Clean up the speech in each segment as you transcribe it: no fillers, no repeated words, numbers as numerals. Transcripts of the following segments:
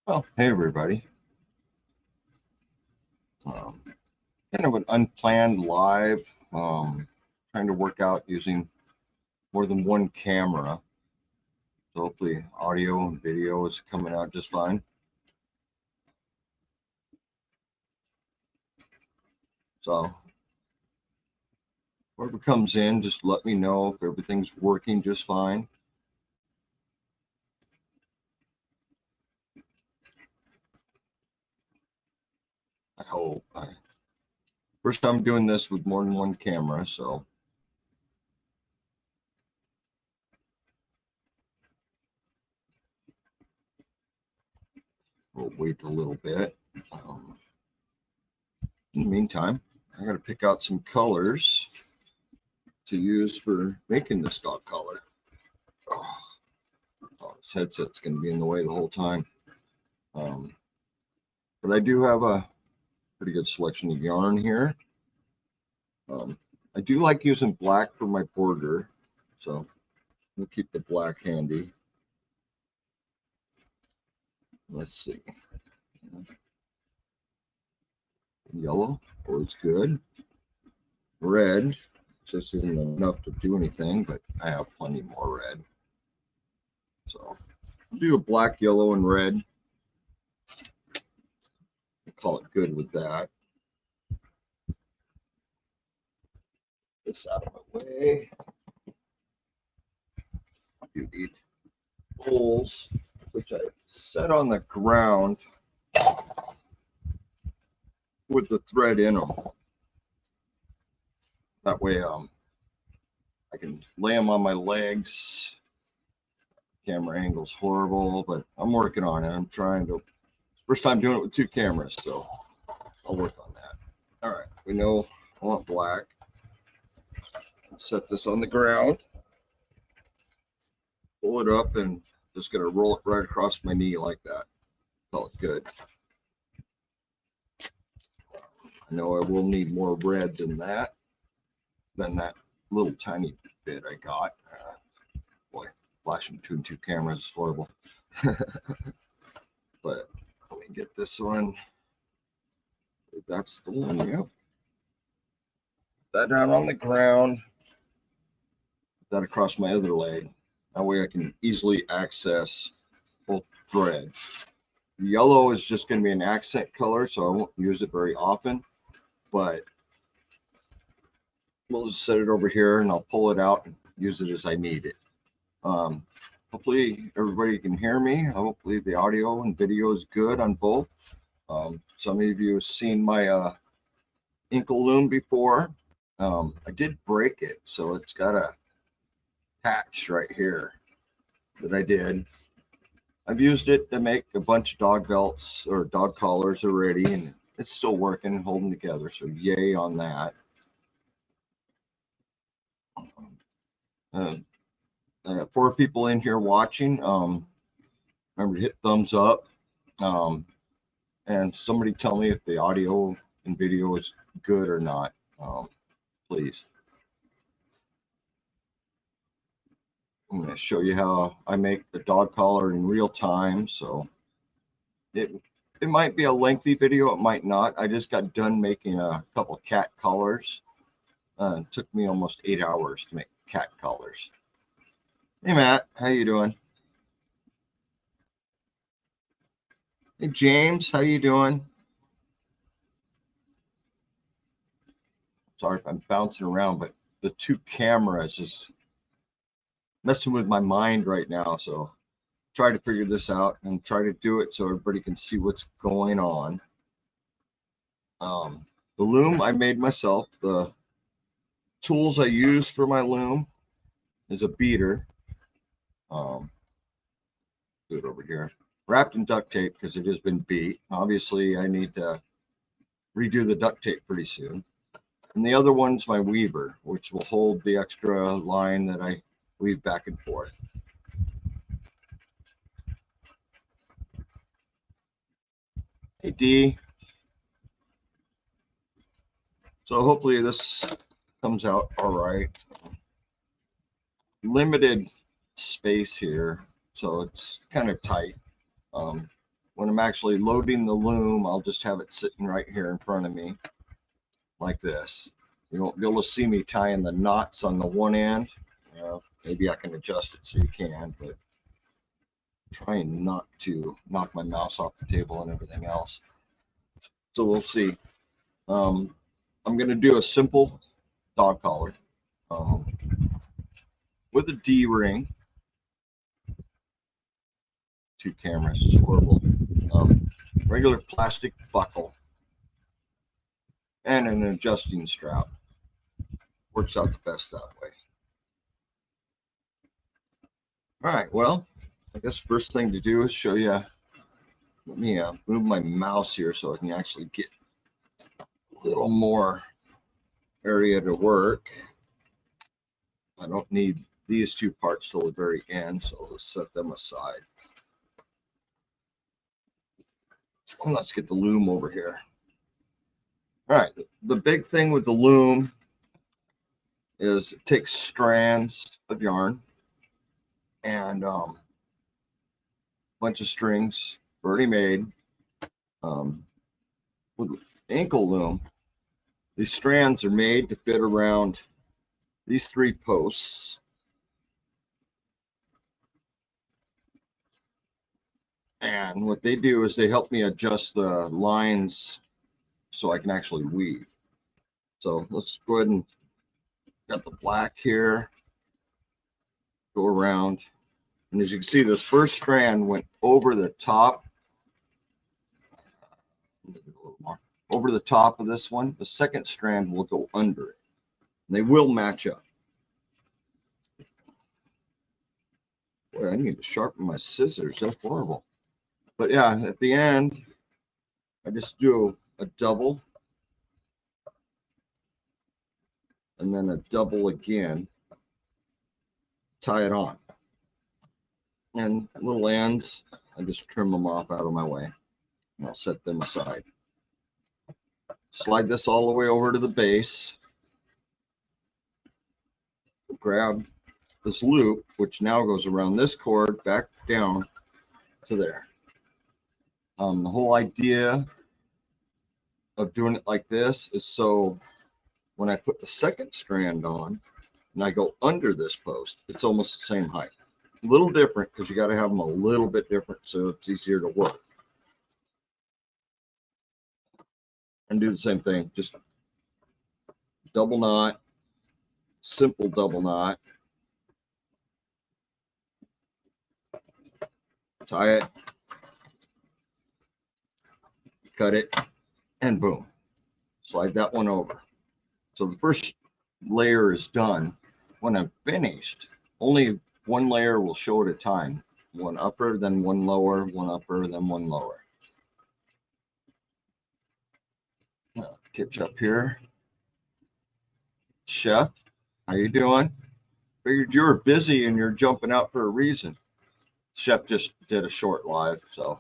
Well, hey everybody. Kind of an unplanned live. Trying to work out using more than one camera. So hopefully audio and video is coming out just fine. So whoever comes in, just let me know if everything's working just fine. I hope. First time doing this with more than one camera, so we'll wait a little bit. In the meantime, I got to pick out some colors to use for making this dog collar. Oh, this headset's going to be in the way the whole time. But I do have a pretty good selection of yarn here. I do like using black for my border, so we'll keep the black handy. Let's see. Yellow, always good. Red, just isn't enough to do anything, but I have plenty more red. So I'll do a black, yellow, and red. I'll call it good with that. This out of my way. You need holes, which I set on the ground with the thread in them. That way, I can lay them on my legs. Camera angle's horrible, but I'm working on it. I'm trying to. First time doing it with two cameras, so I'll work on that. All right, we know I want black. Set this on the ground. Pull it up and just gonna roll it right across my knee like that. Call it good. I know I will need more red than that little tiny bit I got. Boy, flashing between two cameras is horrible. But let me get this one. That's the one, yeah. That down on the ground. That across my other leg. That way I can easily access both threads. The yellow is just going to be an accent color, so I won't use it very often. But we'll just set it over here and I'll pull it out and use it as I need it. Hopefully everybody can hear me. Hopefully the audio and video is good on both. Some of you have seen my Inkle loom before. I did break it, so it's got a patch right here that I did. I've used it to make a bunch of dog belts or dog collars already, and it's still working and holding together, so yay on that. For people in here watching, remember to hit thumbs up, and somebody tell me if the audio and video is good or not, please. I'm going to show you how I make the dog collar in real time. So it might be a lengthy video, it might not. I just got done making a couple of cat collars. It took me almost 8 hours to make cat collars. Hey Matt, how you doing? Hey James, how you doing? Sorry if I'm bouncing around, but the two cameras is messing with my mind right now. So try to figure this out and try to do it so everybody can see what's going on. The loom I made myself. The tools I use for my loom is a beater. Do it over here. Wrapped in duct tape because it has been beat. Obviously, I need to redo the duct tape pretty soon. And the other one's my weaver, which will hold the extra line that I weave back and forth. Hey, D. So hopefully this comes out all right. Limited space here, so it's kind of tight. when I'm actually loading the loom, I'll just have it sitting right here in front of me like this. You won't be able to see me tying the knots on the one end. Maybe I can adjust it so you can, but trying not to knock my mouse off the table and everything else. So we'll see. I'm going to do a simple dog collar with a D-ring. Two cameras is horrible. Regular plastic buckle and an adjusting strap. Works out the best that way. All right, well, I guess first thing to do is show you. Let me move my mouse here so I can actually get a little more area to work. I don't need these two parts till the very end, so let's set them aside. And let's get the loom over here. All right, the big thing with the loom is it takes strands of yarn and bunch of strings already made. With ankle loom, these strands are made to fit around these three posts. And what they do is they help me adjust the lines so I can actually weave. So let's go ahead and got the black here, go around. And as you can see, this first strand went over the top. A little more. Over the top of this one. The second strand will go under it. And they will match up. Boy, I need to sharpen my scissors. That's horrible. But yeah, at the end, I just do a double. And then a double again. Tie it on. And little ends, I just trim them off out of my way. And I'll set them aside. Slide this all the way over to the base. Grab this loop, which now goes around this cord back down to there. The whole idea of doing it like this is so when I put the second strand on and I go under this post, it's almost the same height. A little different because you got to have them a little bit different so it's easier to work. And do the same thing, just double knot, simple double knot, tie it, cut it, and boom, slide that one over. So the first layer is done. When I'm finished, only one layer will show at a time. One upper, then one lower, one upper, then one lower. Catch up here. Chef, how you doing? Figured you were busy and you're jumping out for a reason. Chef just did a short live, so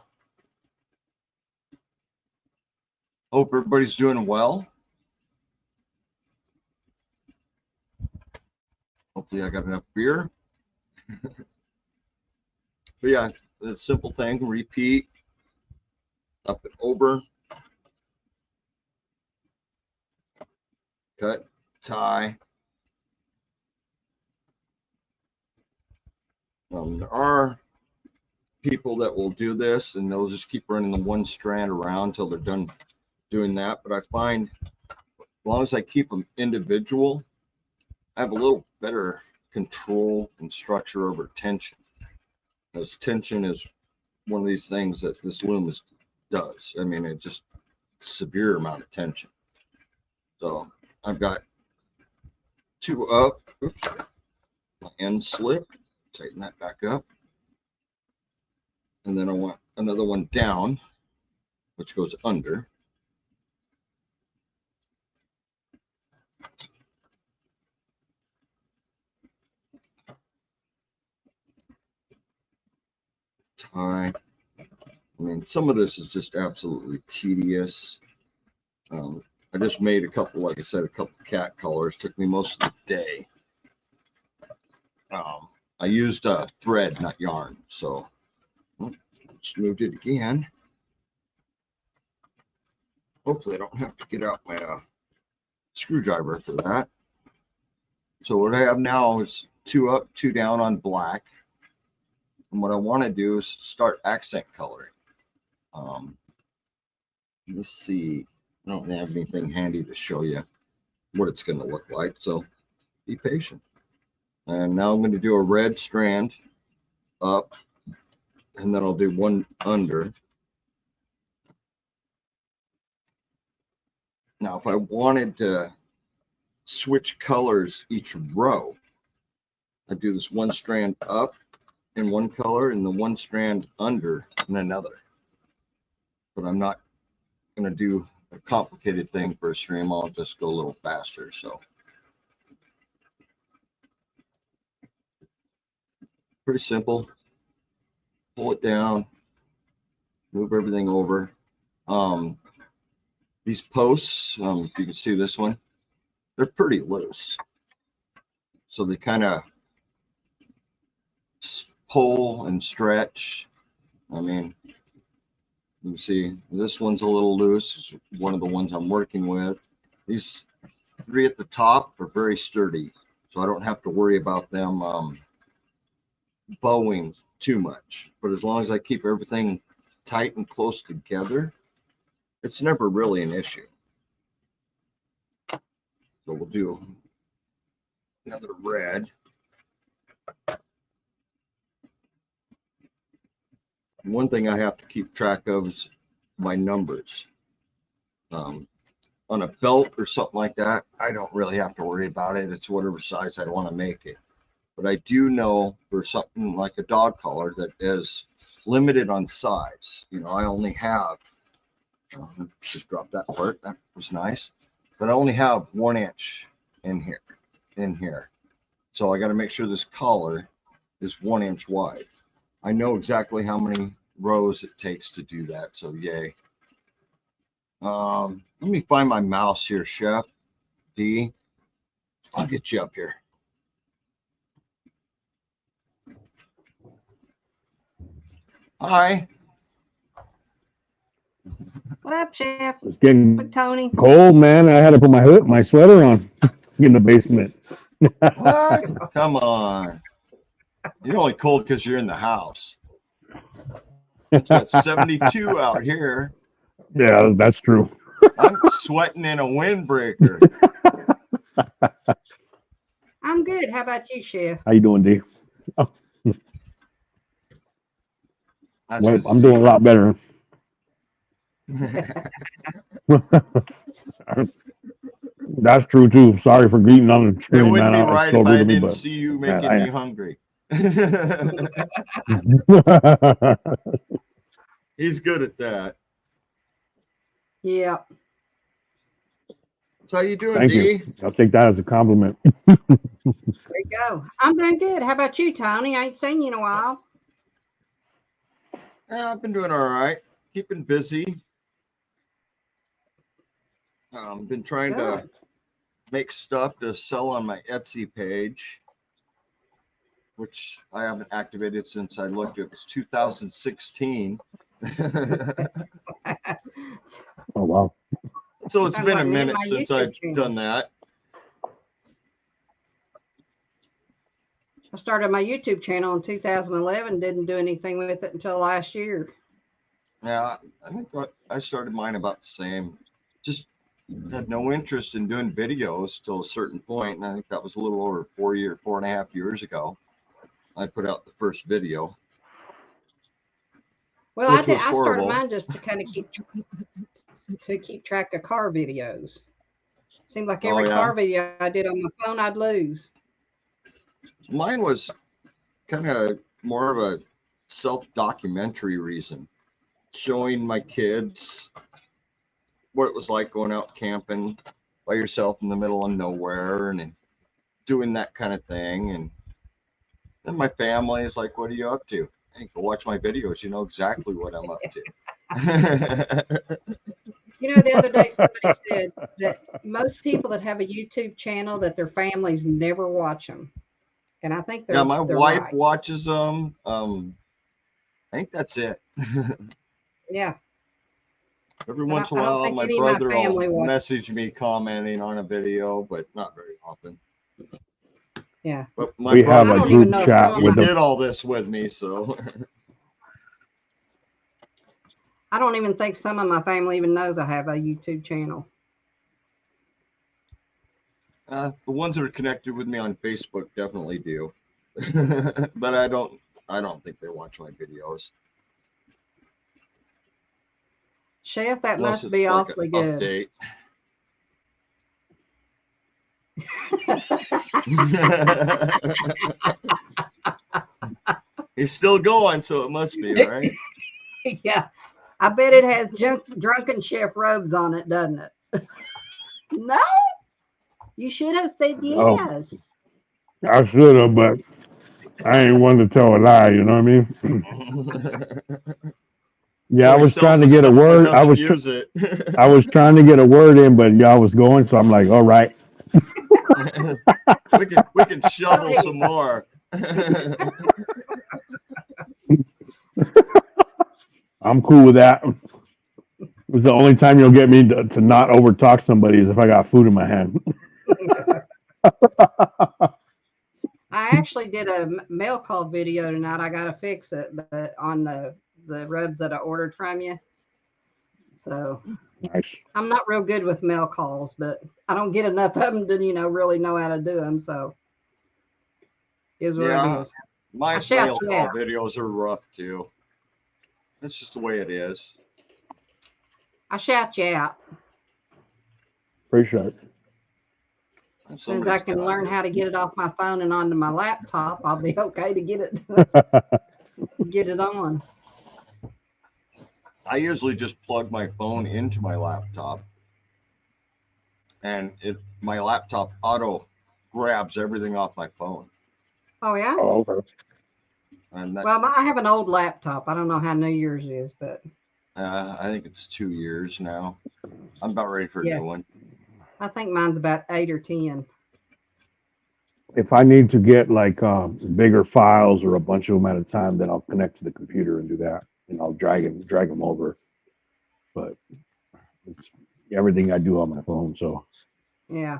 hope everybody's doing well. Hopefully I got enough beer. But yeah, the simple thing, repeat, up and over, cut, tie. There are people that will do this and they'll just keep running the one strand around until they're done doing that. But I find as long as I keep them individual, I have a little better control and structure over tension. Because tension is one of these things that this loom does. I mean, it just severe amount of tension. So I've got two up. Oops, my end slipped. Tighten that back up. And then I want another one down, which goes under. Tie. I mean, some of this is just absolutely tedious. I just made a couple, like I said, a couple cat colors. Took me most of the day. I used thread, not yarn. So just moved it again. hopefully I don't have to get out my screwdriver for that. So what I have now is 2 up, 2 down on black. And what I want to do is start accent coloring. Let's see. I don't have anything handy to show you what it's going to look like, so be patient. And now I'm going to do a red strand up, and then I'll do 1 under. Now, if I wanted to switch colors each row, I do this 1 strand up in 1 color and the 1 strand under in another. But I'm not going to do a complicated thing for a stream. I'll just go a little faster. So pretty simple. Pull it down, move everything over. These posts, if you can see this one, they're pretty loose. So they kind of pull and stretch. I mean, you can see this one's a little loose. It's one of the ones I'm working with. These 3 at the top are very sturdy, so I don't have to worry about them bowing too much. But as long as I keep everything tight and close together, it's never really an issue. So we'll do another red. One thing I have to keep track of is my numbers. On a belt or something like that, I don't really have to worry about it. It's whatever size I want to make it. But I do know for something like a dog collar that is limited on size. You know, I only have, just drop that part. That was nice. But I only have 1 inch in here. So I got to make sure this collar is 1 inch wide. I know exactly how many rows it takes to do that, so yay. Let me find my mouse here, Chef D. I'll get you up here. Hi. What up, Chef? It's getting What, Tony? cold, man. I had to put my sweater on in the basement. What? Come on. You're only cold because you're in the house. It's got 72 out here. Yeah, that's true. I'm sweating in a windbreaker. I'm good. How about you, Chef? How you doing, D? That's Well, good to I'm doing a lot better. That's true too. Sorry for greeting on the It stream, wouldn't man. be It's right so if rude I of me, didn't but see you making me hungry. He's good at that. Yeah. So how you doing, Thank D? you. I'll take that as a compliment. There you go. I'm doing good. How about you, Tony? I ain't seen you in a while. Yeah, I've been doing all right. Keeping busy. Been trying to Good. make stuff to sell on my Etsy page, which I haven't activated since I looked. It was 2016. Oh wow. So it's Sounds been like a me and minute my since YouTube I've channel. done that. I started my YouTube channel in 2011. Didn't do anything with it until last year. Yeah, I think I started mine about the same. Just had no interest in doing videos till a certain point, and I think that was a little over 4.5 years ago. I put out the first video. Well, Which was I started horrible. mine just to kind of keep track of car videos. Seemed like Oh, every yeah? car video I did on my phone, I'd lose. Mine was kind of more of a self-documentary reason, showing my kids what it was like going out camping by yourself in the middle of nowhere and doing that kind of thing. And then my family is like, what are you up to? Hey, go watch my videos. You know exactly what I'm up to. You know, the other day somebody said that most people that have a YouTube channel that their families never watch them, and I think Yeah, my they're wife right. watches them. I think that's it. Yeah. Every once in I a don't while, think my any of my brother will family watch. message me commenting on a video, but not very often. Yeah. But my We have I a don't even group know if chat some of he with my- the, did all this with me, so I don't even think some of my family even knows I have a YouTube channel. the ones that are connected with me on Facebook definitely do. But I don't think they watch my videos. Chef, that Unless must be it's like awfully an good. update. He's still going, so it must be, right? Yeah. I bet it has drunken chef robes on it, doesn't it? No. You should have said Oh. yes. I should have, but I ain't one to tell a lie. You know what I mean? Yeah, So I he was sells trying to the get a stuff but word. doesn't use it. I was trying to get a word in, but y'all was going, so I'm like, all right. we can shovel some more. I'm cool with that. It's the only time you'll get me to not overtalk somebody is if I got food in my hand. I actually did a mail call video tonight. I got to fix it, but on the rubs that I ordered from you. So Nice. I'm not real good with mail calls, but I don't get enough of them to, really know how to do them. So is what Yeah. it is. My I shout mail you call out. videos are rough too. That's just the way it is. I shout you out. Appreciate it. As soon as I can learn how to get it off my phone and onto my laptop, I'll be okay to get it on. I usually just plug my phone into my laptop, and my laptop auto grabs everything off my phone. Oh yeah. Oh, okay. And that, Well, I have an old laptop. I don't know how new yours is, but I think it's 2 years now. I'm about ready for a Yeah. new one. I think mine's about 8 or 10. If I need to get like bigger files or a bunch of them at a time, then I'll connect to the computer and do that, and I'll drag them over. But it's everything I do on my phone, so Yeah.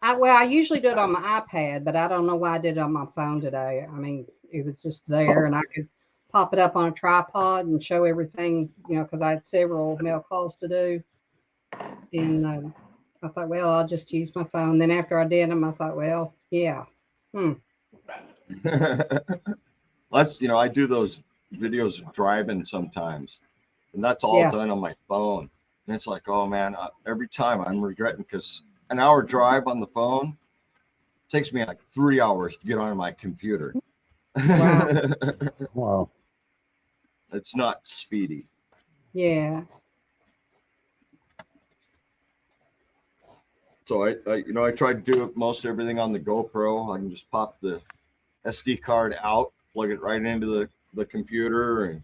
I usually do it on my iPad, but I don't know why I did it on my phone today. I mean, it was just there, and I could pop it up on a tripod and show everything, because I had several mail calls to do. And I thought, well, I'll just use my phone. Then after I did them, I thought, well, yeah. I do those videos of driving sometimes, and that's all Yeah. done on my phone. And it's like, oh man, every time I'm regretting, because an hour drive on the phone takes me like 3 hours to get on my computer. Wow. wow. It's not speedy. Yeah. So I try to do most everything on the GoPro. I can just pop the SD card out, plug it right into the computer, and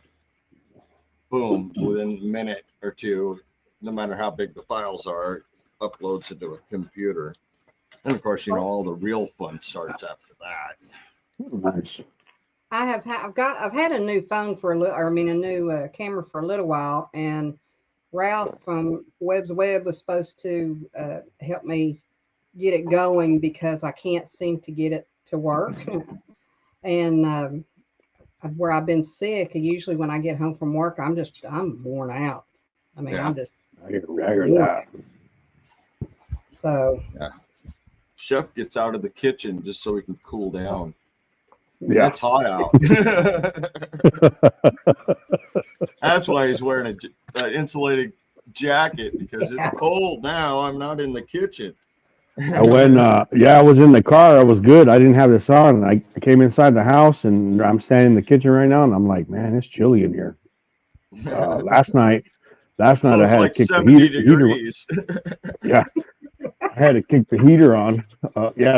boom, within a minute or two, no matter how big the files are, uploads it to a computer. And of course, all the real fun starts after that. Nice. I've had a new phone for a new camera for a little while, and Ralph from Webb's Web was supposed to help me get it going because I can't seem to get it to work. And where I've been sick, usually when I get home from work, I'm worn out. I mean, Yeah. I hear that. So Chef gets out of the kitchen just so he can cool down. Yeah. It's hot out. That's why he's wearing an insulated jacket, because Yeah. it's cold now. I'm not in the kitchen. I was in the car. I was good. I didn't have this on. I came inside the house, and I'm standing in the kitchen right now, and I'm like, man, it's chilly in here. Last night I So had it's to like kick the 70 heater. degrees. Yeah, I had to kick the heater on.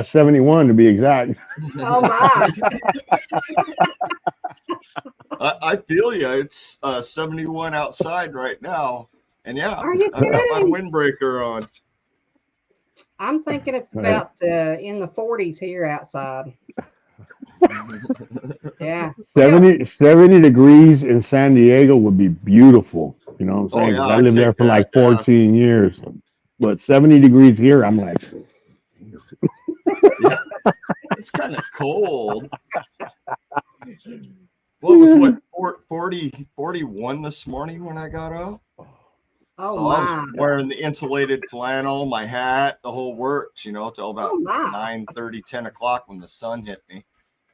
71 to be exact. oh my. I feel you. It's 71 outside right now. And yeah, Are you I've got my kidding? windbreaker on. I'm thinking it's about in the 40s here outside. Yeah. 70 degrees in San Diego would be beautiful. You know what I'm Oh, saying? yeah, 'Cause I I'd lived there take for like that, yeah. 14 years. But 70 degrees here, I'm like, Yeah, it's kind of cold. Well, it was what 41 this morning when I got up. Oh So I was my. wearing the insulated flannel, my hat, the whole works, till about Oh my. 9:30, 10 o'clock when the sun hit me.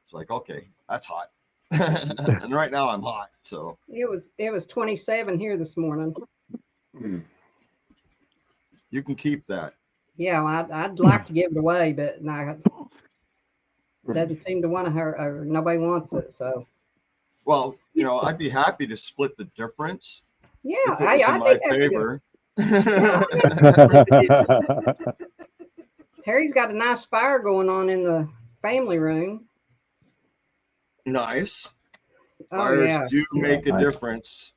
It's like, okay, that's hot. And right now I'm hot. So It was 27 here this morning. you can keep that. Yeah, I'd like to give it away, but no, doesn't seem to want to her or nobody wants it. So Well, I'd be happy to split the difference yeah, if it was in I'd my be happy to. favor. Terry's got a nice fire going on in the family room. Nice. Oh Fires yeah, do make a nice. difference.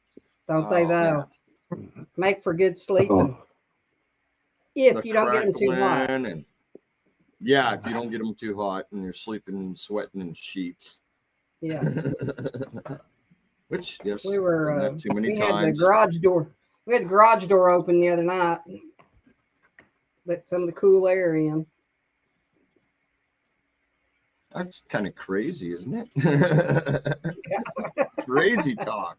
don't they Oh, though? Make for good sleeping. Oh, If The you don't get them too hot. crackling and yeah, if you don't get them too hot and you're sleeping and sweating in sheets. Yeah, Which, yes, we were. done that too many We had the times. garage door. We had the garage door open the other night. Let some of the cool air in. That's kind of crazy, isn't it? Crazy talk.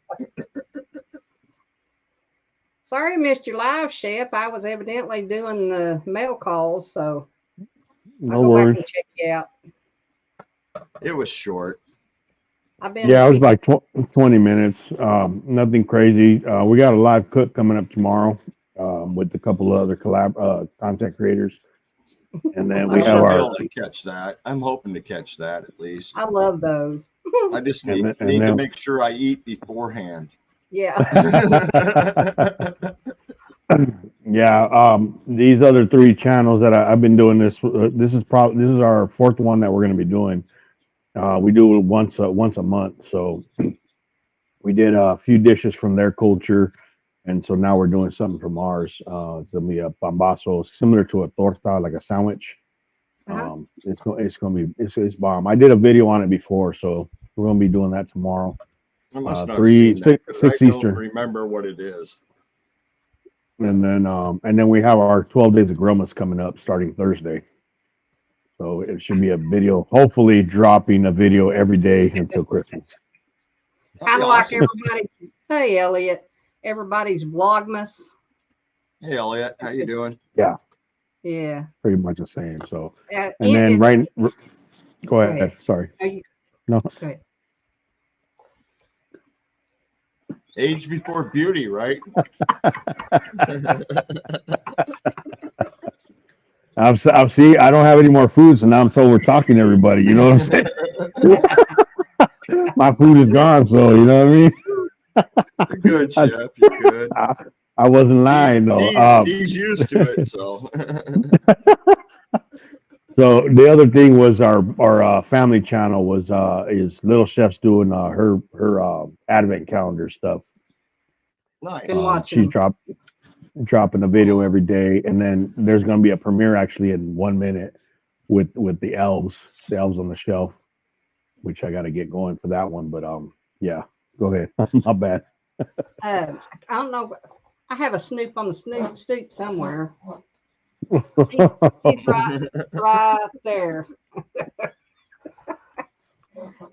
Sorry I missed your live, Chef. I was evidently doing the mail calls, so no I'll go worries. back and check you out. It was short. I've been. Yeah, it was about 20 minutes. Nothing crazy. We got a live cook coming up tomorrow with a couple of other content creators. And then I we should have be our able to catch that. I'm hoping to catch that at least. I love those. I just And need then- to make sure I eat beforehand. Yeah. Yeah, these other 3 channels that I've been doing this. This is our 4th one that we're going to be doing. We do it once a month. So we did a few dishes from their culture, and so now we're doing something from ours. It's gonna be a pambazo, similar to a torta, like a sandwich. Uh-huh. It's bomb. I did a video on it before, so we're gonna be doing that tomorrow. I must not have 3, seen that, 'cause 6 I don't Eastern. remember what it is. And then we have our 12 days of Gromas coming up starting Thursday. So it should be a video, hopefully dropping a video every day until Christmas. Kind That'd of be like awesome. everybody's. Hey, Elliot. Everybody's Vlogmas. Hey, Elliot, how you doing? Yeah. Pretty much the same. So, And and then go ahead. ahead. Sorry. Are you, No. go ahead. Age before beauty, right? I don't have any more food, so now I'm told we're talking to everybody. You know what I'm saying? My food is gone, so you know what I mean. You're good, Chef. You're good. I wasn't lying though. He's used to it, so. So the other thing was our family channel is Little Chef's doing her advent calendar stuff. Nice. Been watching. She's dropping a video every day, and then there's going to be a premiere actually in 1 minute with the elves on the shelf, which I got to get going for that one. But yeah, go ahead. My bad. I don't know. I have a Snoop on the stoop somewhere. He's right there.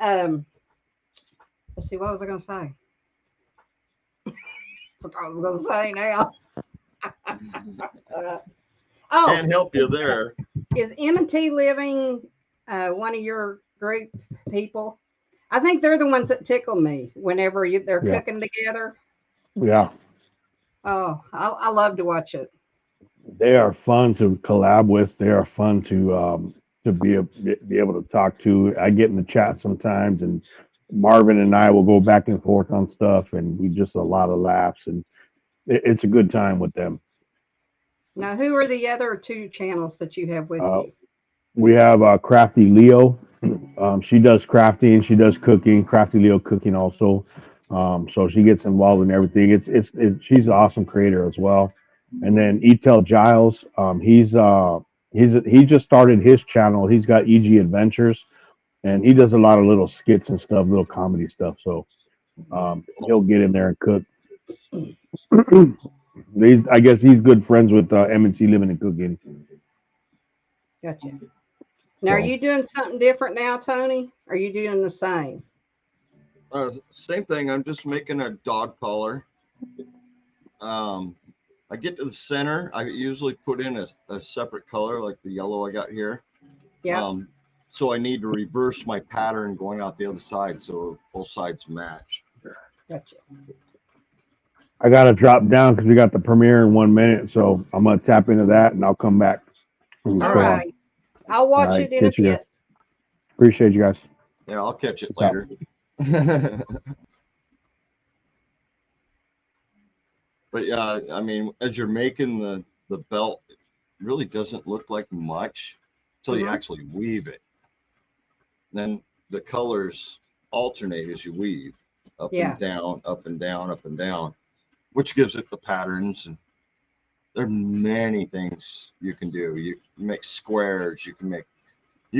Let's see. What was I going to say? Forgot what I was going to say now. Can't help you there. Is M&T Living one of your group people? I think they're the ones that tickle me whenever they're cooking together. Yeah, Oh, I love to watch it. they are fun to collab with. They are fun to be able to talk to. I get in the chat sometimes, and Marvin and I will go back and forth on stuff, and we just a lot of laughs, and it's a good time with them. Now, who are the other 2 channels that you have with you? We have Crafty Leo. She does crafting, she does cooking. Crafty Leo cooking also. So she gets involved in everything. She's an awesome creator as well. And then Etel Giles, he just started his channel. He's got EG Adventures, and he does a lot of little skits and stuff, little comedy stuff. So he'll get in there and cook I guess he's good friends with M&T Living and Cooking. Gotcha. Now, are So- you doing something different now, Tony? Are you doing the same? Same thing. I'm just making a dog collar. I get to the center. I usually put in a separate color like the yellow I got here. Yeah. So I need to reverse my pattern going out the other side so both sides match. Gotcha. I got to drop down because we got the premiere in 1 minute. So I'm going to tap into that and I'll come back. All right. I'll watch All it right, in a catch you guys. bit. Appreciate you guys. Yeah, I'll catch it What's up? later. But yeah, I mean, as you're making the belt, it really doesn't look like much until you Mhm. actually weave it. Then the colors alternate as you weave, up Yeah. and down, up and down, up and down, which gives it the patterns. And there are many things you can do. You can make squares. You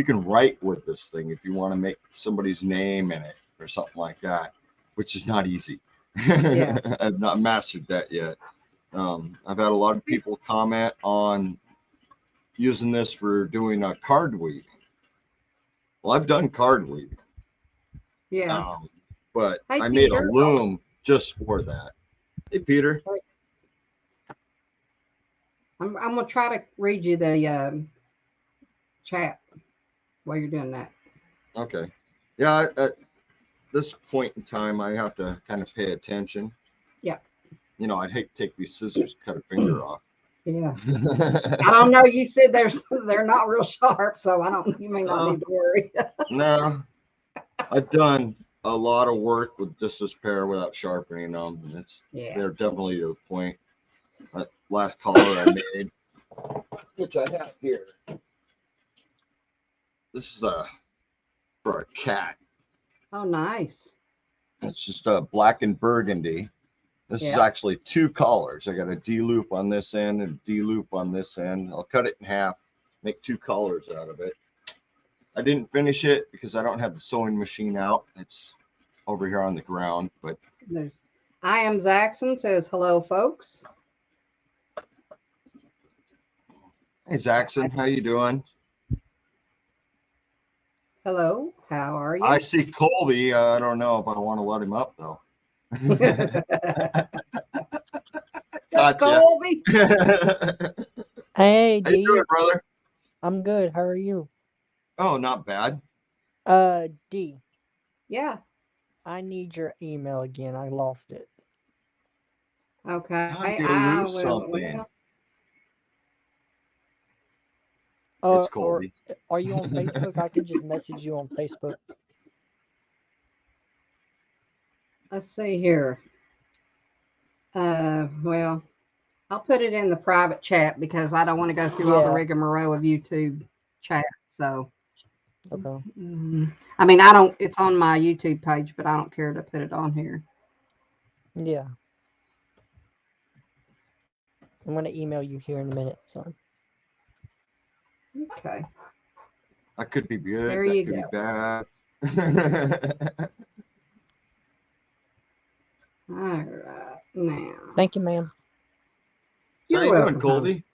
can write with this thing if you want to make somebody's name in it or something like that, which is not easy. Yeah. I've not mastered that yet. I've had a lot of people comment on using this for doing a card weaving. Well, I've done card weaving, Yeah. but Hey, I made a Peter. loom just for that. Hey, Peter. I'm gonna try to read you the chat while you're doing that. Okay. Yeah, at this point in time, I have to kind of pay attention. Yeah. You know, I'd hate to take these scissors and cut a finger off. Yeah. I don't know. You said they're not real sharp, so I don't. You may not Oh. need to worry. No, I've done a lot of work with just this pair without sharpening them, and Yeah. they're definitely to the point. That last collar I made, which I have here. This is for a cat. Oh, nice. It's just a black and burgundy. This is Yeah. actually two collars. I got a D loop on this end and a D loop on this end. I'll cut it in half, make two collars out of it. I didn't finish it because I don't have the sewing machine out. It's over here on the ground, but I am Zaxxon says hello, folks. hey, Zaxxon, how you doing? Hello. How are you? I see Colby. I don't know if I want to let him up though. Gotcha. Colby. Hey, How you D. doing, brother? I'm good. How are you? Oh, not bad. D. Yeah. I need your email again. I lost it. Okay. How did you I lose will. something? It's Or Colby. are you on Facebook? I could just message you on Facebook. Let's see here. Well, I'll put it in the private chat because I don't want to go through all the Yeah. rigmarole of YouTube chat. So, Okay. I mean, I don't. It's on my YouTube page, but I don't care to put it on here. Yeah. I'm gonna email you here in a minute, son. Okay. That could be good. There That you could be go. bad. All right. Now. Thank you, ma'am. So how you You're doing, welcome, Colby?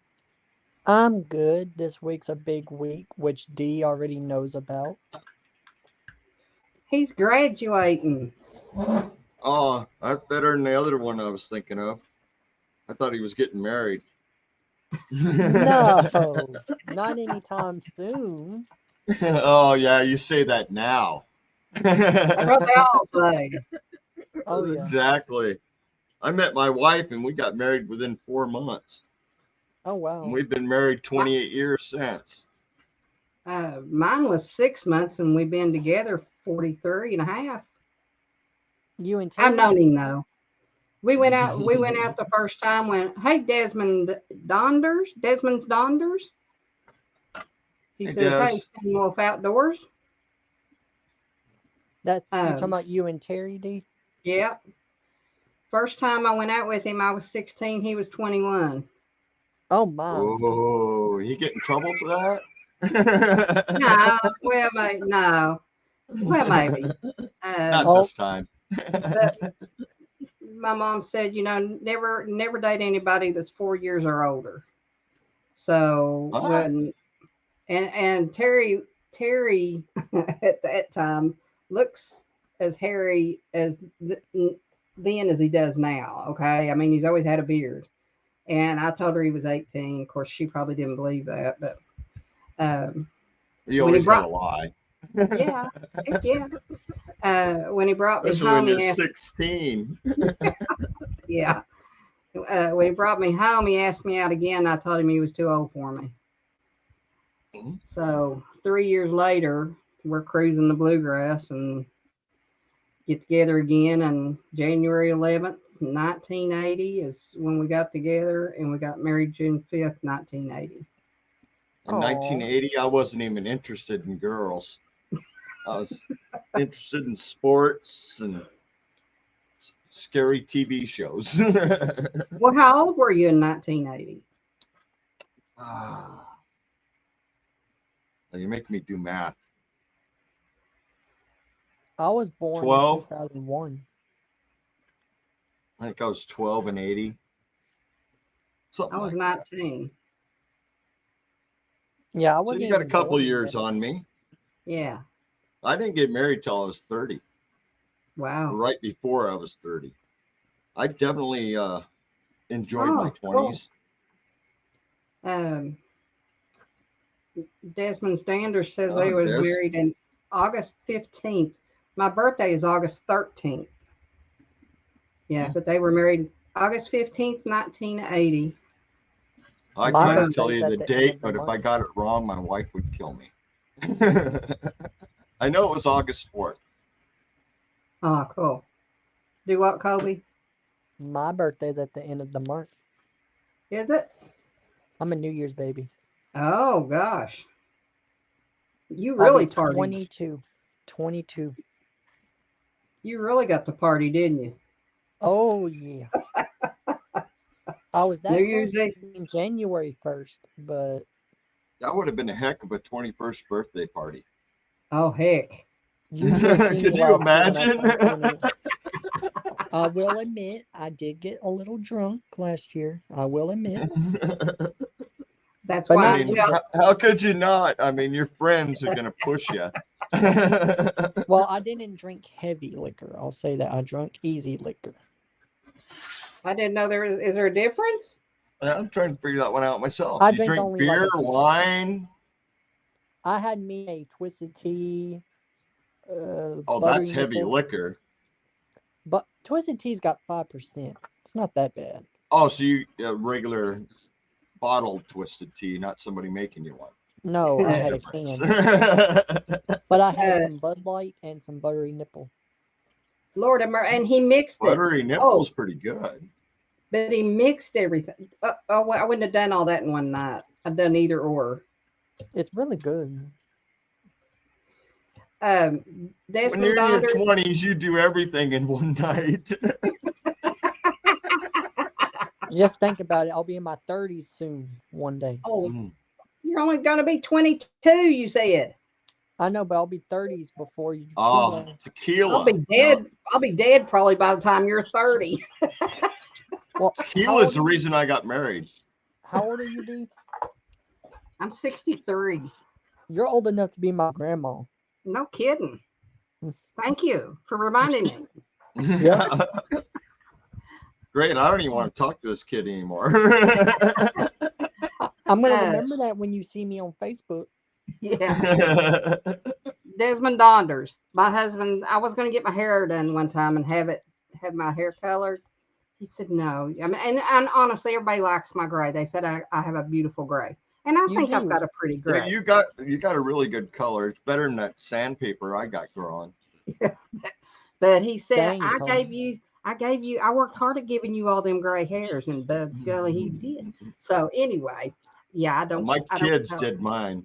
I'm good. This week's a big week, which D already knows about. He's graduating. Oh, that's better than the other one I was thinking of. I thought he was getting married. No, not anytime soon. Oh yeah, you say that now. That's what they all say. Oh, yeah. Exactly. I met my wife and we got married within 4 months. Oh, wow. And we've been married 28 years since. Mine was 6 months, and we've been together 43 and a half. You and I've Terry? known him though. We went out the first time when, hey, Desmond's Donders. He Hey, says, Des. hey, Stone Wolf Outdoors. That's you talking Um, about you and Terry, D? Yep. First time I went out with him, I was 16. He was 21. Oh, my. Oh, he get in trouble for that? No, well, no. Well, maybe. Not Oh. this time. But my mom said, never date anybody that's 4 years or older. So Ah. when and Terry at that time looks as hairy as then as he does now. Okay, I mean he's always had a beard, and I told her he was 18. Of course, she probably didn't believe that, but You when he always gotta brought, lie. yeah, heck yeah. When he brought me Especially when home, you're he asked, 16. yeah. When he brought me home, he asked me out again. I told him he was too old for me. Mhm. So 3 years later, we're cruising the bluegrass and get together again. And January 11th, 1980 is when we got together, and we got married June 5th, 1980. In Aw. 1980, I wasn't even interested in girls. I was interested in sports and scary TV shows. Well, how old were you in 1980? Ah, you make me do math. I was born 12? in 2001. I think I was 12 and 80. Something I was like that. 19. Yeah, I So wasn't you got a even couple born years yet. on me. Yeah. I didn't get married till I was 30, Wow. right before I was 30. I definitely enjoyed my Oh, cool. 20s. Desmond Standers says Oh, they was Des. married in August 15th. My birthday is August 13th. Yeah, Hmm. but they were married August 15th, 1980. I My tried to Wow. tell birthday's you at the the end date, of the but if I month. got it wrong, my wife would kill me. I know it was August 4th. Oh, cool. Do what, Kobe? My birthday's at the end of the month. Is it? I'm a New Year's baby. Oh, gosh. You I'll really be partied. 22. 22. You really got the party, didn't you? Oh, yeah. I was New that Year's close Eve. to being January 1st, but That would have been a heck of a 21st birthday party. Oh, heck. you should have seen Could me you last year when I imagine? turned 20. I will admit, I did get a little drunk last year. I will admit. That's But why I not I mean, too tell. drunk. how could you not? I mean, your friends are going to push you. Well, I didn't drink heavy liquor. I'll say that. I drank easy liquor. I didn't know is there a difference? I'm trying to figure that one out myself. I You drink drink only like beer, a decent. wine? I had me a twisted tea, Oh, buttery that's heavy nipple. liquor. But twisted tea's got 5%. It's not that bad. Oh, so you regular bottled twisted tea, not somebody making you one. No, I There's had a difference. can. But I had Uh, some Bud Light and some buttery nipple. Lord, and he mixed it. Buttery nipple's pretty good. But he mixed everything. Well, I wouldn't have done all that in one night. I've done either or. It's really good. When Desmond you're in your Donders. 20s, you do everything in one night. Just think about it. I'll be in my 30s soon, one day. Oh, Mm. you're only going to be 22, you said. I know, but I'll be 30s before you. Oh, I'll tequila. be dead. I'll be dead probably by the time you're 30. Well, Tequila is the reason I got married. How old are you, D? I'm 63. You're old enough to be my grandma. No kidding. Thank you for reminding me. Yeah. Great. I don't even want to talk to this kid anymore. I'm going to remember that when you see me on Facebook. Yeah. Desmond Donders, my husband. I was going to get my hair done one time and have my hair colored. He said no. I mean, and honestly, everybody likes my gray. They said I have a beautiful gray, and I You think I've do. got a pretty Yeah, gray. you got a really good color. It's better than that sandpaper I got growing. But he said Dang, I Tony. gave you. I worked hard at giving you all them gray hairs, and golly, he did. So anyway, yeah, I don't. My I don't kids know. did mine.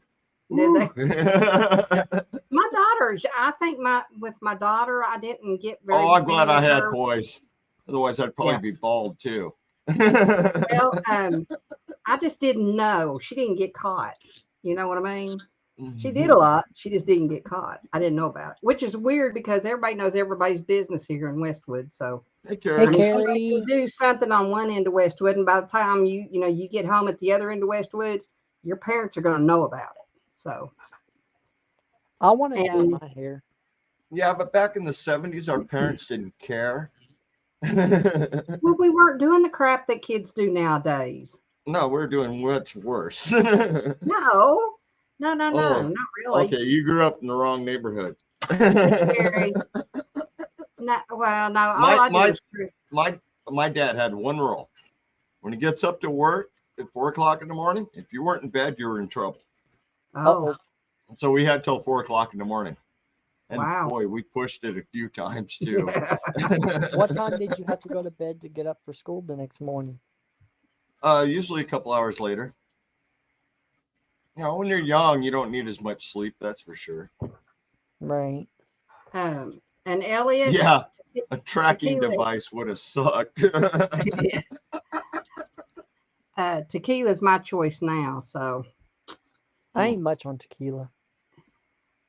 Did they? Oh, My daughters. I think with my daughter, I didn't get very. I'm glad I many of had her. boys. Otherwise, I'd probably Yeah. be bald too. Well, I just didn't know. She didn't get caught. You know what I mean? She did a lot. She just didn't get caught. I didn't know about it, which is weird because everybody knows everybody's business here in Westwood. So Hey, Hey, Carrie. I mean, somebody Carrie. can do something on one end of Westwood, and by the time you get home at the other end of Westwood, your parents are going to know about it. So, I want to dye and my hair. Yeah, but back in the 70s, our parents didn't care. well, we weren't doing the crap that kids do nowadays. No, we're doing much worse. No, no, no, no, Oh, not really. okay. You grew up in the wrong neighborhood. Scary. No, well, no, all I do My is true. my dad had one rule. When he gets up to work at 4 o'clock in the morning, if you weren't in bed, you were in trouble. Oh, So we had till 4 o'clock in the morning. And wow. boy, we pushed it a few times too. What time did you have to go to bed to get up for school the next morning? Usually a couple hours later. You know, when you're young, you don't need as much sleep, that's for sure. Right. And Elliot, Yeah, a tracking Tequila. device would have sucked. Tequila's my choice now. So, I ain't much on tequila.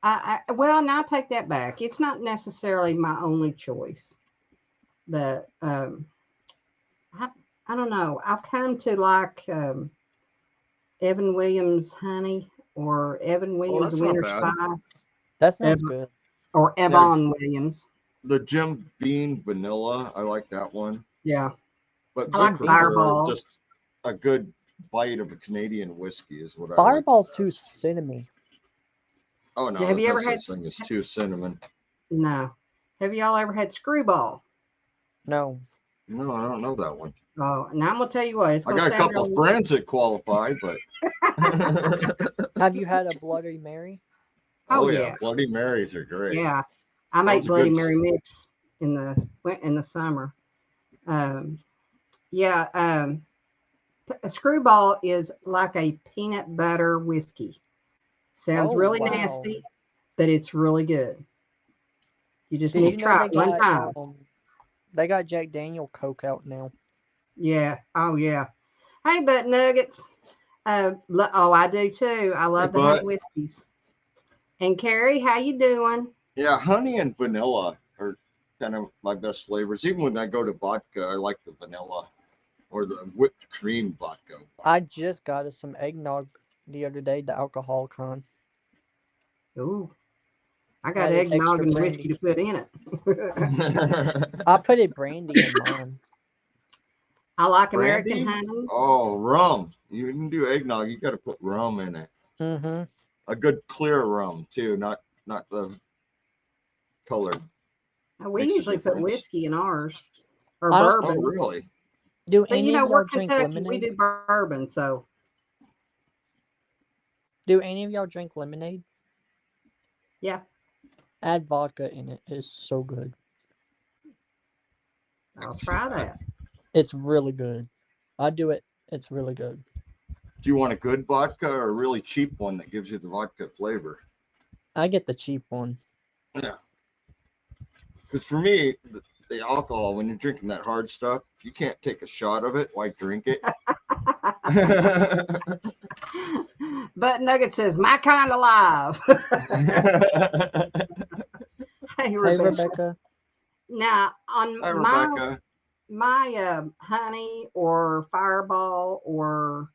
well, now take that back. It's not necessarily my only choice, but I don't know. I've come to like Evan Williams honey or Evan Williams that's not winter bad. spice That sounds Ev- good. or Evan Williams. The Jim Beam vanilla, I like that one. Yeah, But I I like prefer Fireball. just a good bite of a Canadian whiskey is what I like. Fireball's too cinnamon. Oh no, Have there's you no ever had such thing as too cinnamon. no? Have y'all ever had Screwball? No. No, I don't know that one. Oh, now I'm gonna tell you what. It's I gonna got a sound couple of real- friends that qualify, but Have you had a Bloody Mary? Oh, yeah, yeah. Bloody Marys are great. Yeah, I make Those are Bloody good. Mary mix in the summer. Yeah, a Screwball is like a peanut butter whiskey. Sounds Oh, really wow. nasty, but it's really good. You just Did need you to know try they it one got time. they got Jack Daniel Coke out now? Yeah. Oh yeah. Hey, Butt Nuggets. Oh, I do too. I love the honey Butt. whiskeys. And Carrie, how you doing? Yeah, honey and vanilla are kind of my best flavors. Even when I go to vodka, I like the vanilla or the whipped cream vodka. I just got us some eggnog the other day, the alcohol con. Ooh, I got Added eggnog extra and whiskey brandy. to put in it. I put it brandy in mine. I like American Brandy? honey. Oh, rum. You can do eggnog. You got to put rum in it. Mm-hmm. A good clear rum too, not the colored. We Makes a usually put difference. whiskey in ours or I don't- Oh, bourbon. really? Do But any you know, of y'all we're drink Kentucky. We lemonade? do bourbon, so Do any of y'all drink lemonade? yeah, Add vodka in it. It's so good. I'll try that. It's really good. I do it. It's really good. Do you want a good vodka or a really cheap one that gives you the vodka flavor? I get the cheap one. Yeah. Because for me, the alcohol, when you're drinking that hard stuff, if you can't take a shot of it, why drink it? But Nugget says, "My kind of live." Hey, Hey, Rebecca. Rebecca. Now on Hi, my Rebecca. honey or Fireball or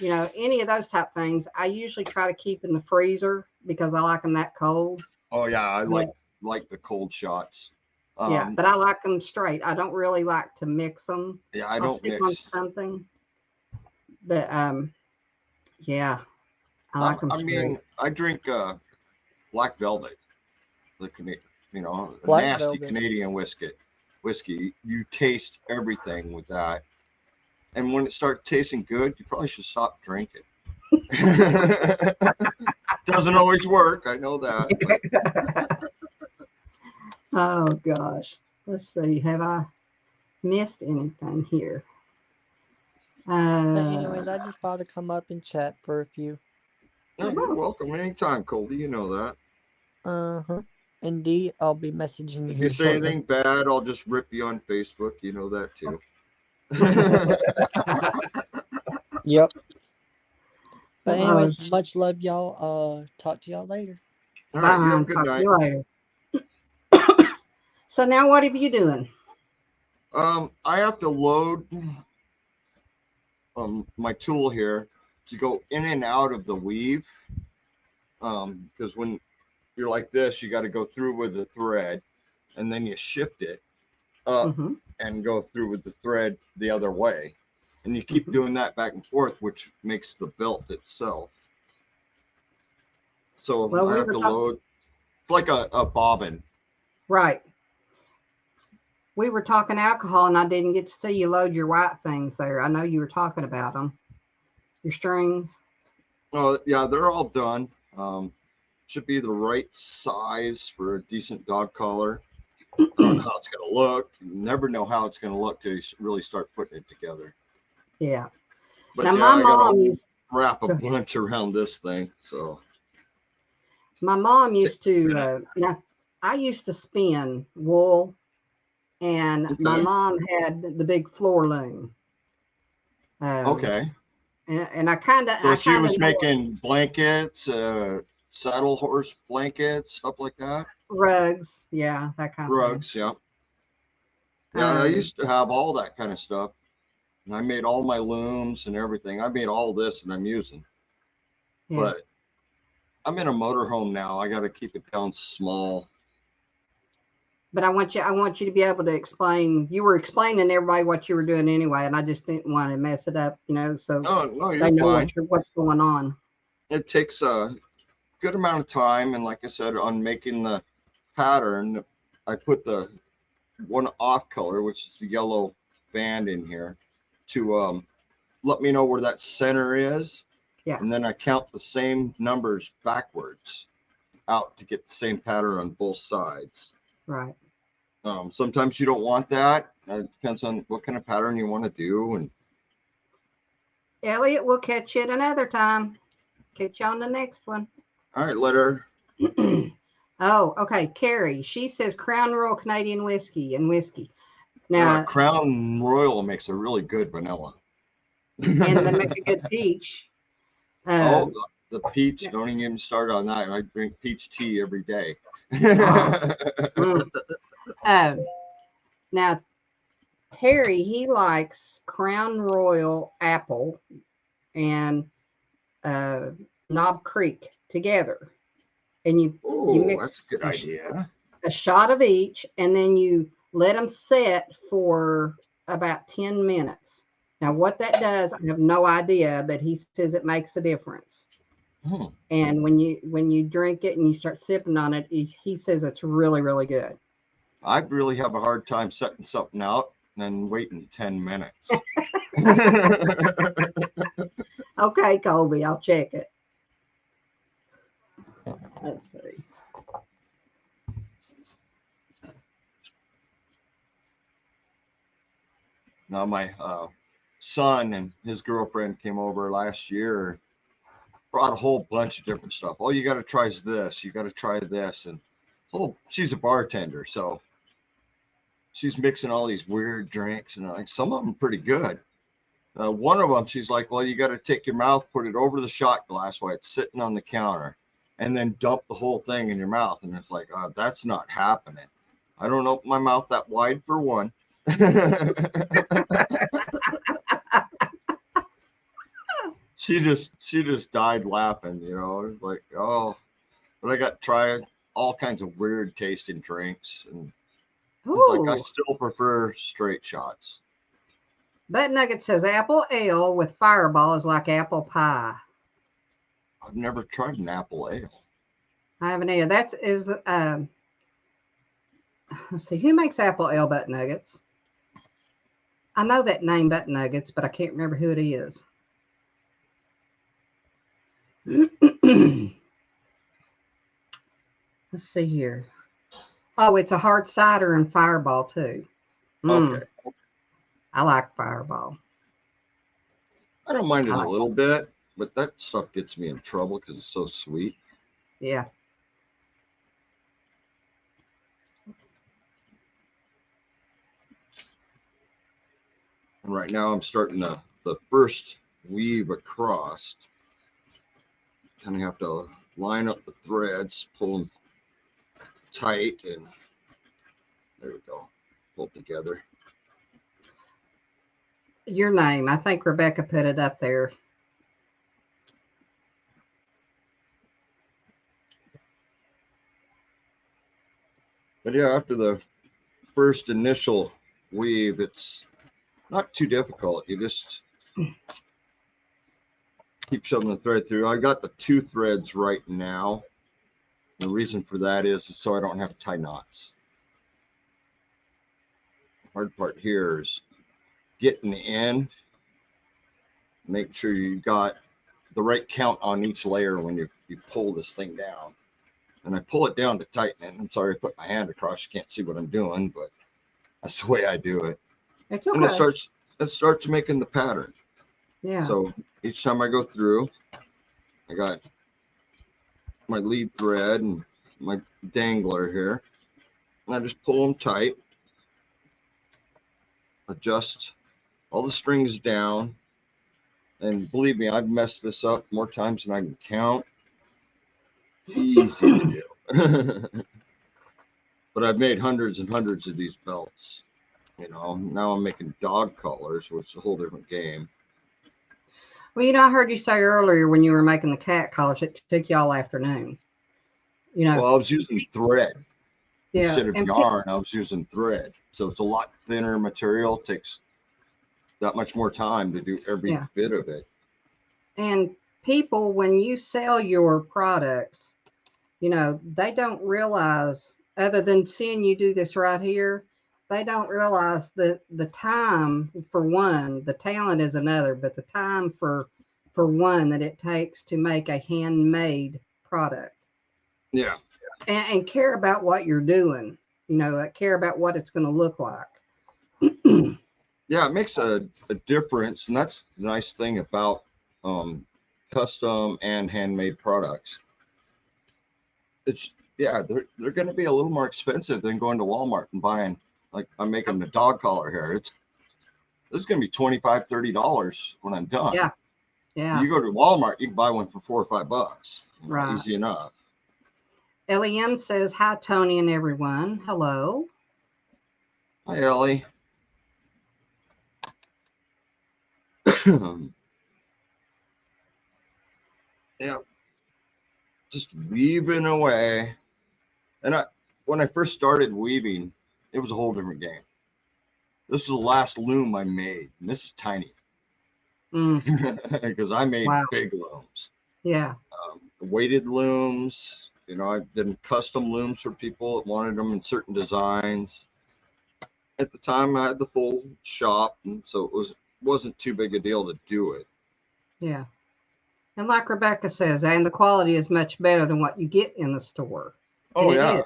any of those type things, I usually try to keep in the freezer because I like them that cold. Oh yeah, I Yeah. like the cold shots. Yeah, but I like them straight. I don't really like to mix them. Yeah, I I'll don't stick on mix. something. But yeah, I like them I straight. mean, I drink Black Velvet, a Black nasty Velvet. Canadian whiskey. You taste everything with that, and when it starts tasting good, you probably should stop drinking. Doesn't always work, I know that. Oh gosh, let's see. Have I missed anything here? But anyways, I just thought to come up and chat for a few. No, you're welcome anytime, Colby. You know that. Uh-huh. And D, I'll be messaging you If here you say shortly. anything bad, I'll just rip you on Facebook. You know that too. Yep. But Uh-oh. anyways, much love, y'all. Talk to y'all later. All Bye, right, you have a hon. good Talk to night. you later. So now what are you doing? I have to load my tool here to go in and out of the weave. Because when you're like this, you got to go through with the thread, and then you shift it up Mhm. and go through with the thread the other way, and you keep Mhm. doing that back and forth, which makes the belt itself. So Well, I we have were to talking, load. It's like a bobbin. right. We were talking alcohol, and I didn't get to see you load your white things there. I know you were talking about them, your strings. Oh yeah, they're all done. Should be the right size for a decent dog collar. I don't know how it's going to look. You never know how it's going to look till you really start putting it together. Yeah. But Now, yeah, my I got mom to used wrap a to, bunch around this thing. So my mom take used a minute. to, now, I used to spin wool, and my Okay. mom had the big floor loom. Um, Okay. and So I she kind of was know making blankets, saddle horse blankets, stuff like that. rugs, yeah, that kind of thing. Rugs. Yeah. Yeah. I Um, used to have all that kind of stuff. And I made all my looms and everything. I made all this and I'm using. yeah. But I'm in a motorhome now. I got to keep it down small. But I want you to be able to explain. You were explaining to everybody what you were doing anyway, and I just didn't want to mess it up, so Oh, no, they you're know fine. what's going on. It takes a good amount of time. And like I said, on making the pattern, I put the one off color, which is the yellow band in here, to let me know where that center is. Yeah. And then I count the same numbers backwards out to get the same pattern on both sides. Right. Sometimes you don't want that. It depends on what kind of pattern you want to do. And Elliot, we'll catch you at another time. Catch you on the next one. all right, letter. Oh, okay. Carrie, she says Crown Royal Canadian whiskey and whiskey. Now, Crown Royal makes a really good vanilla. and they make a good peach. Oh, Um, the peach. Don't even get me started on that. I drink peach tea every day. mm. Now, Terry, he likes Crown Royal apple and Knob Creek together, and you Oh, that's a mix good idea. a shot of each, and then you let them set for about 10 minutes. Now, what that does, I have no idea, but he says it makes a difference. Hmm. And when you drink it and you start sipping on it, he says it's really, really good. I really have a hard time setting something out and then waiting 10 minutes. Okay, Colby, I'll check it. Let's see. Now, my son and his girlfriend came over last year, brought a whole bunch of different stuff. Oh, you got to try this. You got to try this. And she's a bartender. So she's mixing all these weird drinks, and like some of them pretty good. One of them, she's like, well, you got to take your mouth, put it over the shot glass while it's sitting on the counter, and then dump the whole thing in your mouth. And it's like, that's not happening. I don't open my mouth that wide for one. She just died laughing, like, oh, but I got to try all kinds of weird tasting drinks, and it's like I Ooh. still prefer straight shots. Butt Nugget says apple ale with Fireball is like apple pie. I've never tried an apple ale. I haven't either. Let's see, who makes apple ale Butt Nuggets? I know that name Butt Nuggets, but I can't remember who it is. Let's see here. Oh, it's a hard cider and Fireball too. Okay. I like Fireball. I don't mind it I a like little bit, but that stuff gets me in trouble because it's so sweet. Yeah. And right now I'm starting the first weave across. kind of have to line up the threads, pull them tight, and there we go, pull together. Your name. I think Rebecca put it up there. But yeah, after the first initial weave, it's not too difficult. You just keep shoving the thread through. I got the 2 threads right now. The reason for that is so I don't have to tie knots. The hard part here is getting in. Make sure you got the right count on each layer when you pull this thing down. And I pull it down to tighten it. I'm sorry I put my hand across. You can't see what I'm doing, but that's the way I do it. It's okay. And it starts making the pattern. Yeah. So each time I go through, I got my lead thread and my dangler here. And I just pull them tight. Adjust all the strings down. And believe me, I've messed this up more times than I can count. Easy to do. But I've made hundreds and hundreds of these belts. You know, now I'm making dog collars, which is a whole different game. Well, you know, I heard you say earlier when you were making the cat collars, it took you all afternoon. You know. Well, I was using thread instead of and yarn. I was using thread, so it's a lot thinner material. It takes that much more time to do every bit of it. And people, when you sell your products, you know, they don't realize, other than seeing you do this right here, they don't realize that the time, for one, the talent is another, but the time for one that it takes to make a handmade product. Yeah. And care about what you're doing, you know, care about what it's going to look like. Yeah, it makes a difference. And that's the nice thing about custom and handmade products. It's, yeah, they're going to be a little more expensive than going to Walmart and buying, like I'm making the dog collar here. This is going to be $25, $30 when I'm done. Yeah. Yeah. You go to Walmart, you can buy one for $4 or $5. Right. Easy enough. Eliane says, hi, Tony and everyone. Hello. Hi, Ellie. Yeah. Just weaving away. And when I first started weaving, it was a whole different game. This is the last loom I made, and this is tiny. Because I made big looms. Yeah. Weighted looms. You know, I did custom looms for people that wanted them in certain designs. At the time, I had the full shop, and so it wasn't too big a deal to do it. Yeah. And like Rebecca says, and the quality is much better than what you get in the store. Oh, yeah.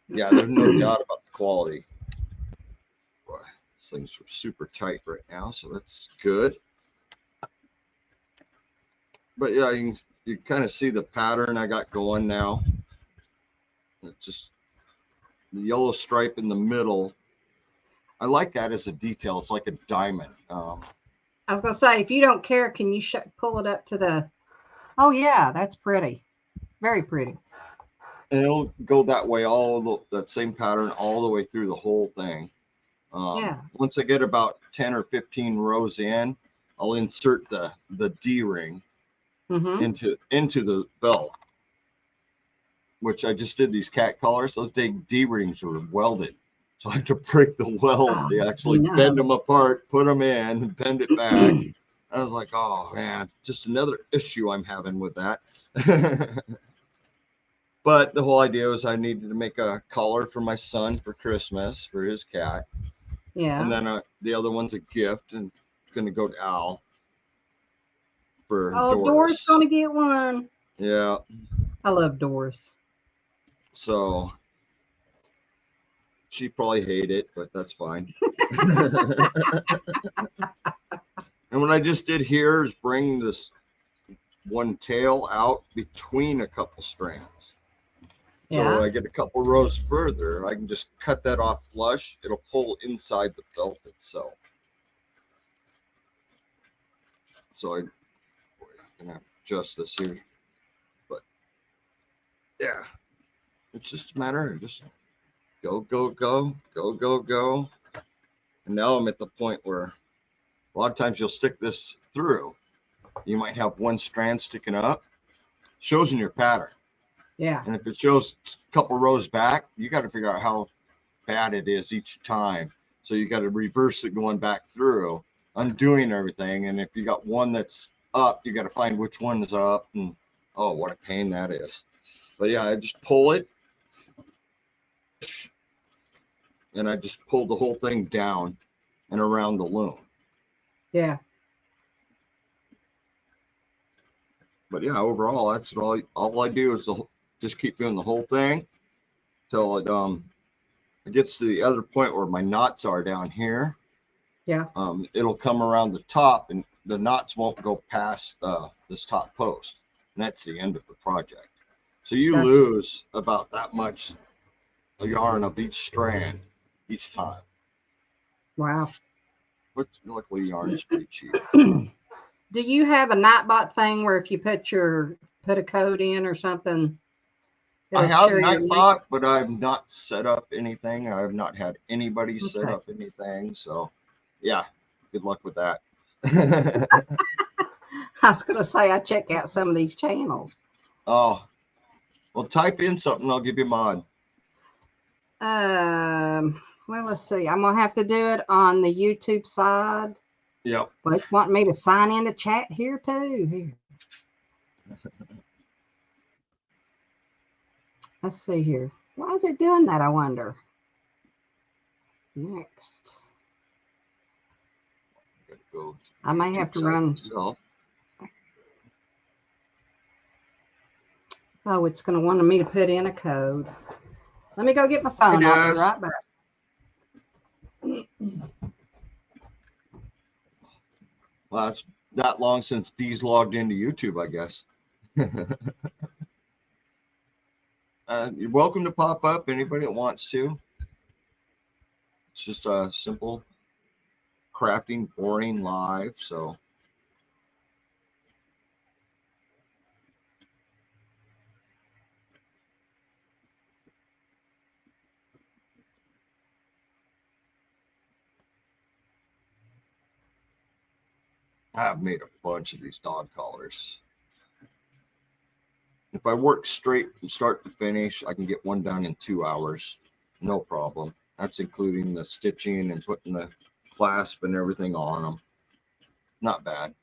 Yeah, there's no doubt about the quality. Boy, these things are super tight right now, so that's good. But yeah, you kind of see the pattern I got going now. It's just the yellow stripe in the middle. I like that as a detail. It's like a diamond. I was going to say, if you don't care, can you pull it up to the... Oh, yeah, that's pretty. Very pretty. And it'll go that way, that same pattern all the way through the whole thing. Once I get about 10 or 15 rows in, I'll insert the D-ring into the belt, which I just did these cat collars. Those D-rings were welded. So I had to break the weld. They actually bend them apart, put them in, and bend it back. I was like, oh, man, just another issue I'm having with that. But the whole idea was I needed to make a collar for my son for Christmas, for his cat. Yeah. And then the other one's a gift, and going to go to Al for Doris going to get one. Yeah. I love Doris. So she probably hate it, but that's fine. And what I just did here is bring this one tail out between a couple strands. So I get a couple rows further, I can just cut that off flush. It'll pull inside the belt itself. So I'm gonna adjust this here. But yeah, it's just a matter of just go, go, go, go, go, go. And now I'm at the point where a lot of times you'll stick this through. You might have one strand sticking up, shows in your pattern. Yeah. And if it shows a couple rows back, you got to figure out how bad it is each time. So you got to reverse it going back through, undoing everything. And if you got one that's up, you got to find which one is up. And oh, what a pain that is. But yeah, I just pull it. And I just pulled the whole thing down and around the loom. Yeah. But yeah, overall, that's all I do is just keep doing the whole thing till it gets to the other point where my knots are down here. Yeah. It'll come around the top and the knots won't go past this top post. And that's the end of the project. So you Gotcha. lose about that much yarn of each strand each time. Wow. But luckily yarn is pretty cheap. Do you have a Nightbot thing where if you put a code in or something? I it'll have share your link? Nightbot, but I've not set up anything. I have not had anybody set Okay. up anything. So yeah, good luck with that. I was gonna say I check out some of these channels. Oh, well, type in something. I'll give you a mod. Well, let's see. I'm gonna have to do it on the YouTube side. Yep. Well, it's wanting me to sign into chat here too. Here. Let's see here. Why is it doing that? I wonder. Next. Gotta go I may have to run. myself. Oh, it's going to want me to put in a code. Let me go get my phone. It I'll be does. right back. Well, it's that long since Dee's logged into YouTube, I guess. You're welcome to pop up, anybody that wants to. It's just a simple crafting, boring live. So I've made a bunch of these dog collars. If I work straight from start to finish, I can get one done in 2 hours. No problem. That's including the stitching and putting the clasp and everything on them. Not bad.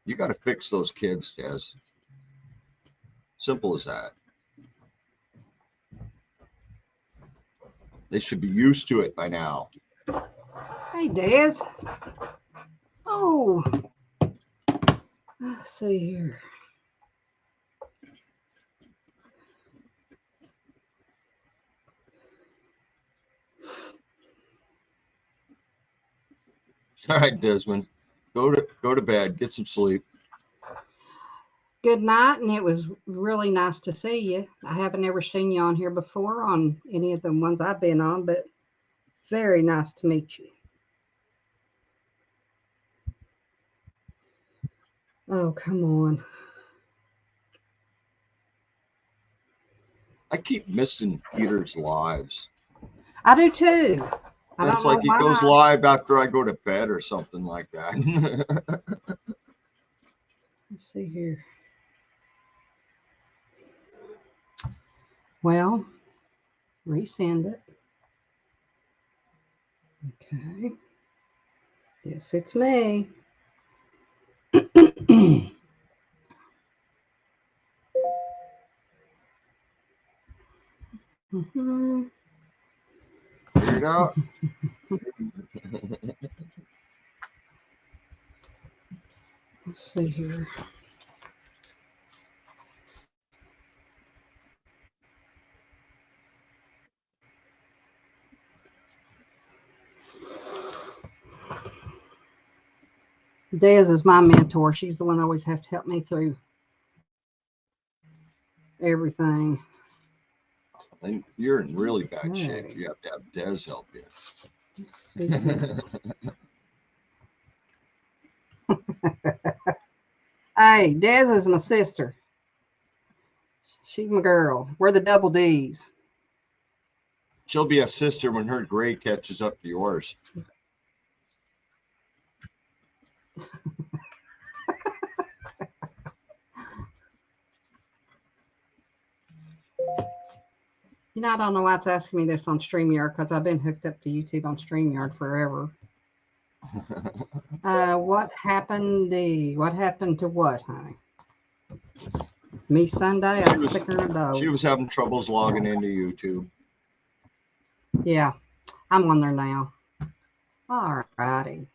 You got to fix those kids, Des. Simple as that. They should be used to it by now. Hey, Des. Oh. Let's see here. All right, Desmond, go to bed, get some sleep. Good night, and it was really nice to see you. I haven't ever seen you on here before on any of the ones I've been on, but very nice to meet you. Oh, come on. I keep missing Peter's lives. I do too. I It's don't know like he why. goes live after I go to bed or something like that. Let's see here. Well, resend it. Okay. Yes, it's me. Mhm. Figure it out. Let's see here. Des is my mentor. She's the one that always has to help me through everything. And you're in really bad Okay. shape. You have to have Des help you. Let's see here. Hey, Des is my sister. She's my girl. We're the double D's. She'll be a sister when her gray catches up to yours. You know, I don't know why it's asking me this on StreamYard because I've been hooked up to YouTube on StreamYard forever. What happened? What happened to what, honey? Me Sunday, I was sick her a dog. She was having troubles logging into YouTube. Yeah, I'm on there now. All righty.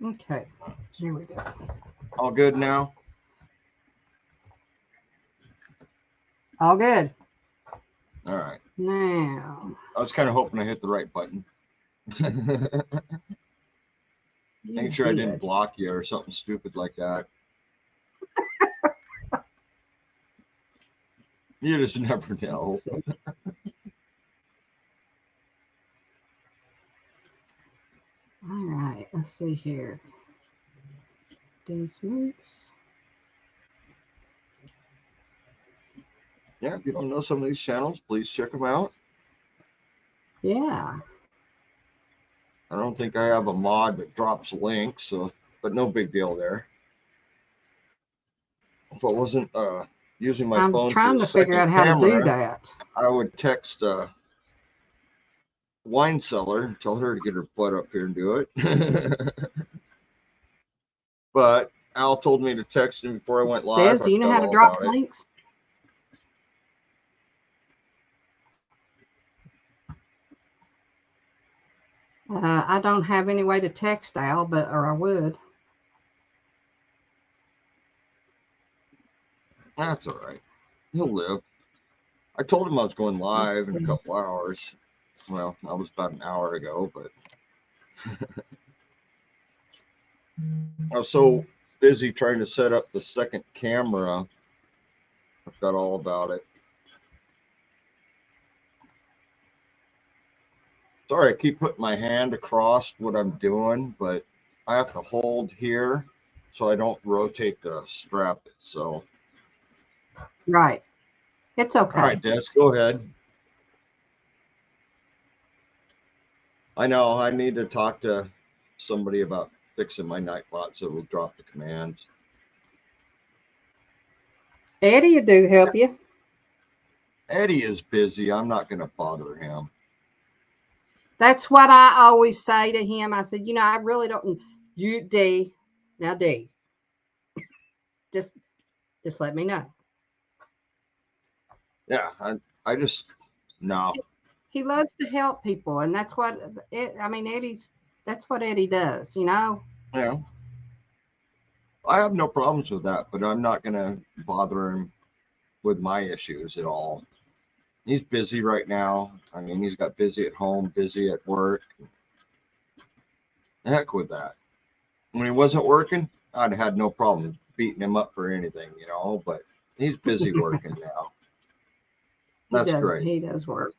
Okay, here we go. All good now? All good. All right. Now. I was kind of hoping I hit the right button. Making sure I didn't block you or something stupid like that. You just never know. All right, let's see here. Desmonds. Yeah, if you don't know some of these channels, please check them out. Yeah. I don't think I have a mod that drops links, so but no big deal there. If I wasn't using my phone, I'm trying to figure out how to do that. I would text Wine Cellar, tell her to get her butt up here and do it. But Al told me to text him before I went live. Des, do you know how to drop links? I don't have any way to text Al, or I would. That's all right. He'll live. I told him I was going live in a couple hours. Well, that was about an hour ago, but I was so busy trying to set up the second camera. I forgot all about it. Sorry, I keep putting my hand across what I'm doing, but I have to hold here so I don't rotate the strap. So, right. It's okay. All right, Des, go ahead. I know I need to talk to somebody about fixing my Nightbot so it will drop the commands. Eddie will do help you. Eddie is busy. I'm not going to bother him. That's what I always say to him. I said, you know, I really don't. You, D, now D, just let me know. Yeah, I just no. He loves to help people, and that's what I mean. That's what Eddie does, you know. Yeah, I have no problems with that, but I'm not going to bother him with my issues at all. He's busy right now. I mean, he's got busy at home, busy at work. Heck with that. When he wasn't working, I'd have had no problem beating him up for anything, you know, but he's busy working now. That's great. He does work.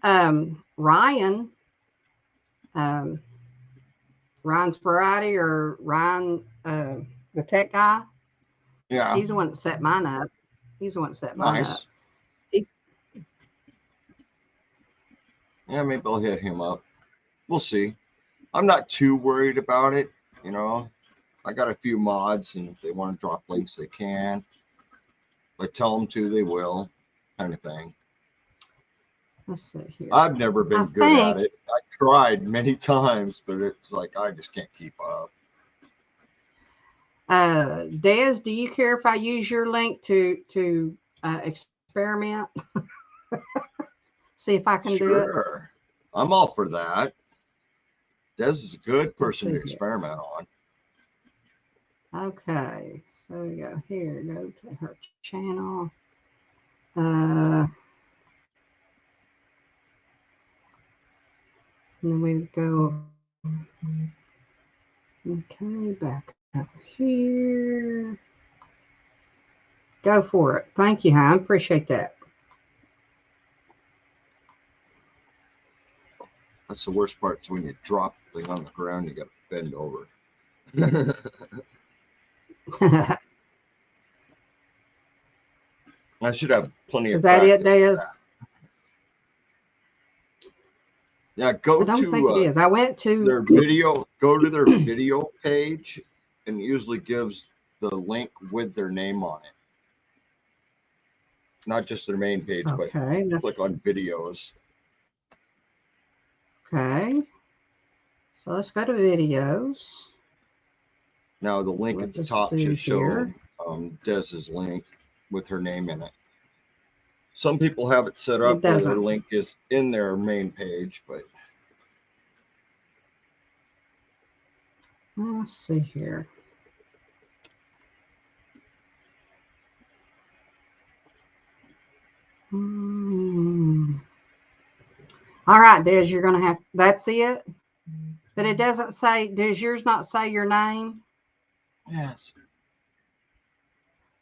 Ryan, Ryan's Variety, or Ryan, the tech guy. Yeah. He's the one that set mine up. He's the one that set mine up. Yeah, maybe I'll hit him up. We'll see. I'm not too worried about it. You know, I got a few mods, and if they want to drop links, they can. If I tell them to, they will, kind of thing. Let's see here. I've never been good at it. I tried many times, but it's like I just can't keep up. Des, do you care if I use your link to experiment? See if I can do it. Sure. I'm all for that. Des is a good person to experiment on. Okay, so we go here, go to her channel. And then we go, okay, back up here. Go for it. Thank you, hon. Appreciate that. That's the worst part. Is when you drop the thing on the ground, you got to bend over. I should have plenty Is of that it, practice. Des? Yeah, go I don't think it to is. I went to their video. Go to their video page, and it usually gives the link with their name on it. Not just their main page, but okay. click on videos. Okay. So let's go to videos. Now the link We'll at the just top do should show here. Des's link with her name in it. Some people have it set It up where their doesn't. link is in their main page, but Let's see here. All right, Des, you're going to have, that's it? But it doesn't say, does yours not say your name? yes.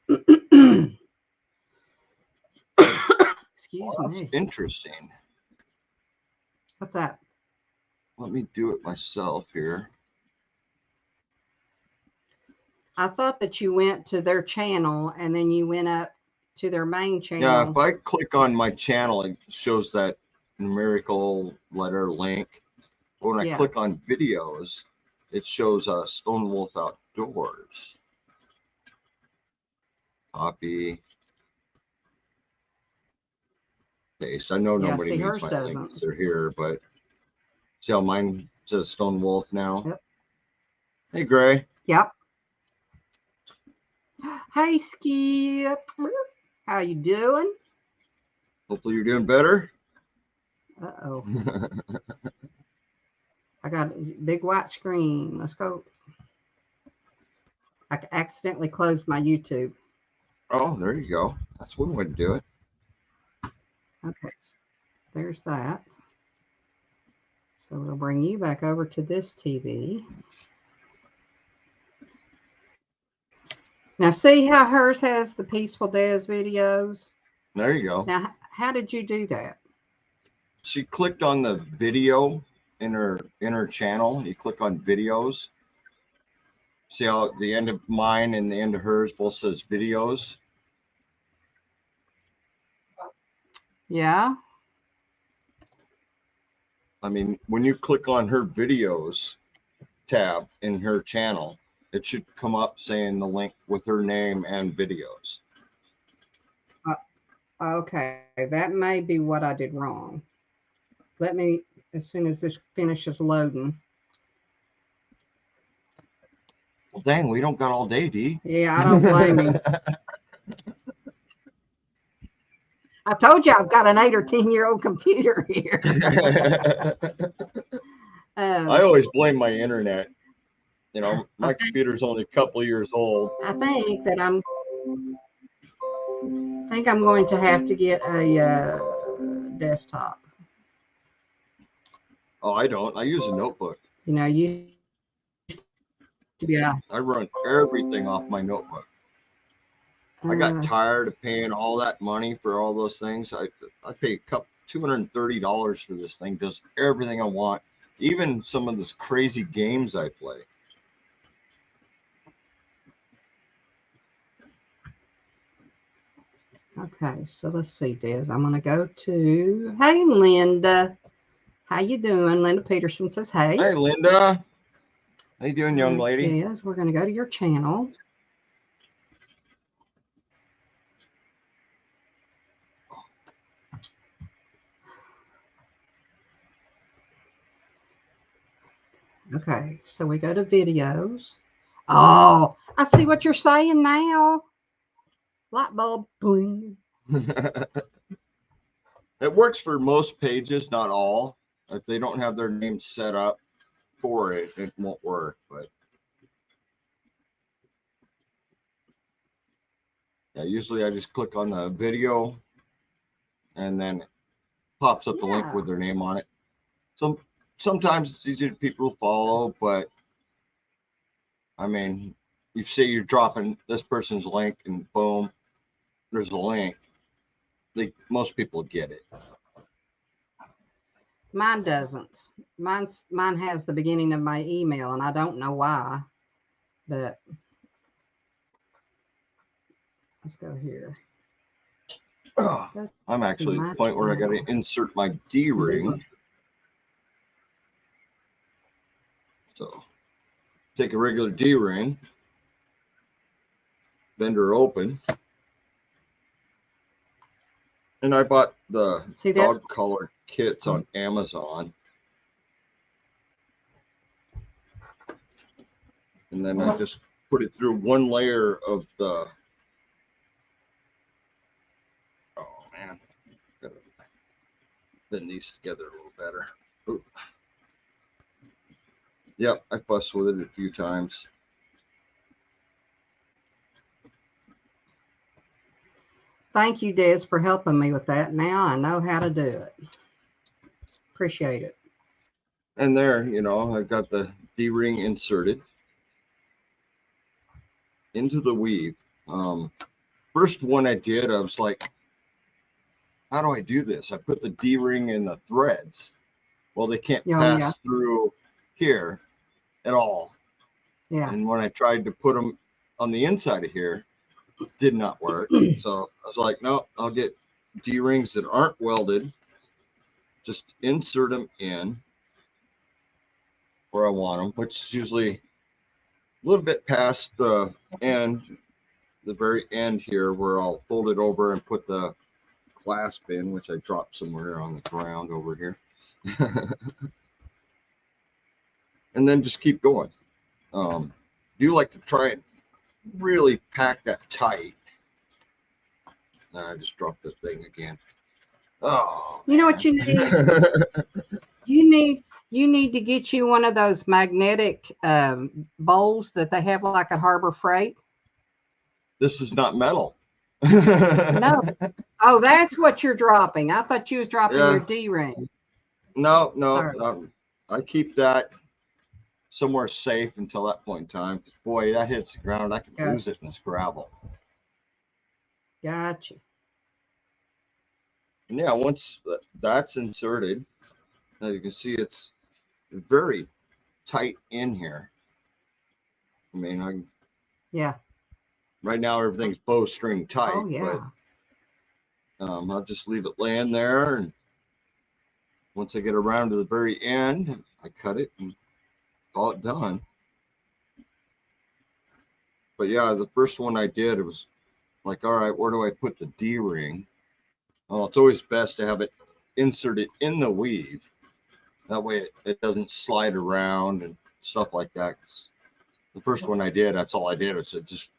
Excuse Well, that's me. interesting. What's that? Let me do it myself here. I thought that you went to their channel and then you went up to their main channel. Yeah, if I click on my channel, it shows that numerical letter link. But when I click on videos, it shows Stone Wolf Outdoors. Copy. Paste. I know nobody see, needs hers my doesn't. links. They're here, but see how mine says Stone Wolf now? Yep. Hey, Gray. Yep. Hey, Skip. How you doing? Hopefully you're doing better. Uh-oh. I got a big white screen. Let's go. I accidentally closed my YouTube. Oh, there you go. That's one way to do it. Okay. There's that. So we'll bring you back over to this TV. Now, see how hers has the Peaceful Des videos? There you go. Now, how did you do that? She clicked on the video in her channel. You click on videos. See how at the end of mine and the end of hers both says videos? Yeah. I mean, when you click on her videos tab in her channel, it should come up saying the link with her name and videos. Okay. That may be what I did wrong. Let me, as soon as this finishes loading. Well, dang, we don't got all day, D. Yeah, I don't blame you. I told you I've got an 8 or 10-year-old computer here. I always blame my internet. You know, my computer's only a couple years old. I think that I'm going to have to get a desktop. Oh, I don't. I use a notebook. You know, you yeah. I run everything off my notebook. I got tired of paying all that money for all those things. I pay $230 for this thing. Does everything I want, even some of those crazy games I play. Okay, so let's see, Des. I'm gonna go to hey Linda. How you doing? Linda Peterson says hey. Hey Linda. How you doing, young lady? Des, we're gonna go to your channel. Okay, so we go to videos. Oh, I see what you're saying now. Light bulb, boing. It works for most pages, not all. If they don't have their name set up for it, it won't work. But yeah, usually I just click on the video and then it pops up the link with their name on it. Sometimes it's easier for people to follow, but I mean, you say you're dropping this person's link and boom, there's a link. Most people get it. Mine doesn't. Mine has the beginning of my email, and I don't know why. But let's go here. I'm actually at the point where I got to insert my D-ring. So take a regular D-ring, bend her open. And I bought the dog collar kits on Amazon. And then I just put it through one layer of the, oh man, gotta bend these together a little better. Ooh. Yep, I fussed with it a few times. Thank you, Des, for helping me with that. Now I know how to do it. Appreciate it. And there, you know, I've got the D-ring inserted into the weave. First one I did, I was like, how do I do this? I put the D-ring in the threads. Well, they can't pass through here at all. Yeah. And when I tried to put them on the inside of here, it did not work. So I was like, no, I'll get D-rings that aren't welded. Just insert them in where I want them, which is usually a little bit past the end, the very end here, where I'll fold it over and put the clasp in, which I dropped somewhere on the ground over here. And then just keep going. You like to try and really pack that tight. I just dropped the thing again. Oh, you know what you need? You need to get you one of those magnetic bowls that they have like at Harbor Freight. This is not metal. No. Oh, that's what you're dropping. I thought you was dropping your D-ring. No. I keep that somewhere safe until that point in time. Because boy, that hits the ground, I can lose it in this gravel. Gotcha. And yeah, once that's inserted, now you can see it's very tight in here. I mean, right now everything's bowstring tight. Oh yeah. But I'll just leave it laying there, and once I get around to the very end, I cut it and call it done. But yeah, the first one I did, it was like, all right, where do I put the D-ring? Well, it's always best to have it inserted in the weave. That way it doesn't slide around and stuff like that. The first one I did, that's all I did was just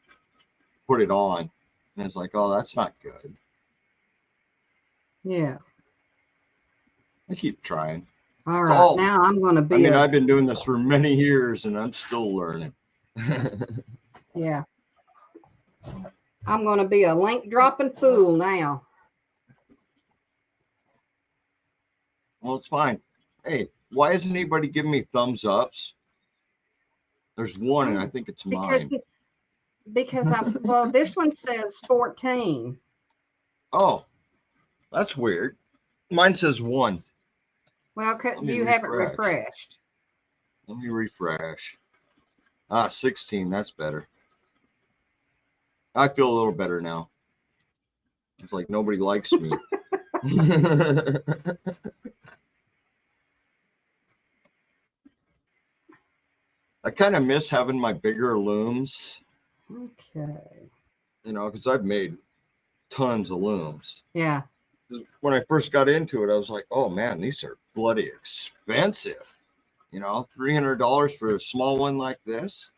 put it on. And it's like, oh, that's not good. Yeah. I keep trying. All right. Now I'm going to be. I mean, I've been doing this for many years and I'm still learning. Yeah. I'm going to be a link dropping fool now. Well, it's fine. Hey, why isn't anybody giving me thumbs ups? There's one, and I think it's mine. Because well, this one says 14. Oh, that's weird. Mine says 1. Well, you haven't refreshed. Let me refresh. 16. That's better. I feel a little better now. It's like nobody likes me. I kind of miss having my bigger looms. Okay. You know, because I've made tons of looms. Yeah. When I first got into it, I was like, oh man, these are bloody expensive. You know, $300 for a small one like this.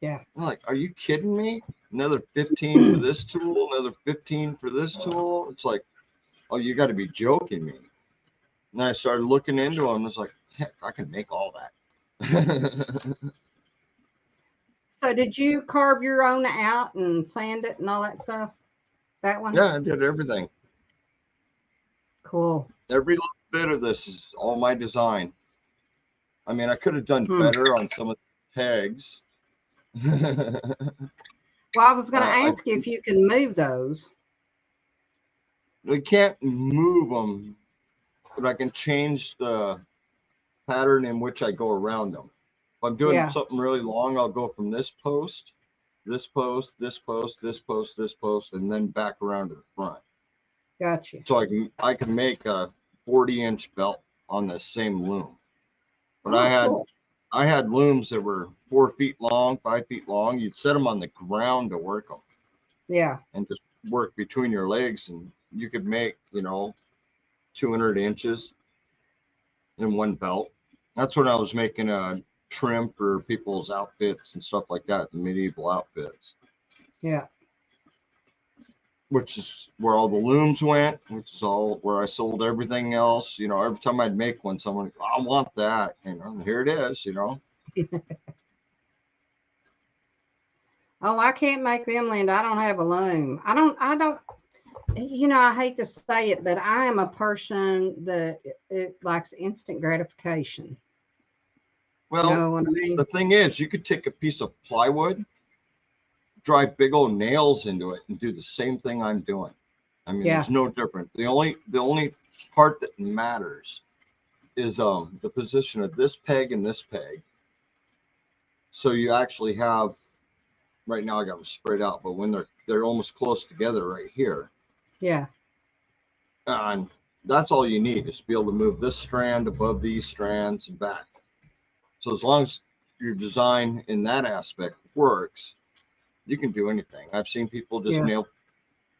Yeah. I'm like, are you kidding me? Another 15 for this tool, another 15 for this tool. It's like, oh, you got to be joking me. And I started looking into them. It's like, heck, I can make all that. So did you carve your own out and sand it and all that stuff? That one? Yeah, I did everything. Cool. Every little bit of this is all my design. I mean, I could have done better on some of the pegs. Well, I was going to ask you if you can move those. We can't move them but I can change the pattern in which I go around them. If I'm doing Yeah. something really long, I'll go from this post, this post, this post, this post, this post, and then back around to the front. Gotcha. So I can make a 40-inch belt on the same loom. But Oh, cool. I had looms that were 4 feet long, 5 feet long. You'd set them on the ground to work them Yeah. and just work between your legs, and you could make 200 inches in one belt. That's when I was making a trim for people's outfits and stuff like that, the medieval outfits, Yeah. which is where all the looms went, which is all where I sold everything else. Every time I'd make one, someone, I want that, and here it is. Oh, I can't make them, Linda. I don't have a loom. I don't, I hate to say it, but I am a person that it likes instant gratification. You Well, know what I mean? the thing is, you could take a piece of plywood, drive big old nails into it, and do the same thing I'm doing. I mean, Yeah. there's no difference. The only part that matters is the position of this peg and this peg. So you actually have, right now I got them spread out, but when they're almost close together right here, Yeah. and that's all you need is to be able to move this strand above these strands and back. So as long as your design in that aspect works, you can do anything. I've seen people just Yeah. nail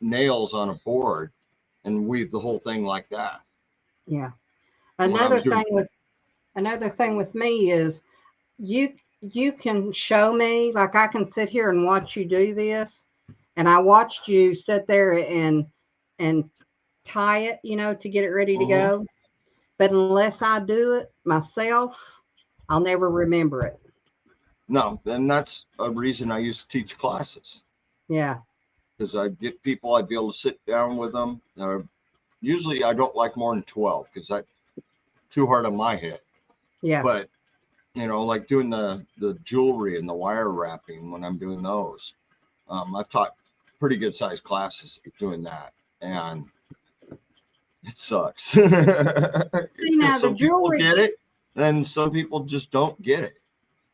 nails on a board and weave the whole thing like that. Yeah. When I Another was doing, thing with me is you can show me, like I can sit here and watch you do this, and I watched you sit there and tie it, to get it ready to Mhm. go. But unless I do it myself, I'll never remember it. No, then that's a reason I used to teach classes, Yeah. because I'd get people, I'd be able to sit down with them. Usually I don't like more than 12 because that's too hard on my head. Yeah. But like doing the jewelry and the wire wrapping when I'm doing those, I've taught pretty good sized classes doing that, and it sucks. See, Because now the some people jewelry. get it, and some people just don't get it.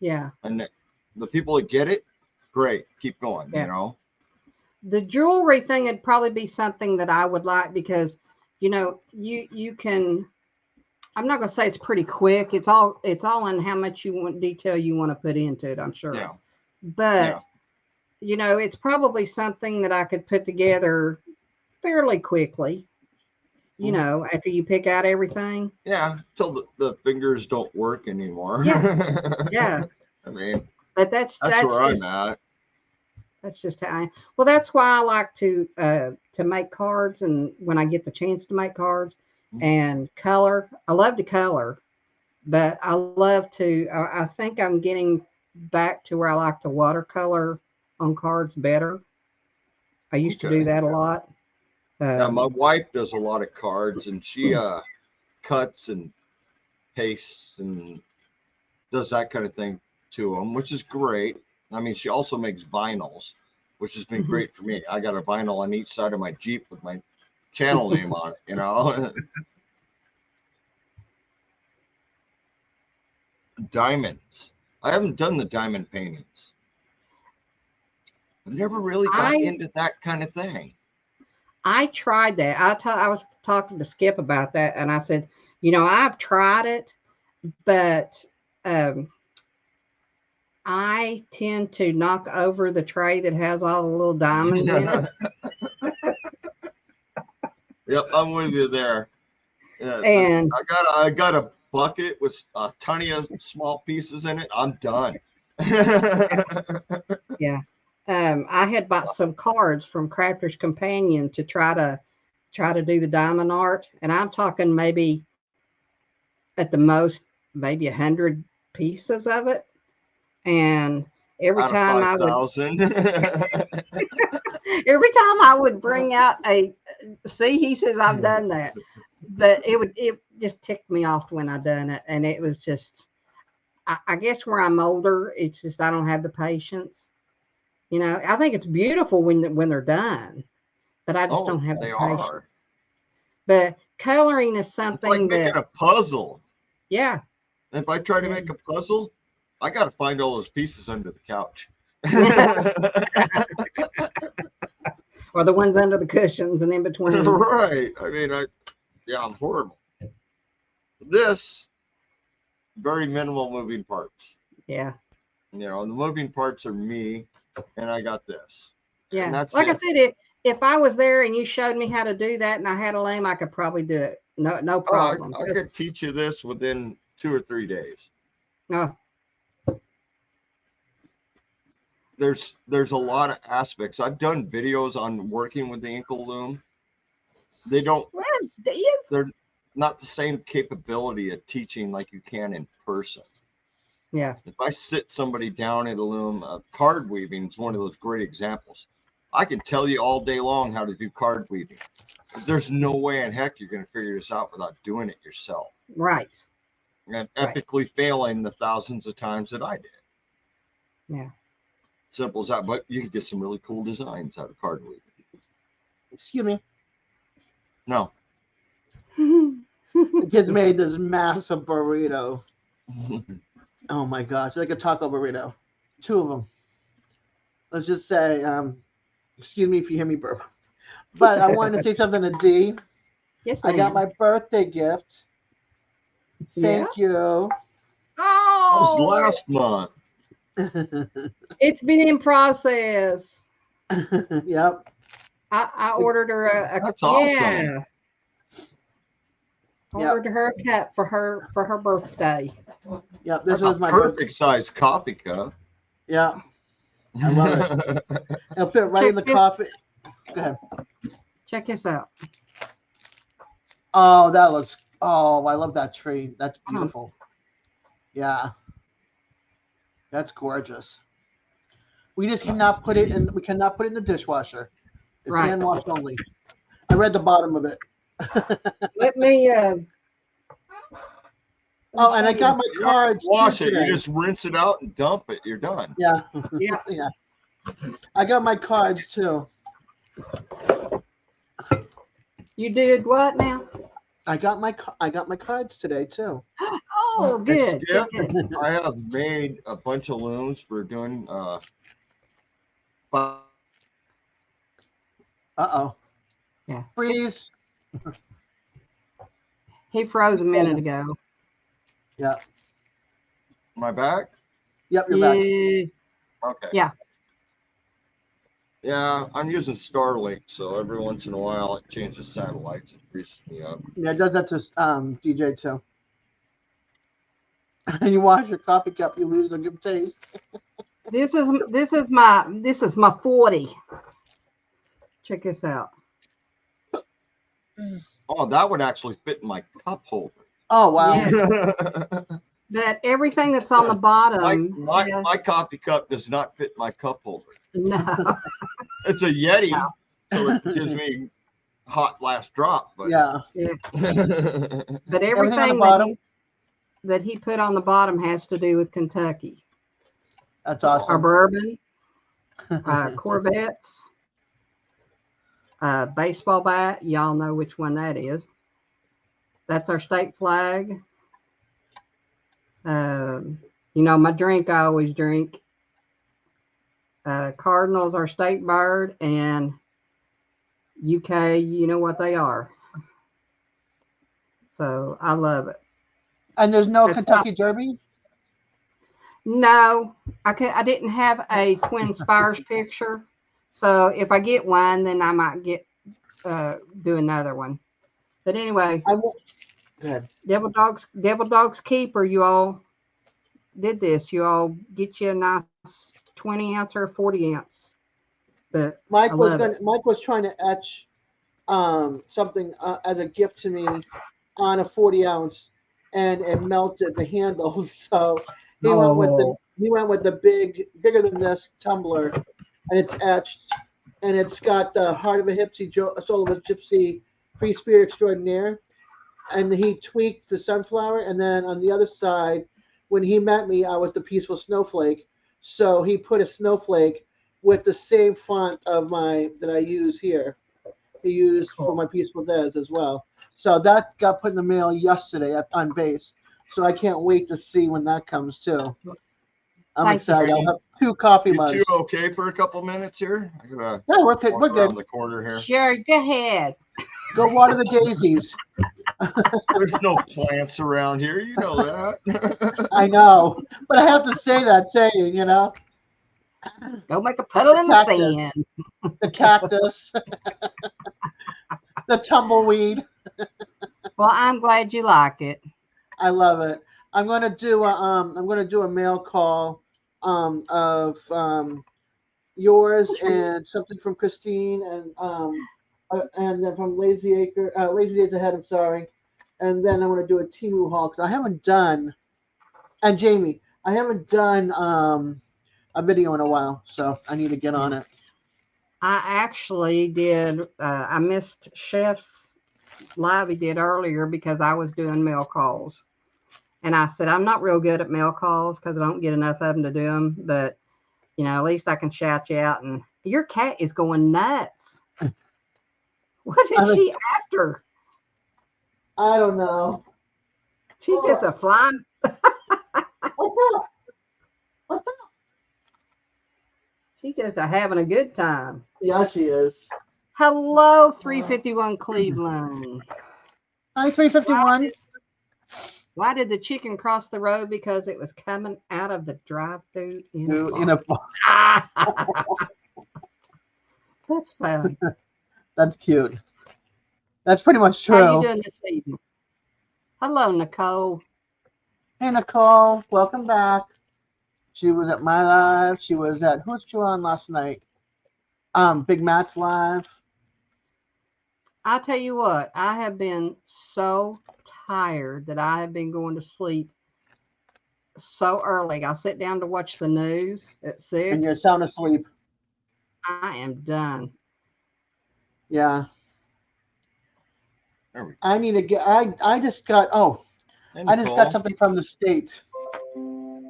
Yeah. And the people that get it, great, keep going. Yeah. The jewelry thing would probably be something that I would like because, you can. I'm not gonna say it's pretty quick. It's all in how much detail you want to put into it, I'm sure. Yeah. But it's probably something that I could put together fairly quickly. After you pick out everything. Yeah, till the fingers don't work anymore. Yeah. I mean, But that's where I'm just at. that's just how well, that's why I like to make cards, and when I get the chance to make cards and color. I love to color, but I love to I think I'm getting back to where I like to watercolor on cards better. I used to do Okay. that a lot. Yeah, my wife does a lot of cards, and she cuts and pastes and does that kind of thing to them, which is great. I mean, she also makes vinyls, which has been great for me. I got a vinyl on each side of my Jeep with my channel name on it, Diamonds. I haven't done the diamond paintings. I've never really got into that kind of thing. I tried that. I was talking to Skip about that, and I said, I've tried it, but I tend to knock over the tray that has all the little diamonds in it. Yep, I'm with you there. Yeah, And I got a bucket with a ton of small pieces in it. I'm done. yeah, I had bought some cards from Crafter's Companion to try to do the diamond art, and I'm talking maybe at the most maybe 100 pieces of it, and every Out of time 5,000. every time I would bring out he says I've done that, but it just ticked me off when I done it, and it was just I guess where I'm older, it's just I don't have the patience. I think it's beautiful when they're done, but I just don't have the patience. But coloring is It's like something making that, a puzzle. yeah. If I try to Yeah. make a puzzle, I got to find all those pieces under the couch. Or the ones under the cushions and in between. Right. I mean, I'm horrible. This, very minimal moving parts. Yeah. You know, the moving parts are me, and I got this. And Yeah. that's Like I it. said, if I was there and you showed me how to do that and I had a loom, I could probably do it. No Oh, problem. I could teach you this within 2 or 3 days. Oh, There's a lot of aspects. I've done videos on working with the Inkle loom. They don't. well, yes. They're not the same capability of teaching like you can in person. Yeah. If I sit somebody down at a loom, card weaving is one of those great examples. I can tell you all day long how to do card weaving. But there's no way in heck you're going to figure this out without doing it yourself Right. and Right. epically failing the thousands of times that I did. Yeah. Simple as that. But you can get some really cool designs out of card weaving. Excuse me. No. The kids made this massive burrito. Oh my gosh, like a taco burrito. 2 of them. Let's just say, excuse me if you hear me burp. But I wanted to say something to Dee. Yes, I got ma'am. my birthday gift. Thank you. That was Oh, last month. it's been in process. Yep. I ordered her a That's awesome. Yeah. Yep. Ordered her a cup for her birthday. Yep. This That's a was my birthday. perfect size coffee cup. Yeah. I love it. It'll fit right in the Check this- coffee. Go ahead. Check this out. Oh, that looks. Oh, I love that tree. That's beautiful. Yeah. That's gorgeous. We just cannot put it in. We cannot put it in the dishwasher. It's Right. hand washed only. I read the bottom of it. Let me Oh, and I got my cards. Wash too it. You today. just rinse it out and dump it. You're done. Yeah. Yeah. Yeah. I got my cards too. You did what now? I got my cards today too. Oh, Hey, good. Skip, good. I have made a bunch of looms for doing Uh-oh. Yeah. Freeze. He froze a minute ago. Yeah. my back. Yep, you're back. Yeah. Okay. Yeah. Yeah, I'm using Starlink, so every once in a while it changes satellites and freezes me up. Yeah, it does that to DJ too. And you wash your coffee cup, you lose the good taste. This is my 40. Check this out. Oh, that would actually fit in my cup holder. Oh wow. Yeah. That everything that's on the bottom. my has- coffee cup does not fit my cup holder. no. It's a Yeti, No. so it gives me hot last drop. But Yeah. But Everything on the everything bottom? that he put on the bottom has to do with Kentucky. That's Our awesome. bourbon, Corvettes, baseball bat. Y'all know which one that is. That's our state flag. My drink I always drink. Cardinals are state bird, and UK, you know what they are. So I love it. And there's no That's Kentucky Derby? No, I didn't have a Twin Spires picture. So if I get one, then I might do another one. But anyway, Go ahead. Devil Dogs Keeper, you all did this. You all get you a nice 20 ounce or 40 ounce. But Mike was love Mike was trying to etch something as a gift to me on a 40 ounce, and it melted the handle. So he went with the bigger than this tumbler, and it's etched, and it's got the heart of a gypsy, soul of a gypsy, free spirit extraordinaire, and he tweaked the sunflower, and then on the other side, when he met me, I was the peaceful snowflake. So he put a snowflake with the same font of that I use here. He used for my peaceful days as well. So that got put in the mail yesterday on base. So I can't wait to see when that comes too. I'm Thank you, excited. I'll Steve. have 2 coffee You mugs. two okay for a couple minutes here? I gotta Yeah, we're good. walk We're around good. the corner here. Sure, go ahead. Go water the daisies. There's no plants around here. You know that. I know, but I have to say that saying, you know, Go make a puddle in the Cactus. sand. the cactus, the tumbleweed. Well, I'm glad you like it. I love it. I'm gonna do a mail call of yours and something from Christine and then from Lazy Days Ahead. I'm sorry, and then I'm gonna do a Timu haul because I haven't done, and Jamie, I haven't done a video in a while, so I need to get on it. I actually did. I missed Chef's live he did earlier because I was doing mail calls. And I said, I'm not real good at mail calls because I don't get enough of them to do them. But, you know, at least I can shout you out. And your cat is going nuts. What is she after? I don't know. She's just a flying. What's up? What's up? She's just having a good time. Yeah, she is. Hello, 351 Cleveland. Hi, 351. Why did the chicken cross the road? Because it was coming out of the drive-through in a box. That's funny. That's cute. That's pretty much true. How you doing this evening? Hello, Nicole. Hey, Nicole. Welcome back. She was at my live. She was at, who's she on last night? Big Matt's live. I tell you what, I have been so tired that I have been going to sleep so early. I sit down to watch the news at 6. And you're sound asleep. I am done. Yeah. There we go. I need to get, I just got, And I just got Nicole, something from the States.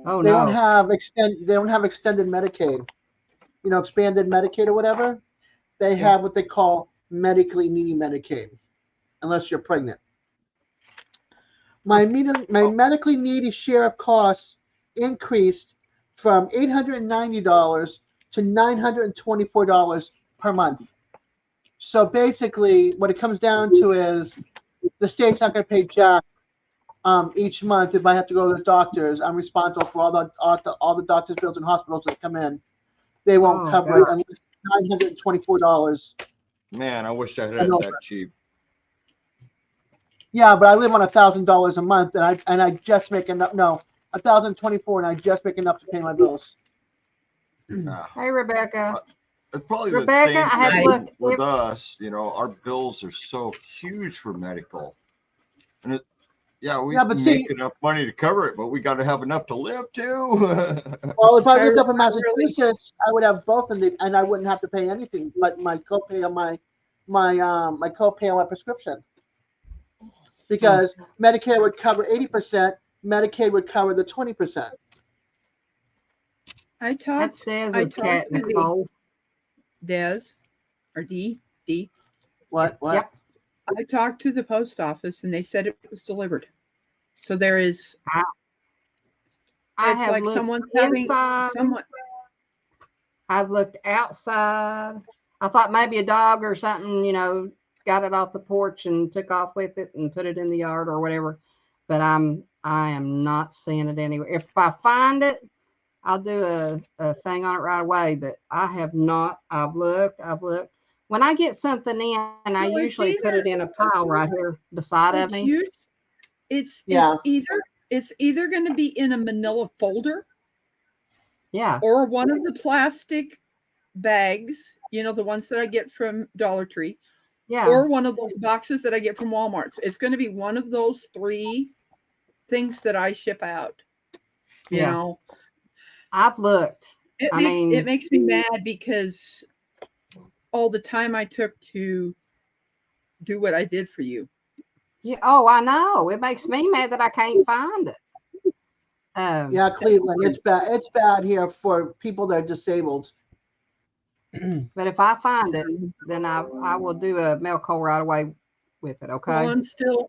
Oh, They no. don't have extended Medicaid. You know, expanded Medicaid or whatever. They have what they call medically needy Medicaid, unless you're pregnant. My medically needy share of costs increased from $890 to $924 per month. So basically, what it comes down to is the state's not going to pay jack each month if I have to go to the doctors. I'm responsible for all the doctors' bills and hospitals that come in. They won't cover it unless it's $924. man, I wish I had it that cheap. Yeah, but I live on $1,000 a month, and I just make enough. No, $1,024, and I just make enough to pay my bills. Hey, Rebecca. It's probably Rebecca, the I same had thing looked with us. You know, our bills are so huge for medical, and we make enough money to cover it, but we got to have enough to live too. Well, if I lived up in Massachusetts, I would have both, and I wouldn't have to pay anything but my copay on my copay on my prescription, because Medicare would cover 80%, Medicaid would cover the 20%. I talked to Nicole. Des or D. What? Yep. I talked to the post office and they said it was delivered. So there is. It's like someone's having someone. I've looked outside. I thought maybe a dog or something, you know, got it off the porch and took off with it and put it in the yard or whatever. But I am not seeing it anywhere. If I find it, I'll do a thing on it right away. But I have not. I've looked. When I get something in, I usually put it in a pile right here beside of me. It's either going to be in a manila folder. Yeah. Or one of the plastic bags, you know, the ones that I get from Dollar Tree. Yeah. Or one of those boxes that I get from Walmart. It's going to be one of those 3 things that I ship out. You know. I've looked. It makes me mad because all the time I took to do what I did for you. Yeah. Oh, I know. It makes me mad that I can't find it. Yeah, Cleveland, it's bad. It's bad here for people that are disabled. But if I find it, then I will do a mail call right away with it. Okay. Well,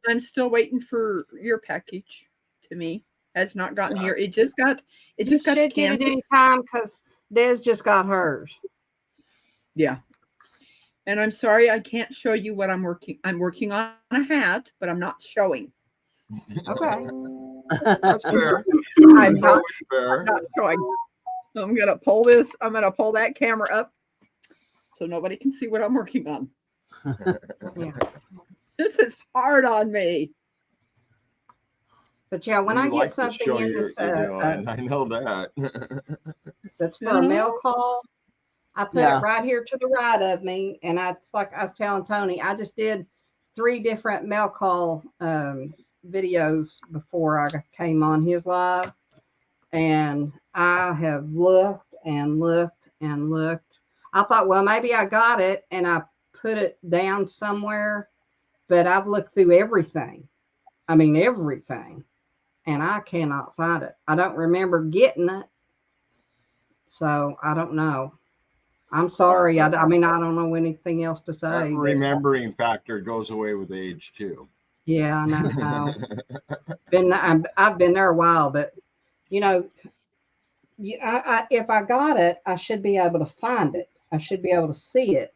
I'm still waiting for your package to me. Has not gotten here. It just got to should get it in Kansas. time because Des just got hers. Yeah. And I'm sorry I can't show you what I'm working. I'm working on a hat, but I'm not showing. Okay. That's fair. I'm That's not, always fair. not showing. I'm gonna pull this. I'm gonna pull that camera up so nobody can see what I'm working on. Yeah. This is hard on me. But yeah, when You I get like to something show in you that's what you're doing. I know that. that's for a mail call, I put Yeah. it right here to the right of me. And it's like I was telling Tony, I just did 3 different mail call videos before I came on his live. And I have looked and looked and looked. I thought, well, maybe I got it and I put it down somewhere, but I've looked through everything. I mean, everything. And I cannot find it. I don't remember getting it. So I don't know. I'm sorry. I mean, I don't know anything else to That say. But remembering factor goes away with age too. yeah, I know. I've been there a while, but you know, if I got it, I should be able to find it. I should be able to see it.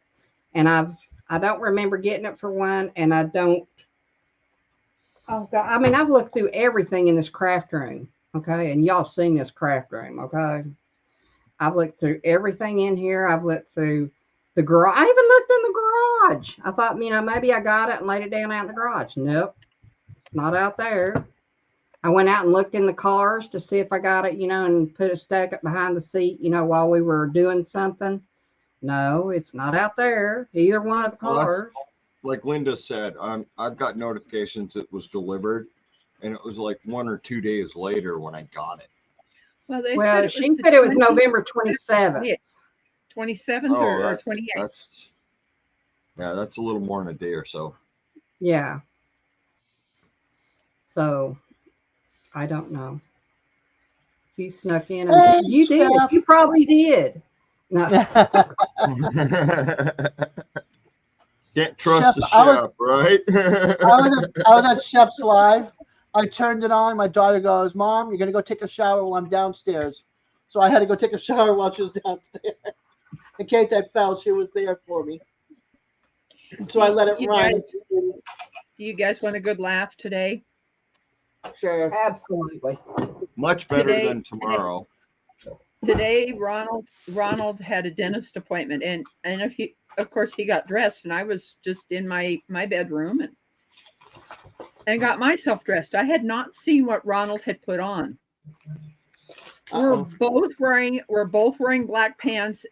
And I don't remember getting it for one, and I don't. Oh God! I mean, I've looked through everything in this craft room. Okay, and y'all seen this craft room. Okay, I've looked through everything in here. I've looked through the garage. I even looked in the garage. I thought, maybe I got it and laid it down out in the garage. Nope, it's not out there. I went out and looked in the cars to see if I got it, and put it stuck up behind the seat, while we were doing something. No, it's not out there. Either one of the Well, that's- cars. Like Linda said, I've got notifications it was delivered, and it was like 1 or 2 days later when I got it. Well, they Well, said she said it was November 27th. Yeah, 27th or 28th. That's a little more than a day or so. Yeah. So, I don't know. You snuck in. Hey, You did. Jeff. You probably did. No. Can't trust the Chef, I was- chef, right? I was at Chef's Live. I turned it on. My daughter goes, "Mom, you're gonna go take a shower while I'm downstairs." So I had to go take a shower while she was downstairs. In case I fell, she was there for me. So I let it run. Do you guys want a good laugh today? Sure. Absolutely. Much better Today- than tomorrow. Today, Ronald had a dentist appointment, and if of course he got dressed, and I was just in my bedroom and got myself dressed. I had not seen what Ronald had put on. We're both wearing black pants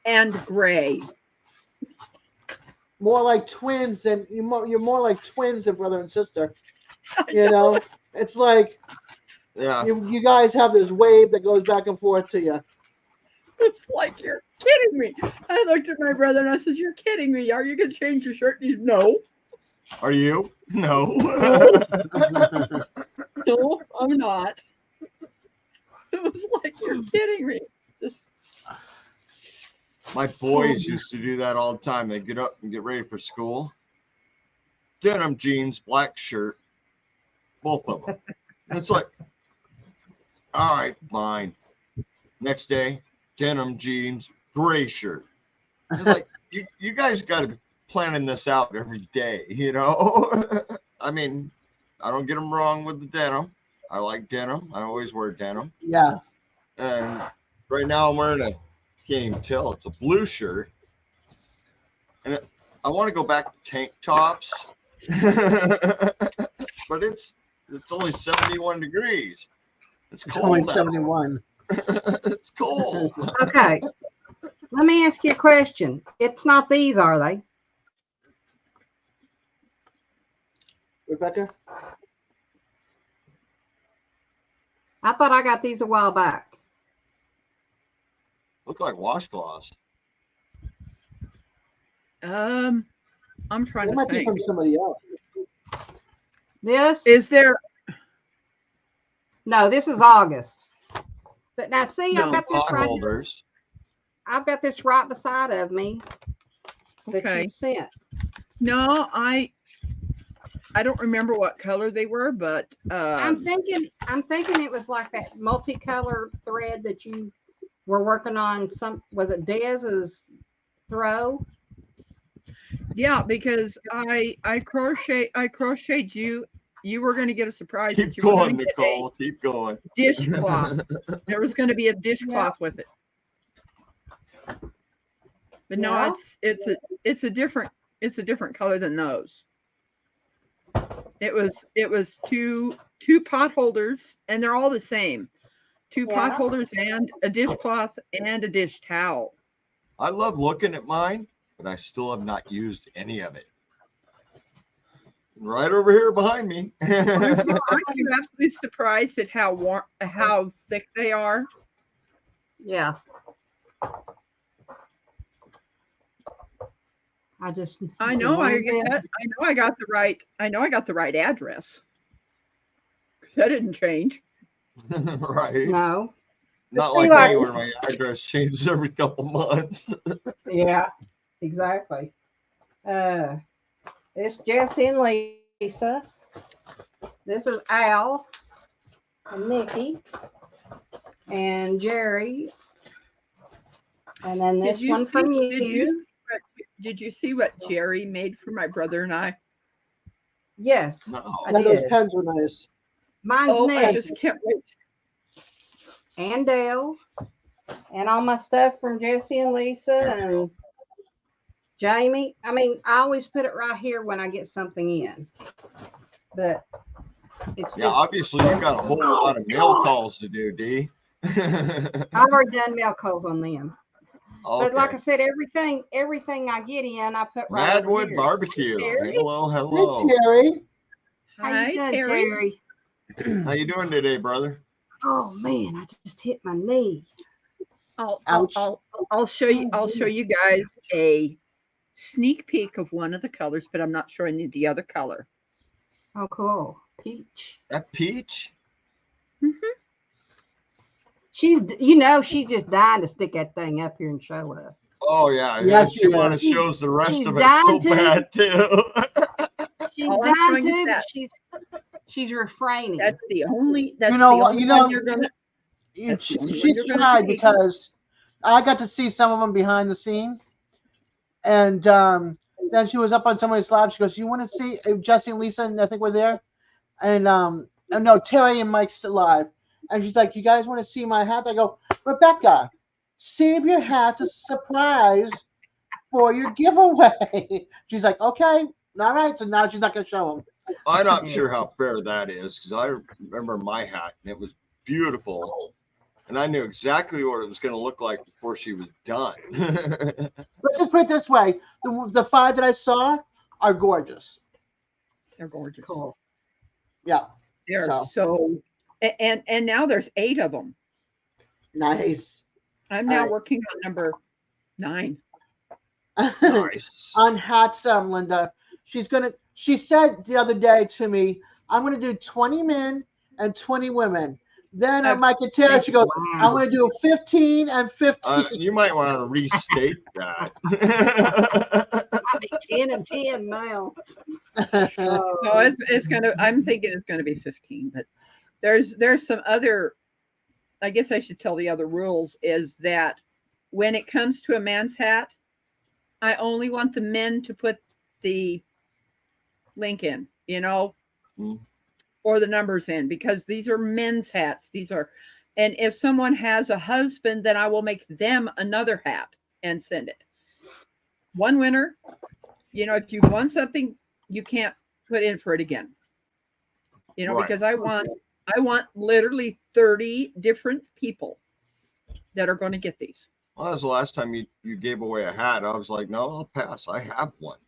and gray. More like twins than you're more like twins than brother and sister. It's like Yeah. you guys have this wave that goes back and forth to you. It's like, you're kidding me. I looked at my brother and I said, "You're kidding me. Are you going to change your shirt?" And he's, "No, Are you? No. no, I'm not." It was like, "You're kidding me." Just My boys used to do that all the time. They get up and get ready for school. Denim jeans, black shirt, both of them. It's like, all right, fine. Next day, denim jeans, gray shirt. It's like, you guys got to be planning this out every day, I mean, I don't get them wrong with the denim. I like denim. I always wear denim. Yeah. And right now I'm wearing can't even tell, it's a blue shirt. And I want to go back to tank tops. But it's only 71 degrees. It's It's cold only out. 71. It's cold. Okay. Let me ask you a question. It's not these, are they? Rebecca? I thought I got these a while back. Look like washcloths. I'm trying It to might be think. from somebody else. This? Is there? No, this is August. But now see, No. I've got this Pot right here. holders. I've got this right beside of me that Okay. you sent. No, I don't remember what color they were, but I'm thinking it was like that multicolored thread that you were working on. Was it Dez's throw? yeah, because I crocheted you. You were going to get a surprise Keep that you were going, going to get a Nicole. Keep going. dishcloth. There was going to be a dishcloth with it. But no, Yeah. it's a different color than those. It was two pot holders, and they're all the same. Two pot Yeah. holders and a dishcloth and a dish towel. I love looking at mine, but I still have not used any of it. Right over here behind me. Aren't you absolutely surprised at how thick they are? Yeah. I know I got the right address. Because that didn't change. Right. No. Not See, like me where my address changes every couple months. Yeah, exactly. It's Jesse and Lisa. This is Al and Nikki and Jerry. And then this one from you. Did you see what Jerry made for my brother and I? Yes. No. I Now those did. pens were nice. Mine's Oh, I next. just can't wait. And Dale. And all my stuff from Jesse and Lisa and Jamie. I mean, I always put it right here when I get something in. But it's Yeah, just, obviously you got a whole lot of mail calls to do, D. I've already done mail calls on them. But like I said, everything I get in, I put right over Madwood here. Barbecue. Jerry? Hello, Hey, hello. Terry. How Hi, you doing, Terry. Terry? How you doing today, brother? Oh man, I just hit my knee. Ouch. I'll show you guys a sneak peek of one of the colors, but I'm not showing the other color. Oh, cool. Peach. That peach? She's just dying to stick that thing up here and show us. Oh yeah. Yes, She she wants is. to shows the rest She's of it so dying to. bad too. She's All I'm dying showing is to, but that. she's refraining. That's the only what? one you're gonna. She That's the only one you're gonna tried see. because I got to see some of them behind the scene, and then she was up on somebody's live. She goes, "You want to see Jesse and Lisa?" And I think we're there, and no, Terry and Mike's live, and she's like, "You guys want to see my hat?" I go, "Rebecca, save your hat to surprise for your giveaway." She's like, "Okay, all right." So now she's not gonna show them. I'm not sure how fair that is because I remember my hat and it was beautiful. And I knew exactly what it was going to look like before she was done. Let's just put it this way: the 5 that I saw are gorgeous. They're gorgeous. Cool. Yeah, They're so and now there's 8 of them. nice. I'm now Alright. working on number 9. Nice. On hats, Linda. She said the other day to me, "I'm gonna do 20 men and 20 women." Then on Mike and Tara, she goes, "I'm gonna do 15 and 15." You might want to restate that. I'll be 10 and 10 now. No, it's gonna. I'm thinking it's gonna be 15, but there's some other. I guess I should tell the other rules is that when it comes to a man's hat, I only want the men to put the link in, or the numbers in, because these are men's hats. And if someone has a husband, then I will make them another hat and send it. One winner, if you've won something, you can't put in for it again. Right. Because I want literally 30 different people that are going to get these. Well, that was the last time you gave away a hat. I was like, no, I'll pass. I have one.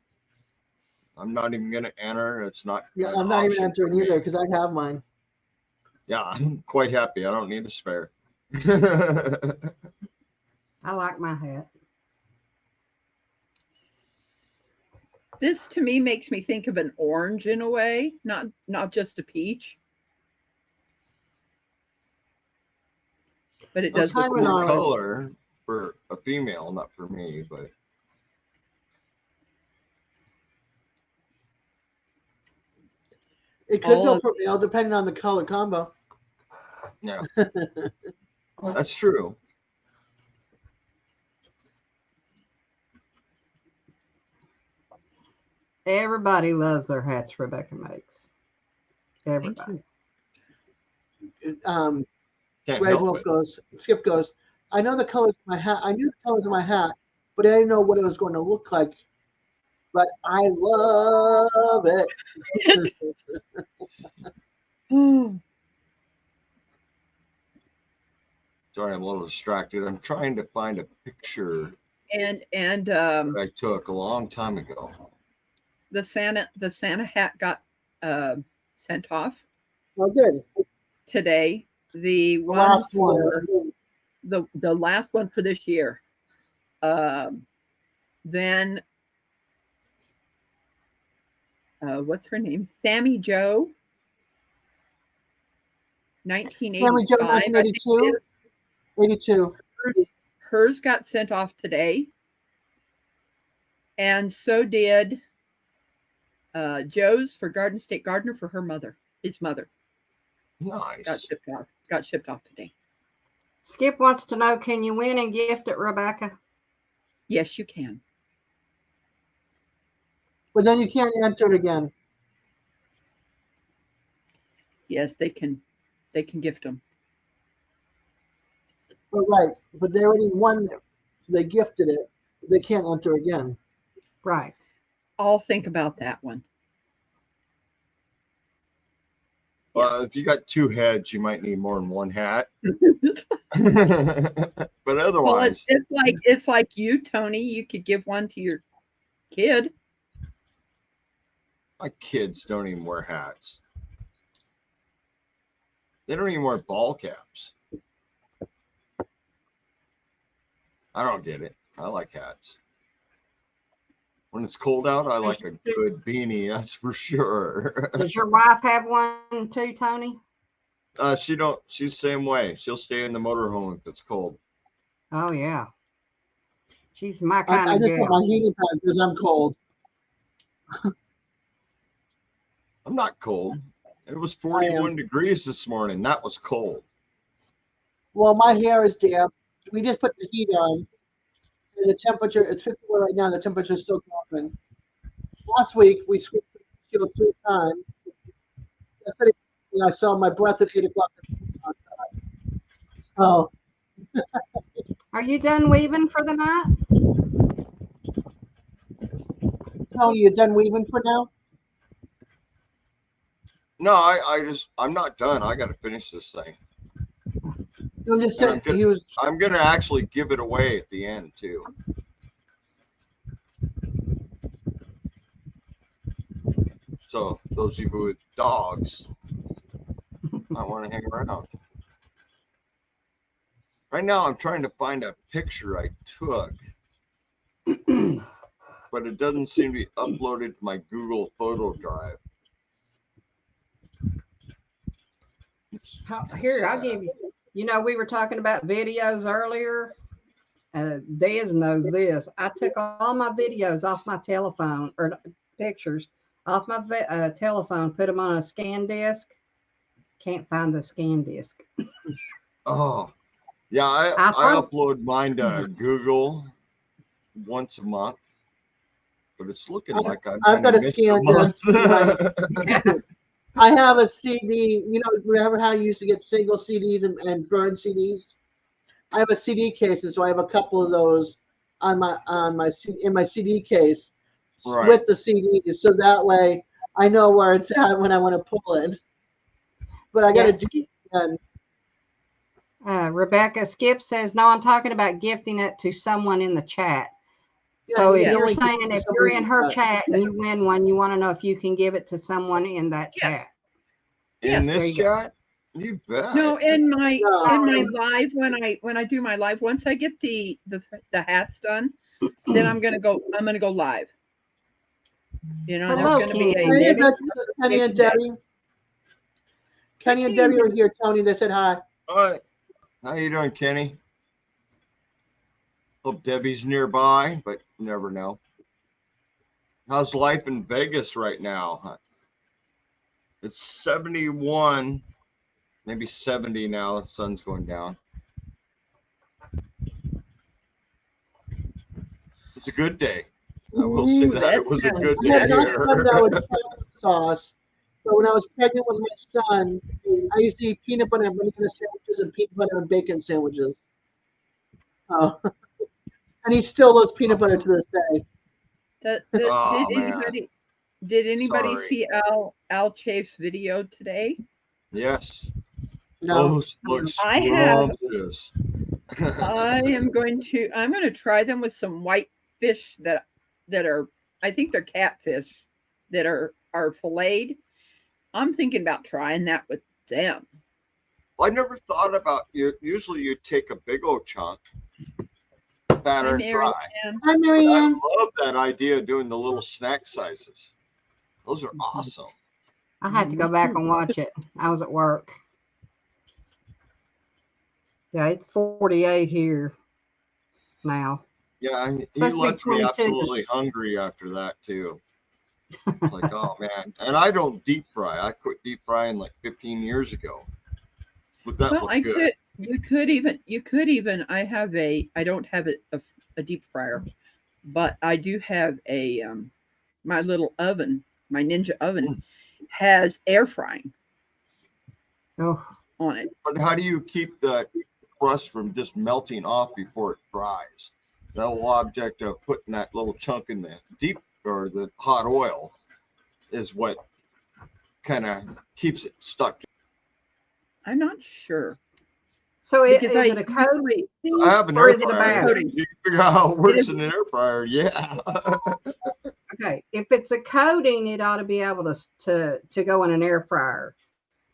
I'm not even going to enter. It's not. Yeah, an I'm not even option for entering me. either because I have mine. Yeah, I'm quite happy. I don't need a spare. I like my hat. This to me makes me think of an orange in a way, not just a peach. But it does look Simon, Cool Orange. color for a female, not for me, but It could All go of- for male, depending on the color combo. Yeah, that's true. Everybody loves their hats Rebecca makes. Thank Everybody. you. Can't Red help Wolf it. goes, Skip goes, I know the colors of my hat. I knew the colors of my hat, but I didn't know what it was going to look like. But I love it. Sorry, I'm a little distracted. I'm trying to find a picture and that I took a long time ago. the Santa hat got sent off Well, good. today. The The one last for one. the last one for this year. Then what's her name? Sammy Joe. Sammy Joe, 1985. I think it 1982. is. 82. Hers got sent off today, and so did Joe's for Garden State Gardener for her mother. His mother got Nice. shipped off. Got shipped off today. Skip wants to know, can you win and gift it, Rebecca? Yes, you can. But then you can't enter it again. Yes, they can. They can gift them. But right. But they already won it. So they gifted it. They can't enter again. Right. I'll think about that one. Well, if you got two heads, you might need more than one hat. Yes. But Well, otherwise, it's like you, Tony. You could give one to your kid. my kids don't even wear hats. They don't even wear ball caps. I don't get it. I like hats. When it's cold out, I like a good beanie, that's for sure. Does your wife have one too, Tony? She's the same way. She'll stay in the motorhome if it's cold. Oh yeah. She's my I kind of just put my girl. heating pad because I'm cold. I'm not cold. It was 41 degrees this morning. That was cold. Well, my hair is damp. We just put the heat on. And the temperature, it's 51 right now. The temperature is still dropping. Last week, we switched the shield 3 times. Yesterday, I saw my breath at 8 o'clock. Oh, Are you done weaving for the night? Tony, you done weaving for now? No, I'm not done. I got to finish this thing. I'm just And saying, he was. I'm going to actually give it away at the end, too. So those of you with dogs might want to hang around. Right now, I'm trying to find a picture I took, but it doesn't seem to be uploaded to my Google photo drive. It's Here, I'll sad. give you. You know, we were talking about videos earlier. Dez knows this. I took all my videos off my telephone, or pictures off my telephone, put them on a scan disk. Can't find the scan disk. Oh, yeah, I upload mine to Google once a month, but it's looking like I've got a missed scan month. disk. I have a CD. You know, remember how you used to get single CDs and burn CDs? I have a CD case, and so I have a couple of those in my CD case Right. with the CDs, so that way I know where it's at when I want to pull it. But I got to do it again. Rebecca Skip says, no, I'm talking about gifting it to someone in the chat. So Yeah, if you're only saying give it to if you're somebody in in her the chat and you win one, you want to know if you can give it to someone in that Yes. chat. In Yes, this there you go. chat, you bet. No, in my No. live when I do my live, once I get the hats done, then I'm gonna go live. You know, Hello, there's gonna be Kenny. a Hey, Kenny and day. Debbie. Kenny and Debbie are here, Tony. They said hi. All right. How you doing, Kenny? Hope Debbie's nearby, but you never know. How's life in Vegas right now? It's 71, maybe 70 now. The sun's going down. It's a good day. I will say Ooh, that that it was a sounds good I have day not here. done that with chocolate sauce. But when I was pregnant with my son, I used to eat peanut butter and banana sandwiches and peanut butter and bacon sandwiches. Oh, and he still loves peanut butter to this day. Oh, Did man. anybody Sorry. see Al Chafe's video today? Yes. No, Those look I have- scrumptious. I'm going to try them with some white fish that are, I think they're catfish that are filleted. I'm thinking about trying that with them. I never thought about you. Usually you take a big old chunk, batter and Mary fry. Ann. hi But I Marianne. love that idea of doing the little snack sizes. Those are awesome. I had to go back and watch it. I was at work. Yeah, it's 48 here now. Yeah, and he Supposed to be left me 22. absolutely hungry after that too. It's like, oh man. And I don't deep fry. I quit deep frying like 15 years ago. But that Well, looked good. you could even, I don't have a deep fryer, but I do have my little oven, my Ninja oven has air frying Oh, on it. But how do you keep the crust from just melting off before it fries? The whole object of putting that little chunk in the deep or the hot oil is what kind of keeps it stuck. I'm not sure. so Because is it a coating I have an or air is it a fryer. batter? You can figure out how it works is- in an air fryer. Yeah. Okay, if it's a coating, it ought to be able to go in an air fryer.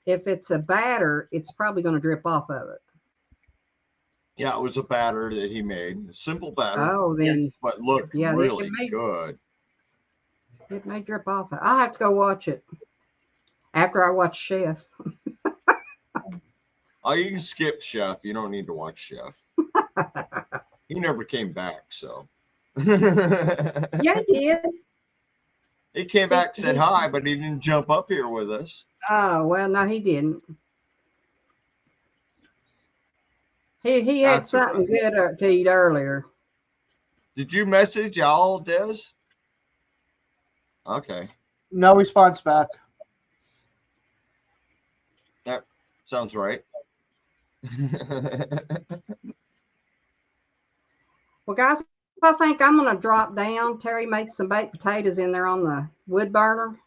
If it's a batter, it's probably going to drip off of it. Yeah, it was a batter that he made. A simple batter, Oh, then but looked Yeah, it really may- good. it may drip off. I'll have to go watch it after I watch Chef. Oh, you can skip Chef. You don't need to watch Chef. He never came back, so. Yeah, he did. He came back, said hi, but he didn't jump up here with us. Oh, well, no, he didn't. He had That's all something good to eat earlier. Did you message y'all, Des? Okay, No response back. sounds right. Well, guys, I think I'm going to drop down. Terry made some baked potatoes in there on the wood burner.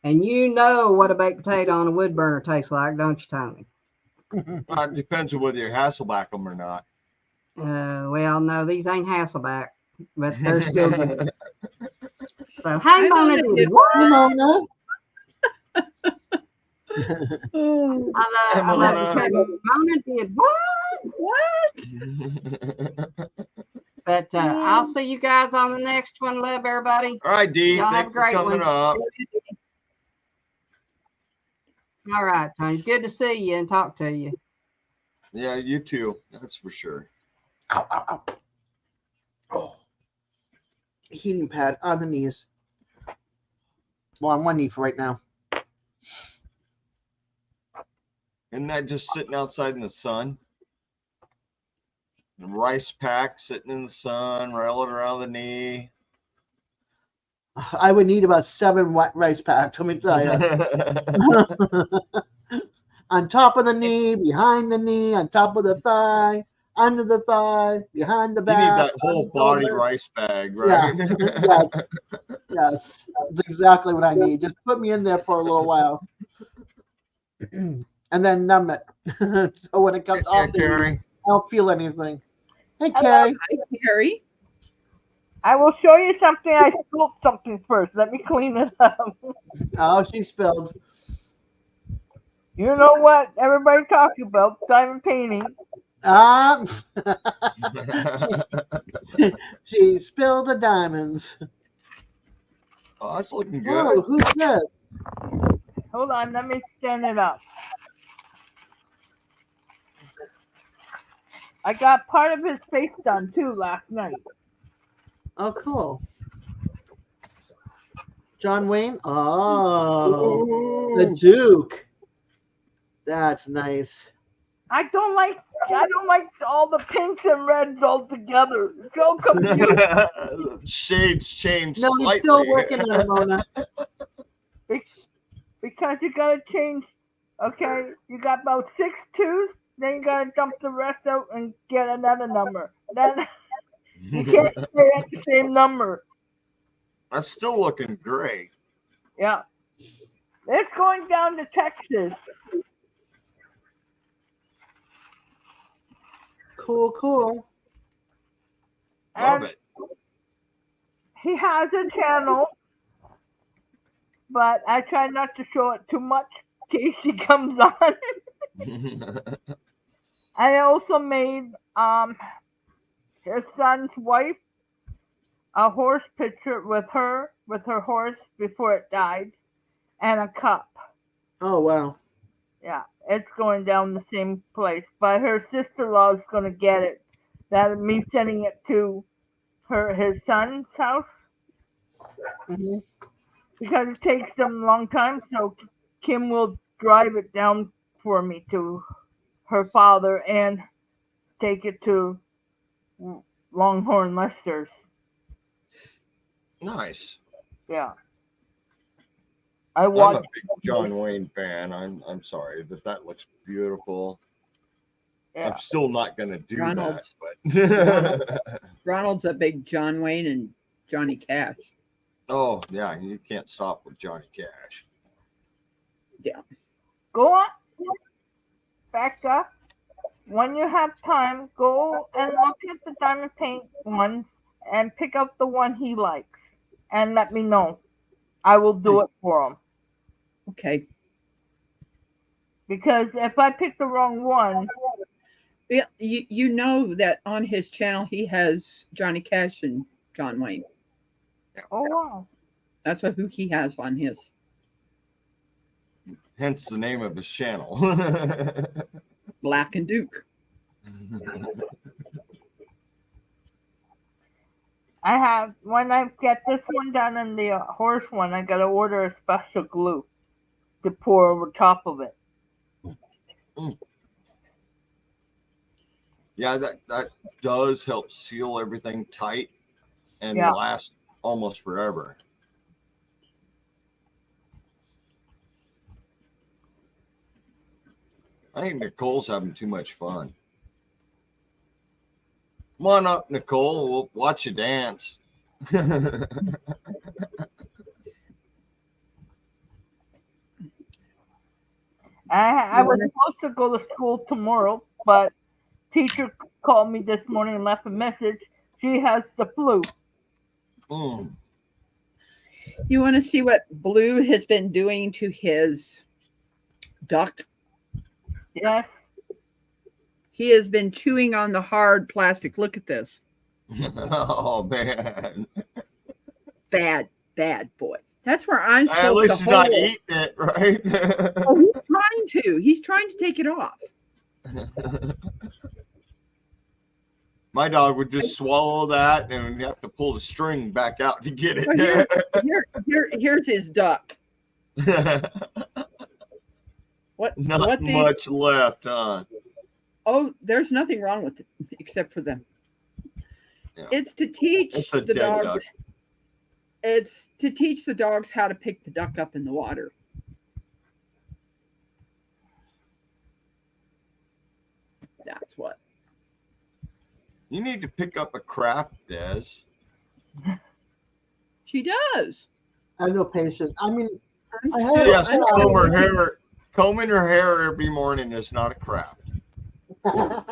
And you know what a baked potato on a wood burner tastes like, don't you, Tony? It depends on whether you Hasselback them or not. Well, no, these ain't Hasselback, but they're still good. So, hey, I Mona, wanna did get- what? Mona. Oh, I love Mona. to say, Mona did what? what? But I'll see you guys on the next one. Love everybody. All right, Dee, Y'all have thanks a for great coming one. up. All right, Tony. It's good to see you and talk to you. Yeah, you too. That's for sure. Ow, ow, ow. Oh. Heating pad on the knees. Well, on one knee for right now. Isn't that just sitting outside in the sun? The rice pack sitting in the sun, rolling around the knee. I would need about 7 rice packs, let me tell you. On top of the knee, behind the knee, on top of the thigh, under the thigh, behind the You need back. that whole on the body shoulder. rice bag, right? Yes. Yes. That's exactly what I need. Just put me in there for a little while. And then numb it. So when it comes Yeah, off, the knee, Carrie. I don't feel anything. Hey, Hello. Carrie. Hi, Carrie. I will show you something. I spilled something first. Let me clean it up. Oh, she spilled. You know what everybody talks about, diamond painting. Ah, she spilled the diamonds. Oh, that's looking good. Whoa, who's this? Hold on, let me stand it up. I got part of his face done too last night. Oh, cool. John Wayne. Oh, the Duke. That's nice. I don't like all the pinks and reds all together. It's so confusing. Shades changed No, he's slightly. still working on it, Mona. Because you gotta change. Okay, you got about 6 twos, then you gotta dump the rest out and get another number. Then you can't stay at the same number. That's still looking great. Yeah. It's going down to Texas. Cool, cool. Love And it. he has a channel, but I try not to show it too much in case he comes on. I also made his son's wife a horse picture with her horse before it died, and a cup. Oh, wow. Yeah, it's going down the same place, but her sister-in-law is going to get it. That me sending it to his son's house, Hmm. because it takes them a long time. So Kim will drive it down for me to her father and take it to Longhorn Lester's. Nice. Yeah. I I'm a watched. big John Wayne fan. I'm sorry, but that looks beautiful. Yeah. I'm still not gonna do Ronald's- that, but Ronald's a big John Wayne and Johnny Cash. oh yeah, you can't stop with Johnny Cash. Go on. Back up. When you have time, go and look at the diamond paint ones and pick out the one he likes and let me know. I will do it for him. Okay. Because if I pick the wrong one, Yeah, you know that on his channel he has Johnny Cash and John Wayne. oh wow. That's who he has on his. Hence the name of his channel. Black and Duke. When I get this one done and the horse one, I gotta order a special glue to pour over top of it. Yeah, that does help seal everything tight and Yeah. last almost forever. I think Nicole's having too much fun. Come on up, Nicole. We'll watch you dance. I was supposed to go to school tomorrow, but teacher called me this morning and left a message. She has the flu. Mm. You want to see what Blue has been doing to his duck? Yes. He has been chewing on the hard plastic. Look at this. Oh man. Bad boy. That's where I'm At supposed least to he's not hold. eating it, right? Oh, he's trying to. He's trying to take it off. My dog would just swallow that and you have to pull the string back out to get Well, it. here's his duck. What? Not what these- much left, huh? Oh, there's nothing wrong with it except for them. Yeah. It's to teach It's a the dead dog. duck. It's to teach the dogs how to pick the duck up in the water. That's what. You need to pick up a craft, Des. She does. I have no patience. I mean, I'm I have- still- Yes, I'm comb her still- hair. Combing her hair every morning is not a craft. well,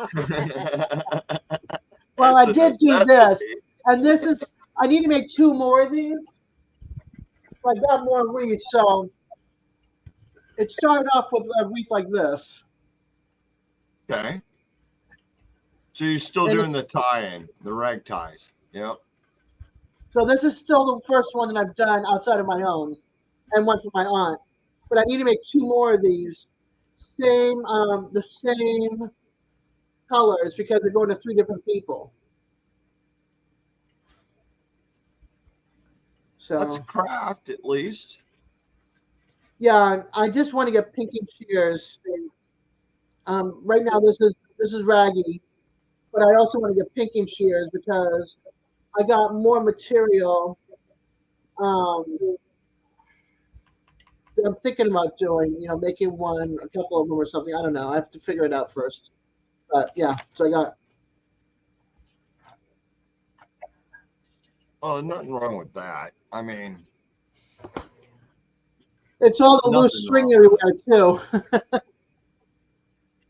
Well, I did do this, and this is. I need to make 2 more of these. I got more wreaths, so it started off with a wreath like this. Okay. So you're still And doing the tie-in, the rag ties. Yep. So this is still the first one that I've done outside of my own, and one for my aunt. But I need to make 2 more of these, the same colors because they're going to 3 different people. So That's a craft at least. yeah, I just want to get pinky shears. Right now this is raggy, but I also want to get pinky shears because I got more material. That I'm thinking about doing, making a couple of them or something. I don't know. I have to figure it out first. But yeah, so I got. Oh, nothing wrong with that. I mean, It's all the loose Nothing string wrong. everywhere too.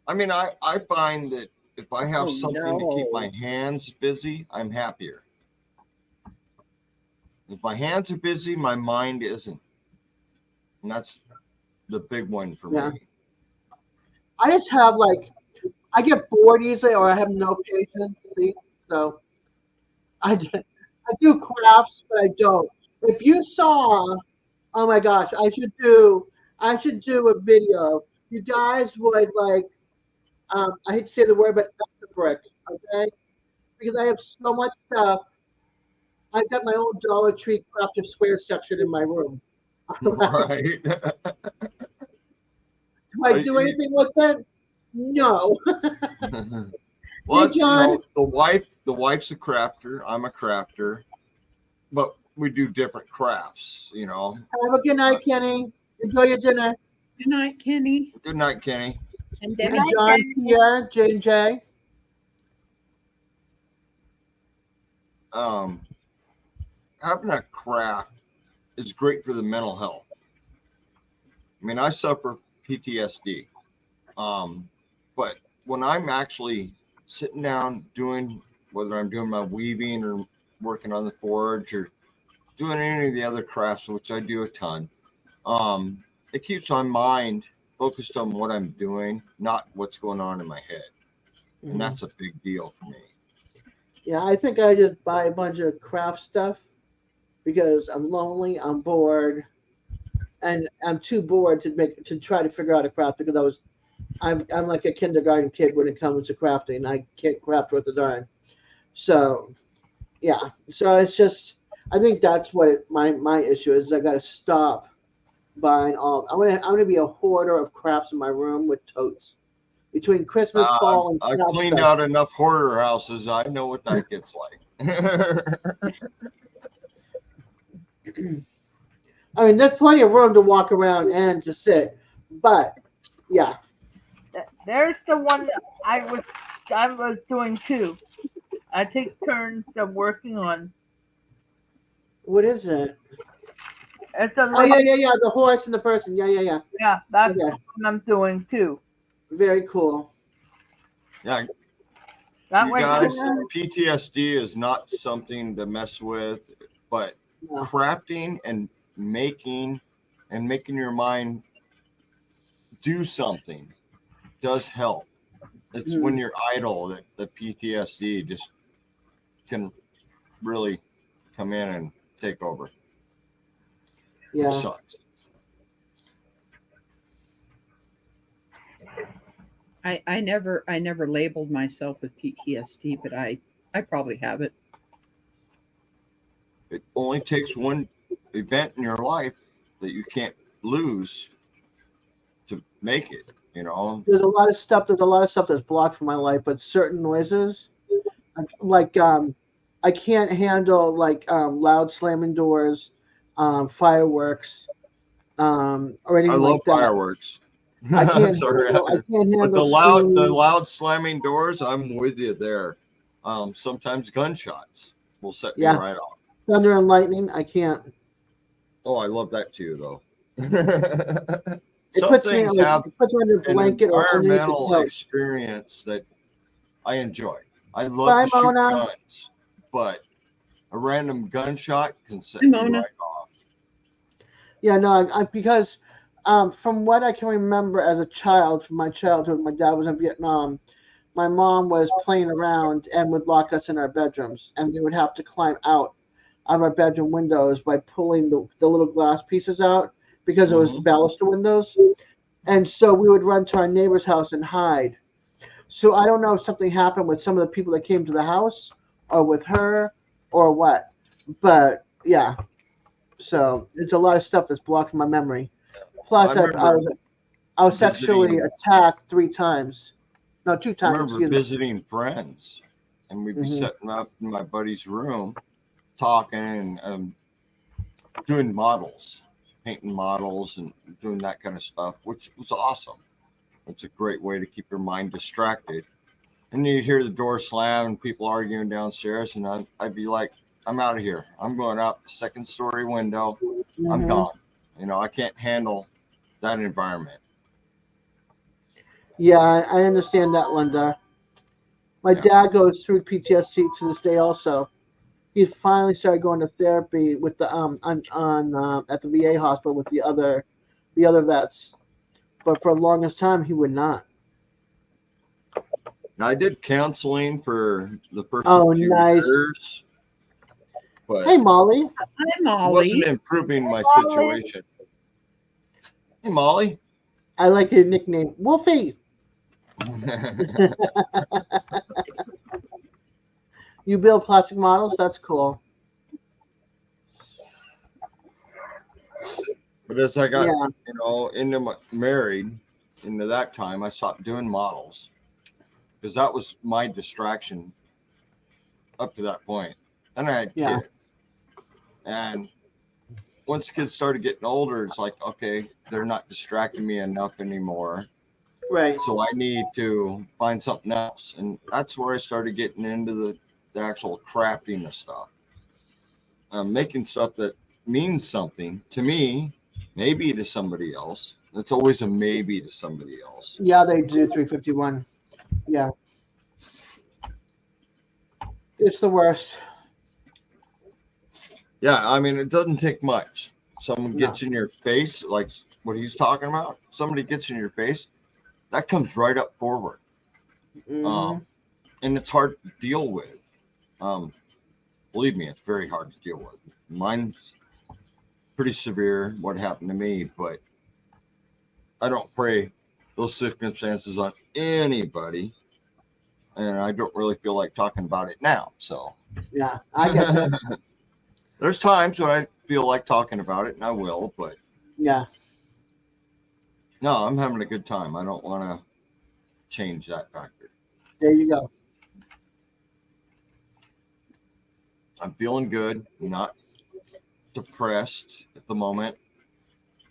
I mean, I find that if I have Oh, something to keep no. my hands busy, I'm happier. If my hands are busy, my mind isn't. And that's the big one for Yeah. me. I just have I get bored easily, or I have no patience. See? So I do crafts, but I don't. If you saw, oh my gosh, I should do a video. You guys would I hate to say the word, but that's the brick, okay? Because I have so much stuff. I've got my own Dollar Tree Crafted Square section in my room. Right. Do I do anything with it? No. Well, Hey, it's, John. the wife's a crafter. I'm a crafter, but we do different crafts, Have a good night, Kenny. Enjoy your dinner. Good night, Kenny Good night, Kenny. and Maybe Debbie. John, Pierre, J&J. Having a craft is great for the mental health. I mean, I suffer PTSD. But when I'm actually sitting down doing, whether I'm doing my weaving or working on the forge or doing any of the other crafts, which I do a ton, it keeps my mind focused on what I'm doing, not what's going on in my head. And that's a big deal for me. Yeah, I think I just buy a bunch of craft stuff because I'm lonely, I'm bored, and I'm too bored to try to figure out a craft because I'm like a kindergarten kid when it comes to crafting. I can't craft worth a darn. So yeah, so it's just I think that's what my issue is. I got to stop buying all. I'm gonna be a hoarder of crafts in my room with totes. Between Christmas, fall, and I've craft cleaned stuff. out enough hoarder houses. I know what that gets like. I mean, there's plenty of room to walk around and to sit, but yeah, There's the one that I was doing too. I take turns of working on. what is it? It's a Oh little, yeah, the horse and the person. Yeah. yeah, that's Okay. what I'm doing too. Very cool. Yeah, That you way, guys, PTSD is not something to mess with, but No. crafting and making your mind do something does help. It's when you're idle that the PTSD just can really come in and take over. Yeah. It sucks. I never labeled myself with PTSD, but I probably have it. It only takes one event in your life that you can't lose to make it, There's a lot of stuff. There's a lot of stuff that's blocked from my life, but certain noises, I can't handle loud slamming doors, fireworks, or anything I love like that. fireworks. I can't. Sorry. Handle, I can't handle. But the screaming. loud slamming doors, I'm with you there. Sometimes gunshots will set me Yeah. right off. Thunder and lightning. I can't. Oh, I love that too, though. It Some puts me things on, have it puts me under a an blanket or underneath the environmental couch. experience that I enjoy. I love Bye, to shoot Mona. guns, but a random gunshot can set Hi, me Mona. right off. Yeah, no, because from what I can remember as a child, from my childhood, my dad was in Vietnam. My mom was playing around and would lock us in our bedrooms, and we would have to climb out of our bedroom windows by pulling the little glass pieces out because it was the baluster windows. And so we would run to our neighbor's house and hide. So I don't know if something happened with some of the people that came to the house or with her or what. But yeah. So it's a lot of stuff that's blocked from my memory. Plus, I I remember was sexually visiting- attacked 3 times. No, 2 I times. remember Excuse me. visiting friends, and we'd be Mhm. sitting up in my buddy's room, talking and doing models, painting models, and doing that kind of stuff, which was awesome. It's a great way to keep your mind distracted. And you'd hear the door slam and people arguing downstairs, and I'd be like, I'm out of here. I'm going out the second story window. I'm Mhm. gone. I can't handle that environment. Yeah, I understand that, Linda. My Yeah. dad goes through PTSD to this day. Also, he finally started going to therapy with the on at the VA hospital with the other vets, but for the longest time he would not. Now, I did counseling for the first Oh, few nice. years, but Hey, Molly. Hi, it Molly. wasn't improving my Molly. situation. Hey, Molly. I like your nickname, Wolfie. You build plastic models. That's cool. But as I got, Yeah. married, into that time, I stopped doing models because that was my distraction up to that point. Then I had Yeah. kids, and once kids started getting older, it's like, okay, they're not distracting me enough anymore. Right. So I need to find something else. And that's where I started getting into the actual crafting of stuff. Making stuff that means something to me, maybe to somebody else. It's always a maybe to somebody else. Yeah, they do 351. Yeah. It's the worst. Yeah, I mean, it doesn't take much. Someone No. gets in your face, like what he's talking about. Somebody gets in your face, that comes right up forward. Mhm. And it's hard to deal with. Believe me, it's very hard to deal with. Mine's pretty severe, what happened to me, but I don't pray those circumstances on anybody, and I don't really feel like talking about it now. So Yeah, I get that. there's times when I feel like talking about it, and I will, but Yeah. no, I'm having a good time. I don't want to change that factor. There you go. I'm feeling good, not depressed at the moment,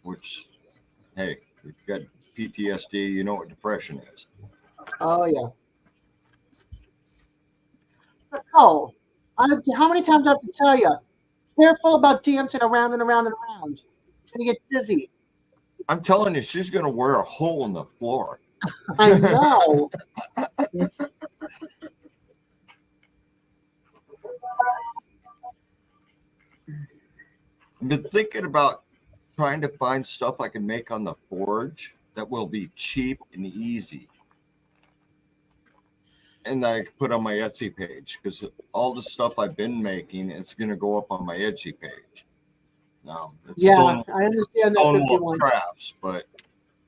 which, hey, if you've got PTSD, you know what depression is. Oh yeah. Oh, how many times do I have to tell you? Careful about dancing around and around and around. You're gonna get dizzy. I'm telling you, she's going to wear a hole in the floor. I know. I've been thinking about trying to find stuff I can make on the forge that will be cheap and easy, and that I can put on my Etsy page, because all the stuff I've been making, it's going to go up on my Etsy page. It's Yeah, Stonewall, I understand that Stonewall 51. Crafts, but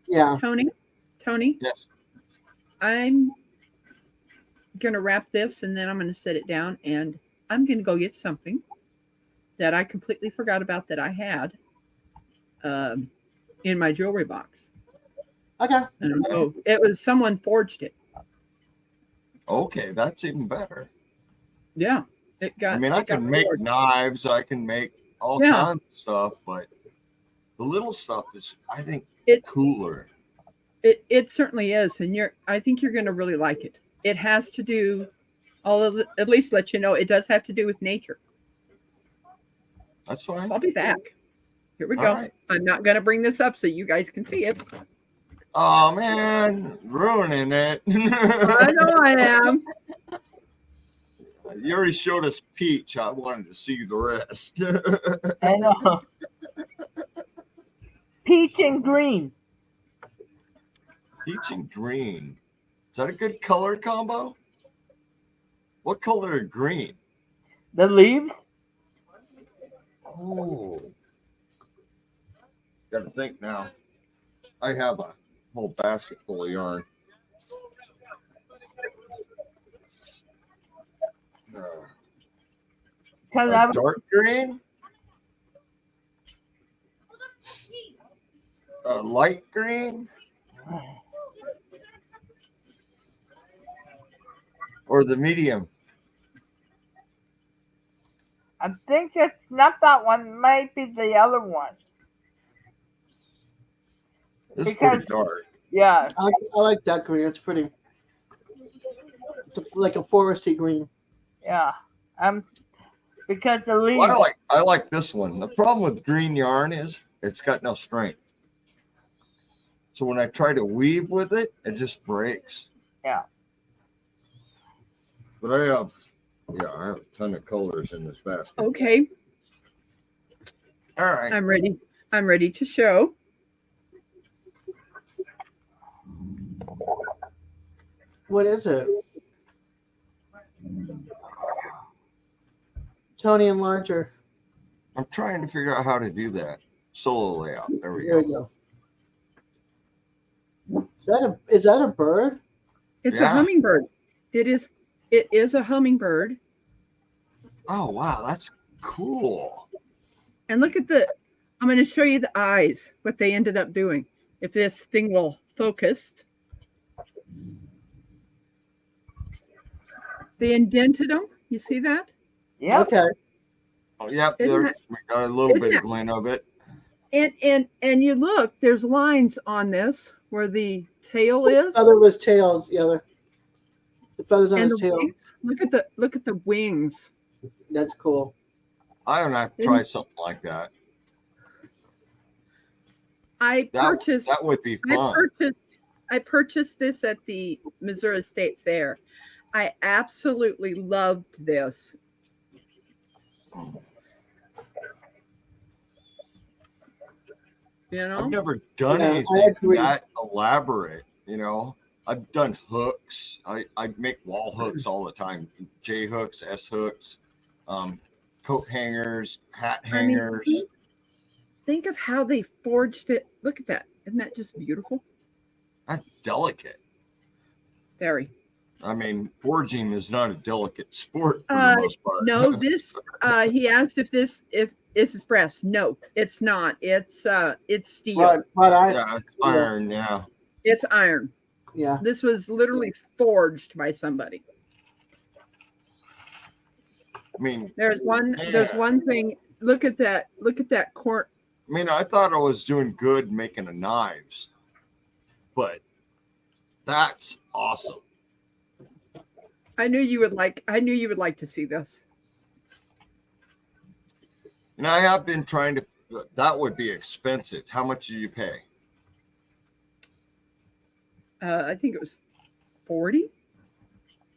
Yeah. Tony, yes, I'm gonna wrap this and then I'm gonna set it down and I'm gonna go get something that I completely forgot about that I had in my jewelry box. Okay. And so it was someone forged it. okay, that's even better. Yeah, it got. I mean, I it got can make forged. knives, I can make all Yeah. kinds of stuff, but the little stuff is, I think, cooler. It certainly is, and I think you're gonna really like it. It has to do. At least let you know it does have to do with nature. That's fine. I'll be back. Here we All go. right. I'm not gonna bring this up so you guys can see it. Oh man, ruining it. I know I am. You already showed us peach. I wanted to see the rest. And peach and green. Peach and green. Is that a good color combo? What color are green? The leaves. Oh. Got to think now. I have a whole basket full of yarn. Because I Dark green? light green or the medium? I think it's not that one. Might be the other one. This is Because pretty dark. yeah, I like that green. It's pretty. It's like a foresty green. yeah. Because the leaves. Well, I like this one. The problem with green yarn is it's got no strength. So when I try to weave with it, it just breaks. Yeah. But I have a ton of colors in this basket. Okay, All right. I'm ready. I'm ready to show. What is it? Tony and larger. I'm trying to figure out how to do that. Solo layout. There we There go. we go. Is that a bird? It's a Yeah. hummingbird. It is a hummingbird. Oh wow, that's cool. And look at I'm going to show you the eyes, what they ended up doing. If this thing will focus. They indented them. You see that? Yep. Okay. Oh, yep, Isn't there, that- we got a little isn't bit that- of glint of it. And you look, there's lines on this where the tail is. Feather was tails. The feathers on And his the tail. wings. Look at the wings. That's cool. I'm gonna have to try something like that. I That purchased that would be fun. I purchased this at the Missouri State Fair. I absolutely loved this. You know? I've never done Yeah, I anything agree. that elaborate. I've done hooks. I make wall hooks all the time. J hooks, S hooks, coat hangers, hat I mean, hangers. think of how they forged it. Look at that. Isn't that just beautiful? That's delicate. Very. I mean, forging is not a delicate sport for Uh, the most part. No, this he asked if this is brass. No, it's not. It's steel. But I Yeah, it's iron. Yeah. It's iron. yeah. This was literally forged by somebody. I mean, There's one Yeah. thing. Look at that. Look at that cork. I thought I was doing good making the knives, but that's awesome. I knew you would like to see this. And I have been trying to. That would be expensive. How much do you pay? I think it was 40.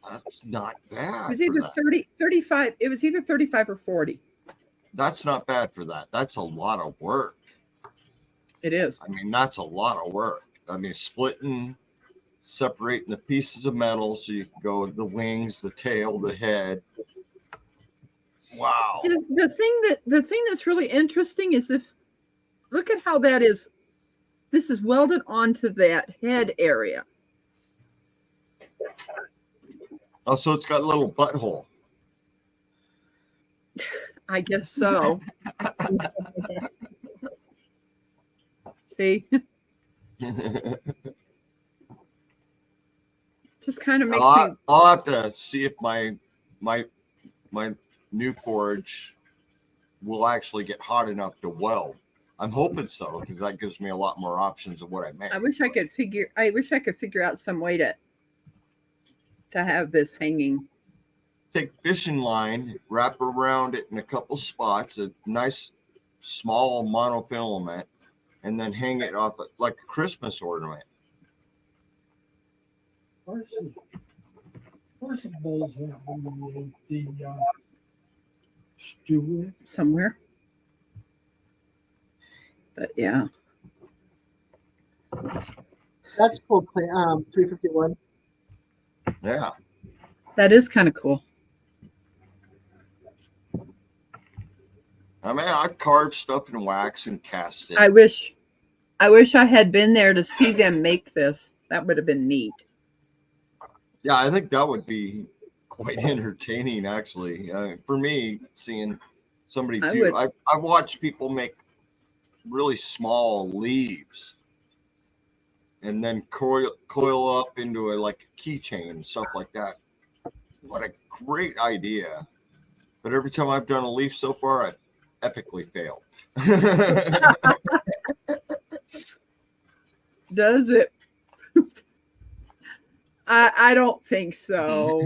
That's not bad. It was for either that. 30, 35. It was either 35 or 40. That's not bad for that. That's a lot of work. It is. That's a lot of work. Splitting, separating the pieces of metal so you can go the wings, the tail, the head. Wow. The thing that's really interesting is look at how that is. This is welded onto that head area. Oh, so it's got a little butthole. I guess so. See, just kind of makes me. I'll have to see if my new forge will actually get hot enough to weld. I'm hoping so, because that gives me a lot more options of what I make. I wish I could figure out some way to have this hanging. Take fishing line, wrap around it in a couple spots, a nice small monofilament, and then hang it off like a Christmas ornament. Where's the bowls that we made the stew with? Somewhere. But yeah, That's cool. 351. Yeah. that is kind of cool. I carved stuff in wax and cast it. I wish I had been there to see them make this. That would have been neat. Yeah, I think that would be quite entertaining, actually. For me, seeing somebody I do. would. I've watched people make really small leaves and then coil up into like a keychain and stuff like that. What a great idea. But every time I've done a leaf so far, I've epically failed. Does it? I don't think so.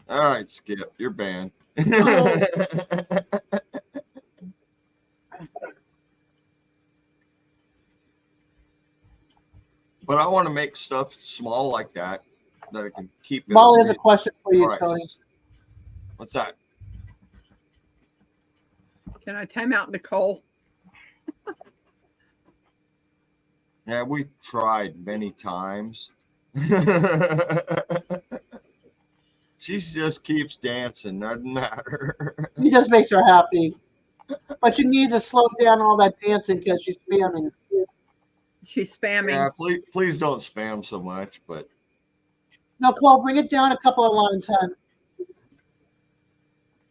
All right, Skip, you're banned. Oh. But I want to make stuff small like that I can keep. Molly has a question for you, price. Tony. What's that? Can I time out Nicole? Yeah, we've tried many times. She just keeps dancing, doesn't matter. He just makes her happy. But you need to slow down all that dancing because she's spamming. She's spamming. Yeah, please don't spam so much, but No, Cole, bring it down a couple of lines, hon.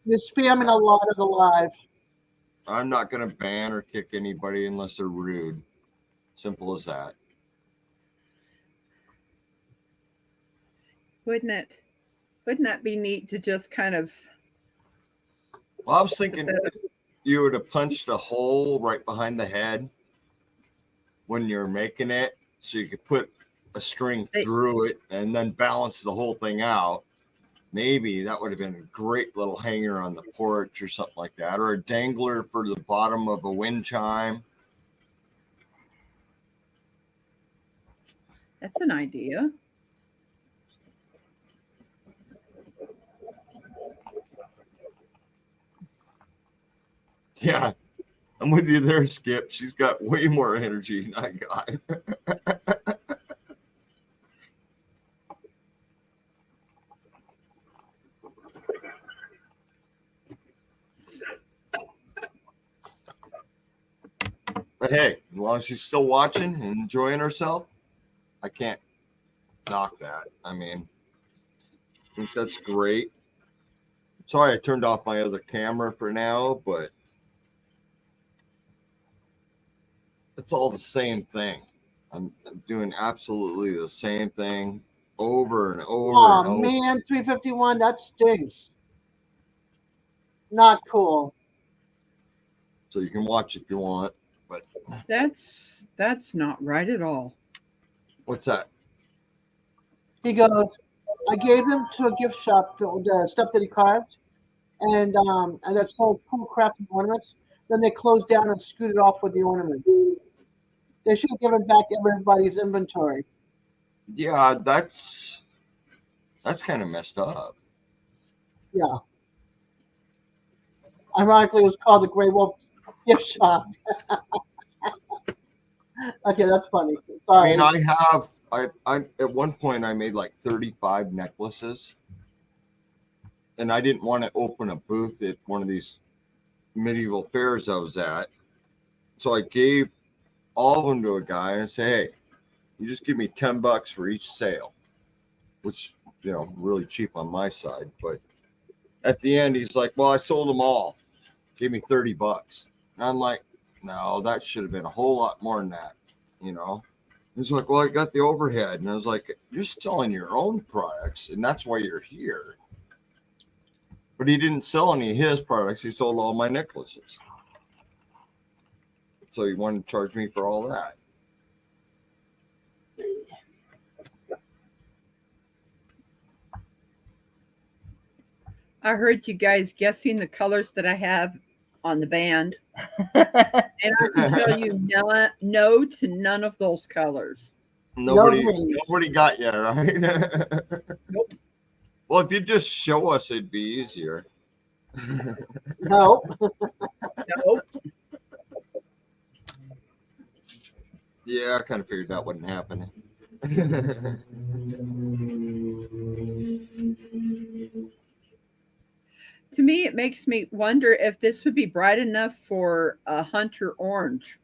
You're spamming a lot of the live. I'm not going to ban or kick anybody unless they're rude. Simple as that. Wouldn't that be neat to just kind of? Well, I was thinking you would have punched a hole right behind the head when you're making it, so you could put a string through it and then balance the whole thing out. Maybe that would have been a great little hanger on the porch or something like that, or a dangler for the bottom of a wind chime. That's an idea. Yeah, I'm with you there, Skip. She's got way more energy than I got. But hey, as long as she's still watching and enjoying herself, I can't knock that. I mean, I think that's great. Sorry I turned off my other camera for now, but it's all the same thing. I'm doing absolutely the same thing over and over and Oh over. man, 351, that stinks. Not cool. So you can watch if you want, but That's not right at all. what's that? He goes, I gave them to a gift shop, the stuff that he carved, and that sold cool crafted ornaments. Then they closed down and scooted off with the ornaments. They should have given back everybody's inventory. Yeah, that's kind of messed up. Yeah. Ironically, it was called the Grey Wolf Gift Shop. Okay, that's funny. Sorry. I mean, I at one point I made like 35 necklaces, and I didn't want to open a booth at one of these medieval fairs I was at, so I gave all of them to a guy and say, hey, you just give me $10 for each sale, which, really cheap on my side. But at the end, he's like, well, I sold them all. Give me $30. And I'm like, no, that should have been a whole lot more than that, He's like, well, I got the overhead. And I was like, you're selling your own products, and that's why you're here. But he didn't sell any of his products. He sold all my necklaces. So he wanted to charge me for all that. I heard you guys guessing the colors that I have on the band. And I can tell you no to none of those colors. Nobody No got you, right? Nope. Well, if you just show us, it'd be easier. No. Nope. Yeah, I kind of figured that wouldn't happen. To me, it makes me wonder if this would be bright enough for a hunter orange.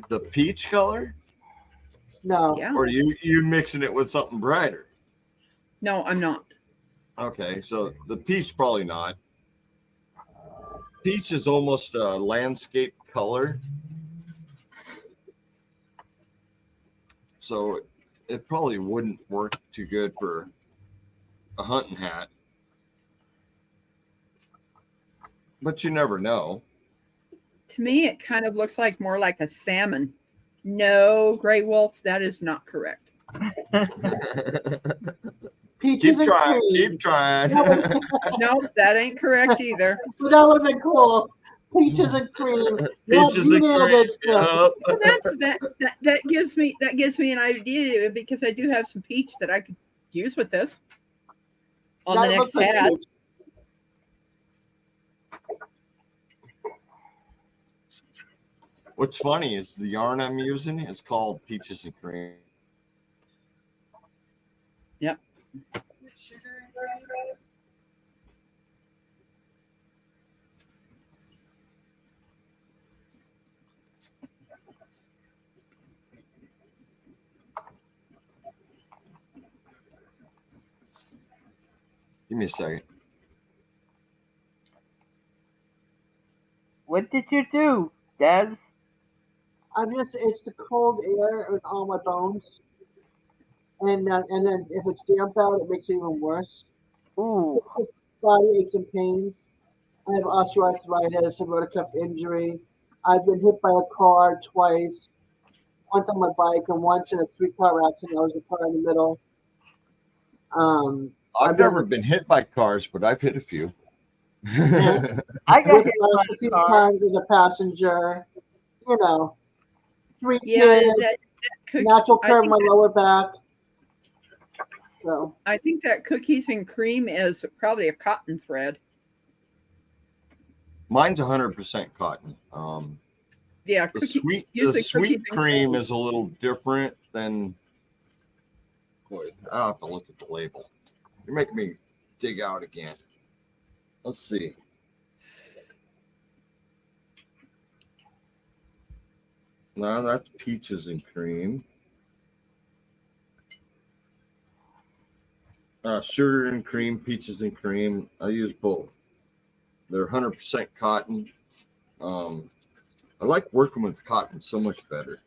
The peach color? No. Yeah. Or you mixing it with something brighter? No, I'm not. Okay, so the peach probably not. Peach is almost a landscape color. so it probably wouldn't work too good for a hunting hat. But you never know. To me, it kind of looks like more like a salmon. No, Gray Wolf, that is not correct. Peaches Keep and trying. cream. Keep trying. No, that ain't correct either. But that would have been cool. Peaches and cream. Yeah, Peaches you and nailed cream. it, Skip. Yep. Well, that gives me an idea because I do have some peach that I could use with this on That the looks next like hat. peach. What's funny is the yarn I'm using is called Peaches and Cream. Yep. Give me a second. What did you do, Des? It's the cold air in all my bones. And then if it's damp out, it makes it even worse. Ooh. Just body aches and pains. I have osteoarthritis, a rotacuff injury. I've been hit by a car twice. Once on my bike and once in a 3-car accident. I was the car in the middle. I've never been hit by cars, but I've hit a few. I got hit Whiplash by a few a car. times as a passenger. 3 Yeah, kids. that cookie, Natural I curve in think my lower back. So I think that cookies and cream is probably a cotton thread. Mine's 100% cotton. Yeah, The cookie, sweet usually sweet cookies and cream cream. is a little different than. Boy, I'll have to look at the label. You're making me dig out again. Let's see. No, that's Peaches and Cream. Sugar and cream, peaches and cream. I use both. They're 100% cotton. I like working with cotton so much better.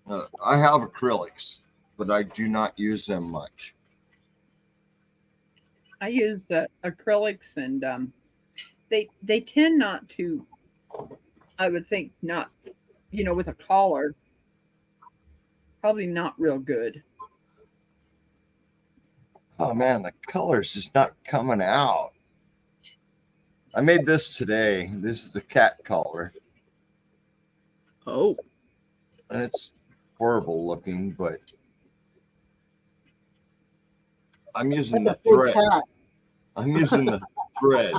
I have acrylics, but I do not use them much. I use acrylics, and they tend not to. I would think not. With a collar, probably not real good. Oh man, the color's just not coming out. I made this today. This is the cat collar. Oh, And it's horrible looking, but I'm using the that's a big thread. cat. I'm using the thread.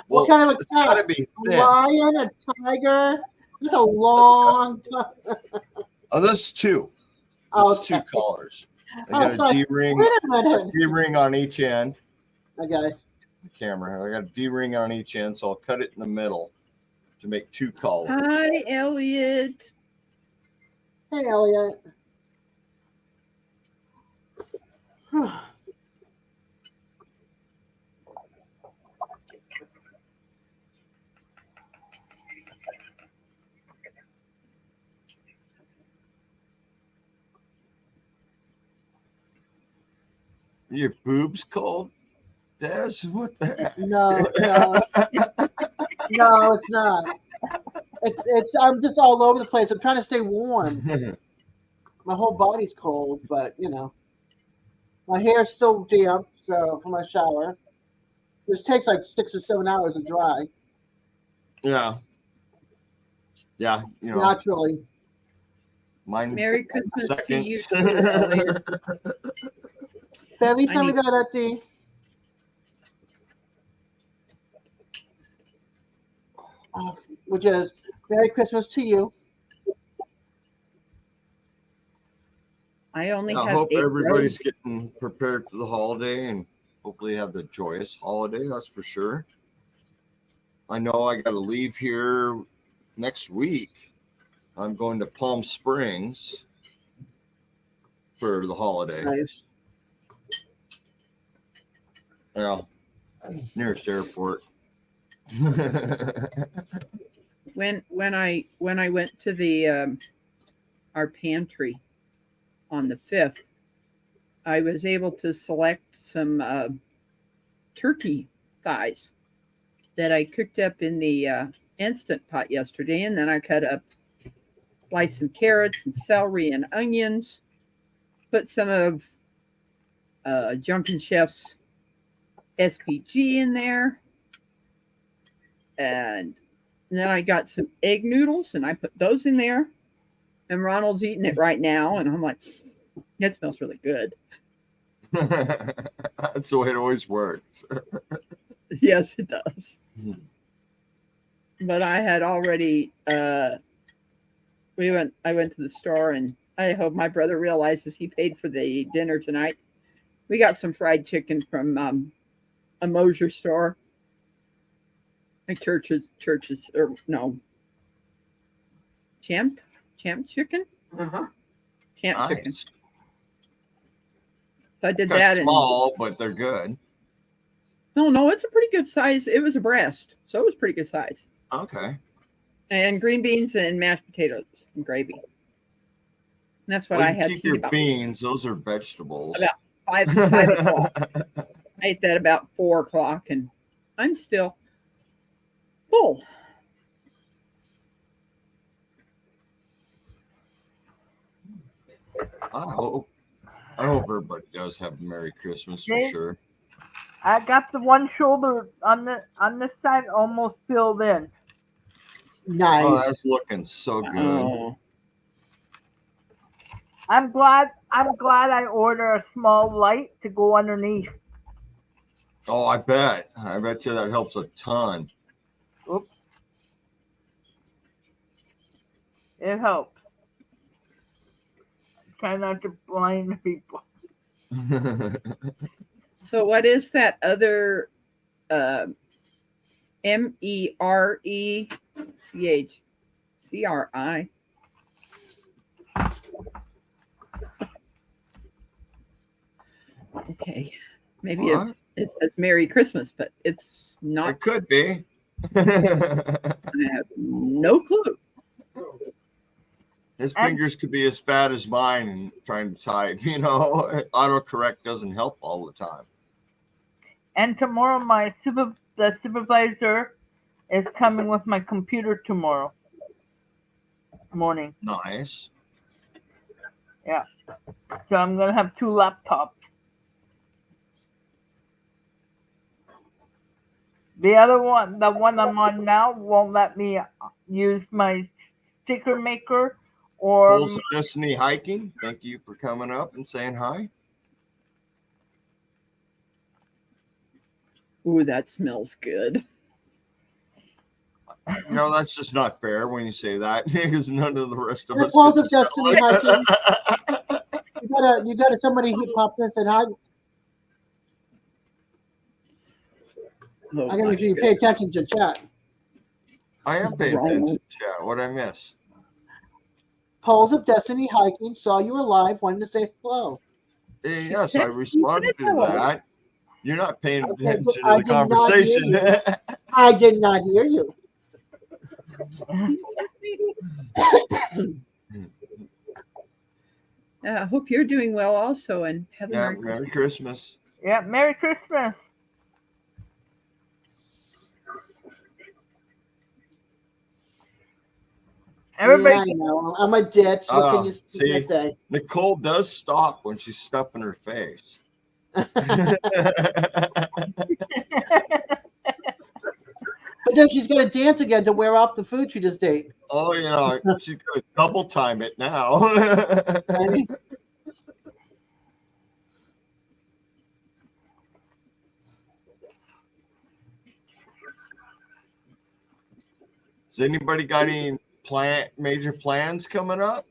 What kind of a it's cat? gotta be A thin. lion, a tiger. It's a long. Oh, there's two. There's two collars. I got a like, D-ring, wait a minute. D-ring on each end. Okay. The camera. I got a D-ring on each end, so I'll cut it in the middle to make two collars. hi, Elliot. Hey, Elliot. Your boobs cold, Des? What the heck? No, it's not. It's. I'm just all over the place. I'm trying to stay warm. My whole body's cold, but my hair's still damp. So from my shower, this takes like 6 or 7 hours to dry Yeah. Yeah, naturally. mine Merry Christmas to you seconds. too, Elliot. Feliz I need- Navidad a ti. Which is Merry Christmas to you. I only I have hope 8 everybody's rows. getting prepared for the holiday and hopefully have the joyous holiday, that's for sure. I know I got to leave here next week. I'm going to Palm Springs for the holiday. Nice. Yeah, nearest airport. When I went to the our pantry on the 5th, I was able to select some turkey thighs that I cooked up in the Instant Pot yesterday. And then I cut up, sliced some carrots and celery and onions, put some of Jumpin' Chef's SPG in there. And then I got some egg noodles and I put those in there. And Ronald's eating it right now. And I'm like, that smells really good. That's the way it always works. Yes, it does. Mhm. But I had already I went to the store, and I hope my brother realizes he paid for the dinner tonight. We got some fried chicken from a Mosier store. Like churches or no. Champ chicken? Uh-huh. Champ chicken. Nice. So I did They're that. small, but they're good. No, it's a pretty good size. It was a breast, so it was pretty good size. Okay. And green beans and mashed potatoes and gravy. And that's what Well, I you had. keep to eat your about beans. Those are vegetables. About 5 o'clock. I ate that about 4 o'clock, and I'm still full. I hope everybody does have a Merry Christmas for Yeah. sure. I got the one shoulder on this side almost filled in. Oh, Nice. that's looking so good. Oh, I'm glad I ordered a small light to go underneath. Oh, I bet. I bet you that helps a ton. Oops. It helps. Try not to blind people. so what is that other MERECHCRI? Okay, maybe What? it says Merry Christmas, but it's not. It could be. I have no clue. His And- fingers could be as fat as mine and trying to type. Autocorrect doesn't help all the time. And tomorrow the supervisor is coming with my computer tomorrow morning. Nice. So I'm gonna have 2 laptops. The other one, the one I'm on now, won't let me use my sticker maker or Bulls of Destiny Hiking, thank you for coming up and saying hi. Ooh, that smells good. That's just not fair when you say that because none of the rest of The us. Bulls can of Destiny smell it. You got somebody who popped in and said hi. Oh, I gotta my make sure you pay attention to chat. I am paying attention to chat. What'd I miss? Pulse of Destiny Hiking saw you were live, wanted to say hello. Hey, She yes, said- I she responded said to hello. that. You're not paying Okay, attention but to I the did not hear conversation. I did not hear you. I hope you're doing well also, and have a Yeah, Merry Christmas. Merry Christmas. yeah, Merry Christmas. Everybody, Yeah, I know. I'm a ditch. What can you see? say? Nicole does stop when she's stuffing her face. But then she's gonna dance again to wear off the food she just ate. Oh, she's gonna double time it now. Has anybody got any major plans coming up?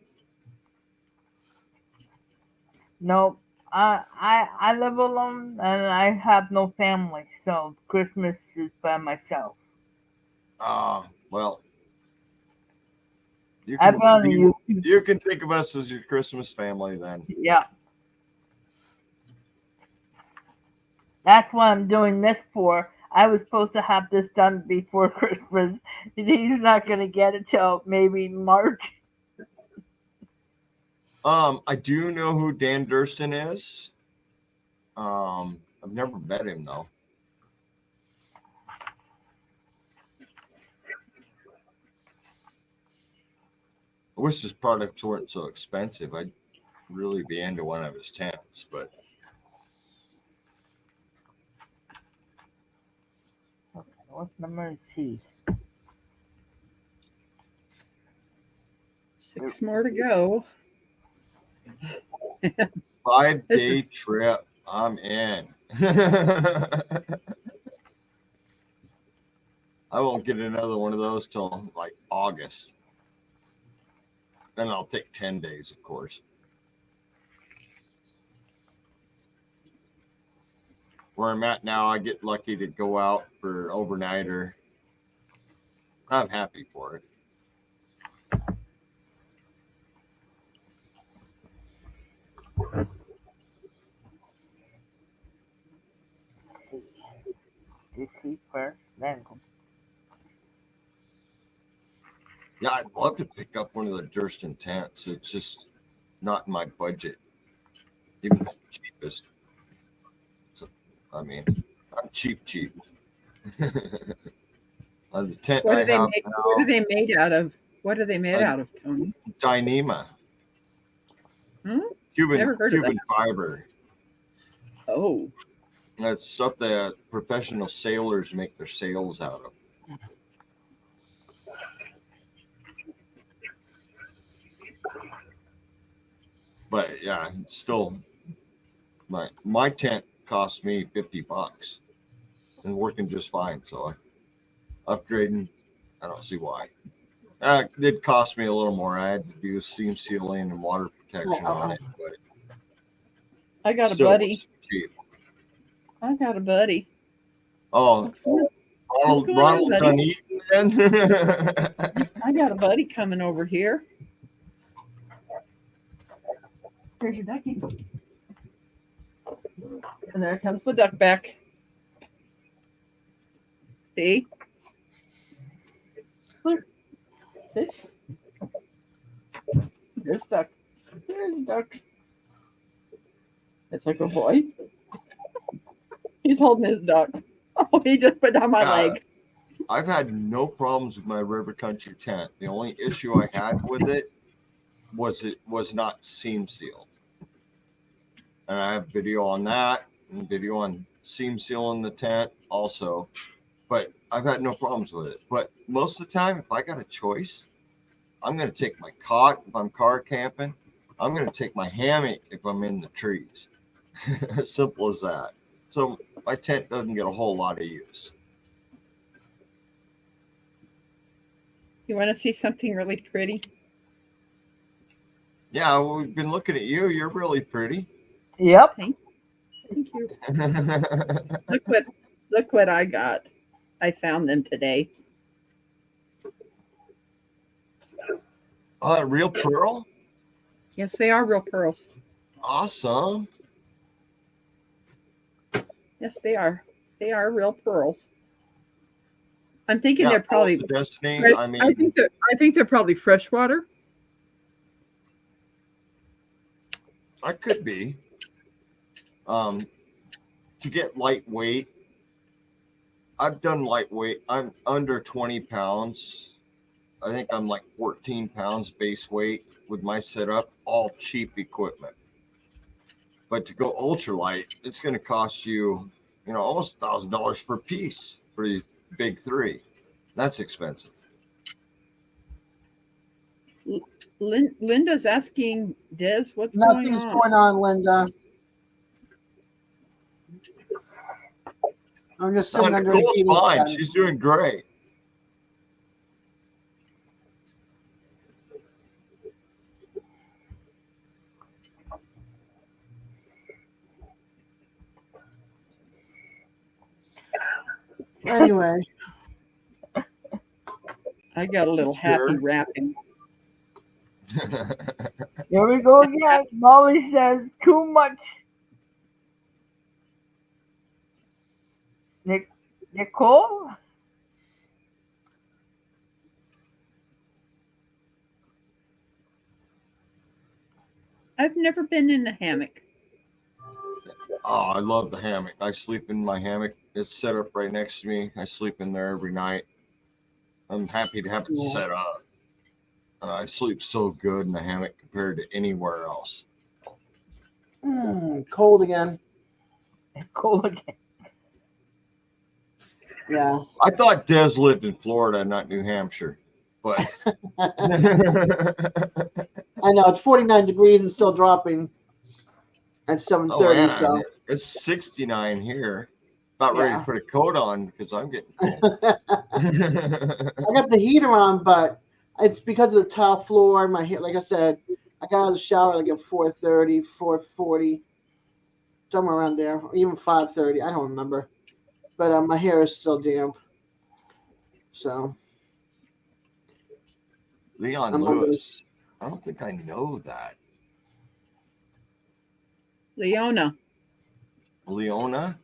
no, I live alone and I have no family, so Christmas is by myself. Well, you I've got can, you. you can think of us as your Christmas family then. Yeah. That's what I'm doing this for. I was supposed to have this done before Christmas. He's not going to get it till maybe March. I do know who Dan Durston is. I've never met him though. I wish his products weren't so expensive. I'd really be into one of his tents, but What's number 2? 6 more to go. 5-day trip. I'm in. I won't get another one of those till like August. Then I'll take 10 days, of course. Where I'm at now, I get lucky to go out for overnighter. I'm happy for it. You sleep first, then go. Yeah, I'd love to pick up one of the Durston tents. It's just not in my budget, even the cheapest. So, I mean, I'm cheap. The tent What I are they have made? now, What are they made out of? What are they made out of, Tony? Dyneema. Hmm? Never heard of Cuban fiber. Oh, That's stuff that professional sailors make their sails out of. But yeah, it's still my tent cost me $50 and working just fine. So upgrading, I don't see why. It did cost me a little more. I had to do seam sealing and water protection on it, but I got a still buddy. was cheap. I got a buddy. Oh, What's going on, Ronald buddy? Dunedin then? I got a buddy coming over here. Here's your ducky. And there comes the duck back. See? Look. See? There's duck. There's duck. It's like a boy. He's holding his duck. Oh, he just put down my leg. I've had no problems with my river country tent. The only issue I had with it was not seam sealed. And I have video on that and video on seam sealing the tent also. But I've had no problems with it. But most of the time, if I got a choice, I'm going to take my cot if I'm car camping. I'm going to take my hammock if I'm in the trees. As simple as that. So my tent doesn't get a whole lot of use. You want to see something really pretty? Yeah, well, we've been looking at you. You're really pretty. Yep. Thank you. Look what I got. I found them today. Real pearl? Yes, they are real pearls. Awesome. Yes, they are. They are real pearls. I'm thinking Yeah, they're probably. Pearls of Destiny. I I mean, think they're probably freshwater. I could be. To get lightweight, I've done lightweight. I'm under 20 pounds. I think I'm like 14 pounds base weight with my setup, all cheap equipment. But to go ultralight, it's going to cost you, almost $1,000 per piece for these big 3. That's expensive. Linda's asking Des, what's Nothing's going on, Linda. I'm just sitting under the Nicole's heating fine. fan. She's doing great. Anyway, I got a little Sure. happy wrapping. Here we go again. Molly says too much. Nicole? I've never been in a hammock. Oh, I love the hammock. I sleep in my hammock. It's set up right next to me. I sleep in there every night. I'm happy to have it Yeah. set up. I sleep so good in the hammock compared to anywhere else. Cold again. Cold again. Yeah. I thought Des lived in Florida, not New Hampshire, but I know it's 49 degrees and still dropping at 7:30. oh yeah, So it's 69 here. About ready to Yeah. put a coat on because I'm getting cold. I got the heater on, but it's because of the tile floor. My hair, like I said, I got out of the shower like at 4:30, 4:40, somewhere around there, or even 5:30. I don't remember, but my hair is still damp. So Leon I'm under Lewis. I don't think I know that. Leona. Leona?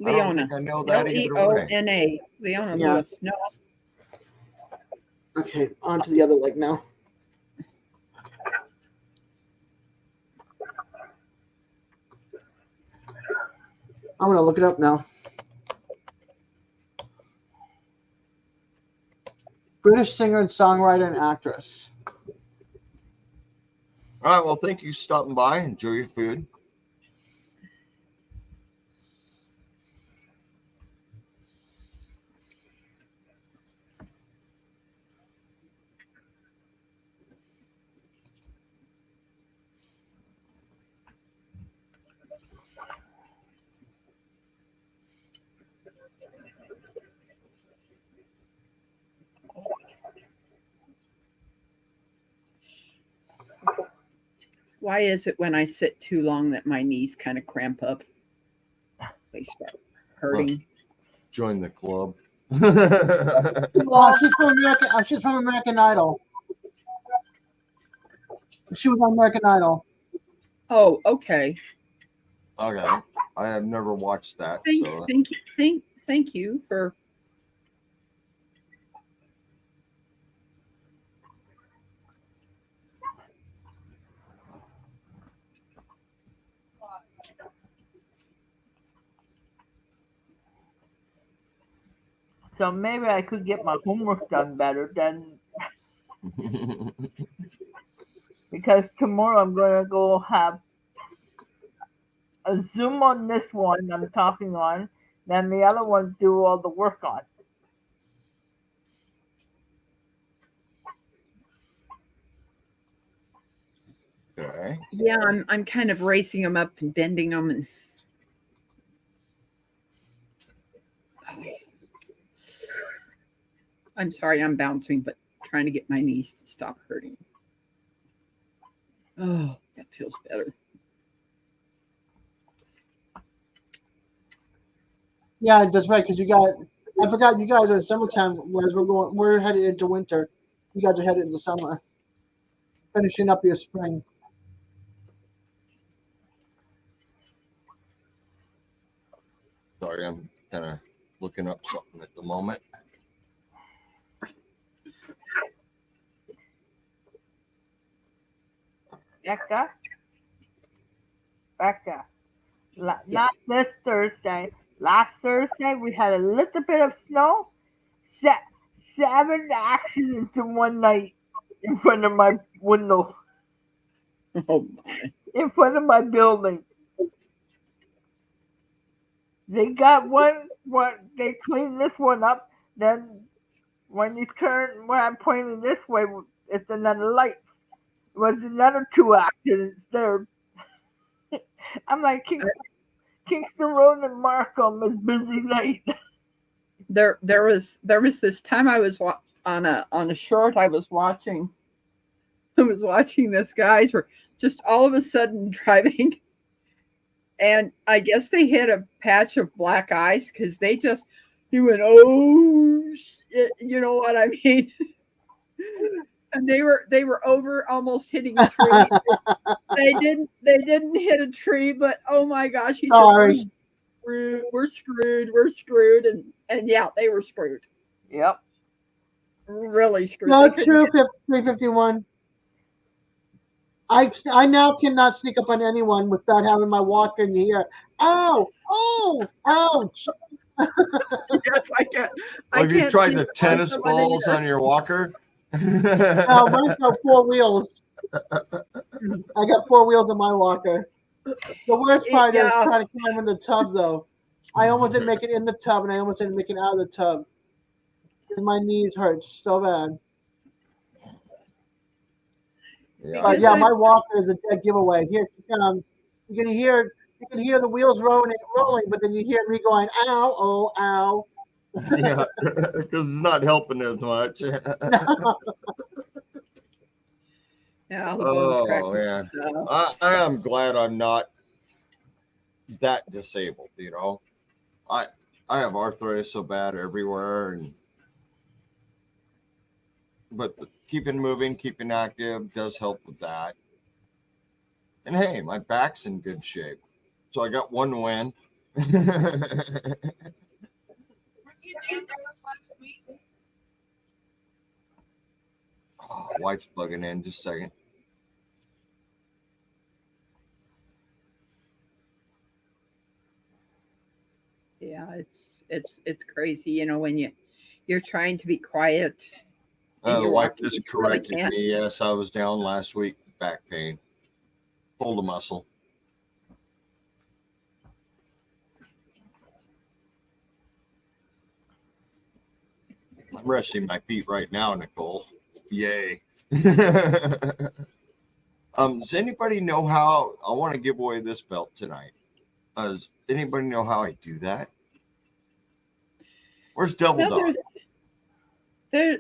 I don't Leona. think I know that either way. Leona. Leona Yeah. Lewis. No. Okay, on to the other leg now. I'm gonna look it up now. British singer and songwriter and actress. All right, well, thank you for stopping by. Enjoy your food. Why is it when I sit too long that my knees kind of cramp up? They start hurting. Join the club. She's from American. She's from American Idol. She was on American Idol. Oh, okay. Okay. I have never watched that. So Thank you for. So maybe I could get my homework done better then, because tomorrow I'm gonna go have a Zoom on this one I'm talking on, then the other one do all the work on. Okay. Yeah, I'm kind of racing them up and bending them and. I'm sorry, I'm bouncing, but trying to get my knees to stop hurting. Oh, that feels better. Yeah, that's right. Because I forgot you guys are in summertime, whereas we're headed into winter. You guys are headed into summer, finishing up your spring. Sorry, I'm kind of looking up something at the moment. Becca. Not this Thursday. Last Thursday we had a little bit of snow. 7 accidents in one night in front of my window, Oh my. in front of my building. They got one. They cleaned this one up. Then when I'm pointing this way, it's another light. It was another 2 accidents there. I'm like, Kingston Road and Markham is busy night. There was this time I was on a short I was watching. I was watching this guys were just all of a sudden driving, and I guess they hit a patch of black ice because they went, oh shit, you know what I mean. And they were over almost hitting a tree. They didn't hit a tree, but oh my gosh, he Sorry. said we're screwed, and yeah, they were screwed. Yep. Really screwed. No, They couldn't true. 351. I now cannot sneak up on anyone without having my walker in the ear. Ow! Oh! Ouch! Yes, I can't. I Have you can't tried see the behind tennis someone balls either. on your walker? No, mine's got 4 wheels. I got 4 wheels on my walker. The worst part is Yeah. trying to climb in the tub, though. I almost didn't make it in the tub, and I almost didn't make it out of the tub. And my knees hurt so bad. Yeah. But Because yeah, I- my walker is a dead giveaway. Here she comes. You can hear the wheels rolling, but then you hear me going, "Ow! Oh! Ow!" Yeah, because it's not helping as much. Yeah, the bones crack. Oh man, I am glad I'm not that disabled. You know, I have arthritis so bad everywhere, but keeping moving, keeping active does help with that. And hey, my back's in good shape, so I got one win. Oh, wife's plugging in. Just a second. Yeah, it's crazy, you know, when you're trying to be quiet. and The you're wife walking, just you really corrected can't. me. Yes, I was down last week with back pain. Pulled a muscle. I'm resting my feet right now, Nicole. Yay. Does anybody know how I want to give away this belt tonight? Does anybody know how I do that? Where's Double No, Dog?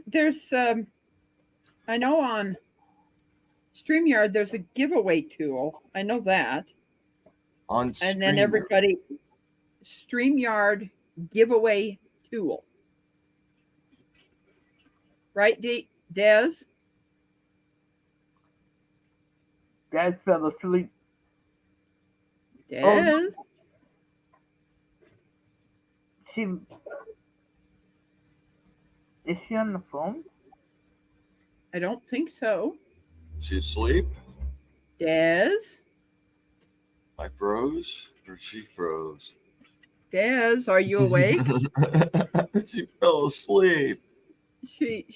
there's I know on StreamYard there's a giveaway tool. I know that. On And then StreamYard. everybody StreamYard giveaway tool. Right, Des? Guys fell asleep. Des? Oh. Is she on the phone? I don't think so. She asleep? Des? I froze or she froze? Des, are you awake? She fell asleep. She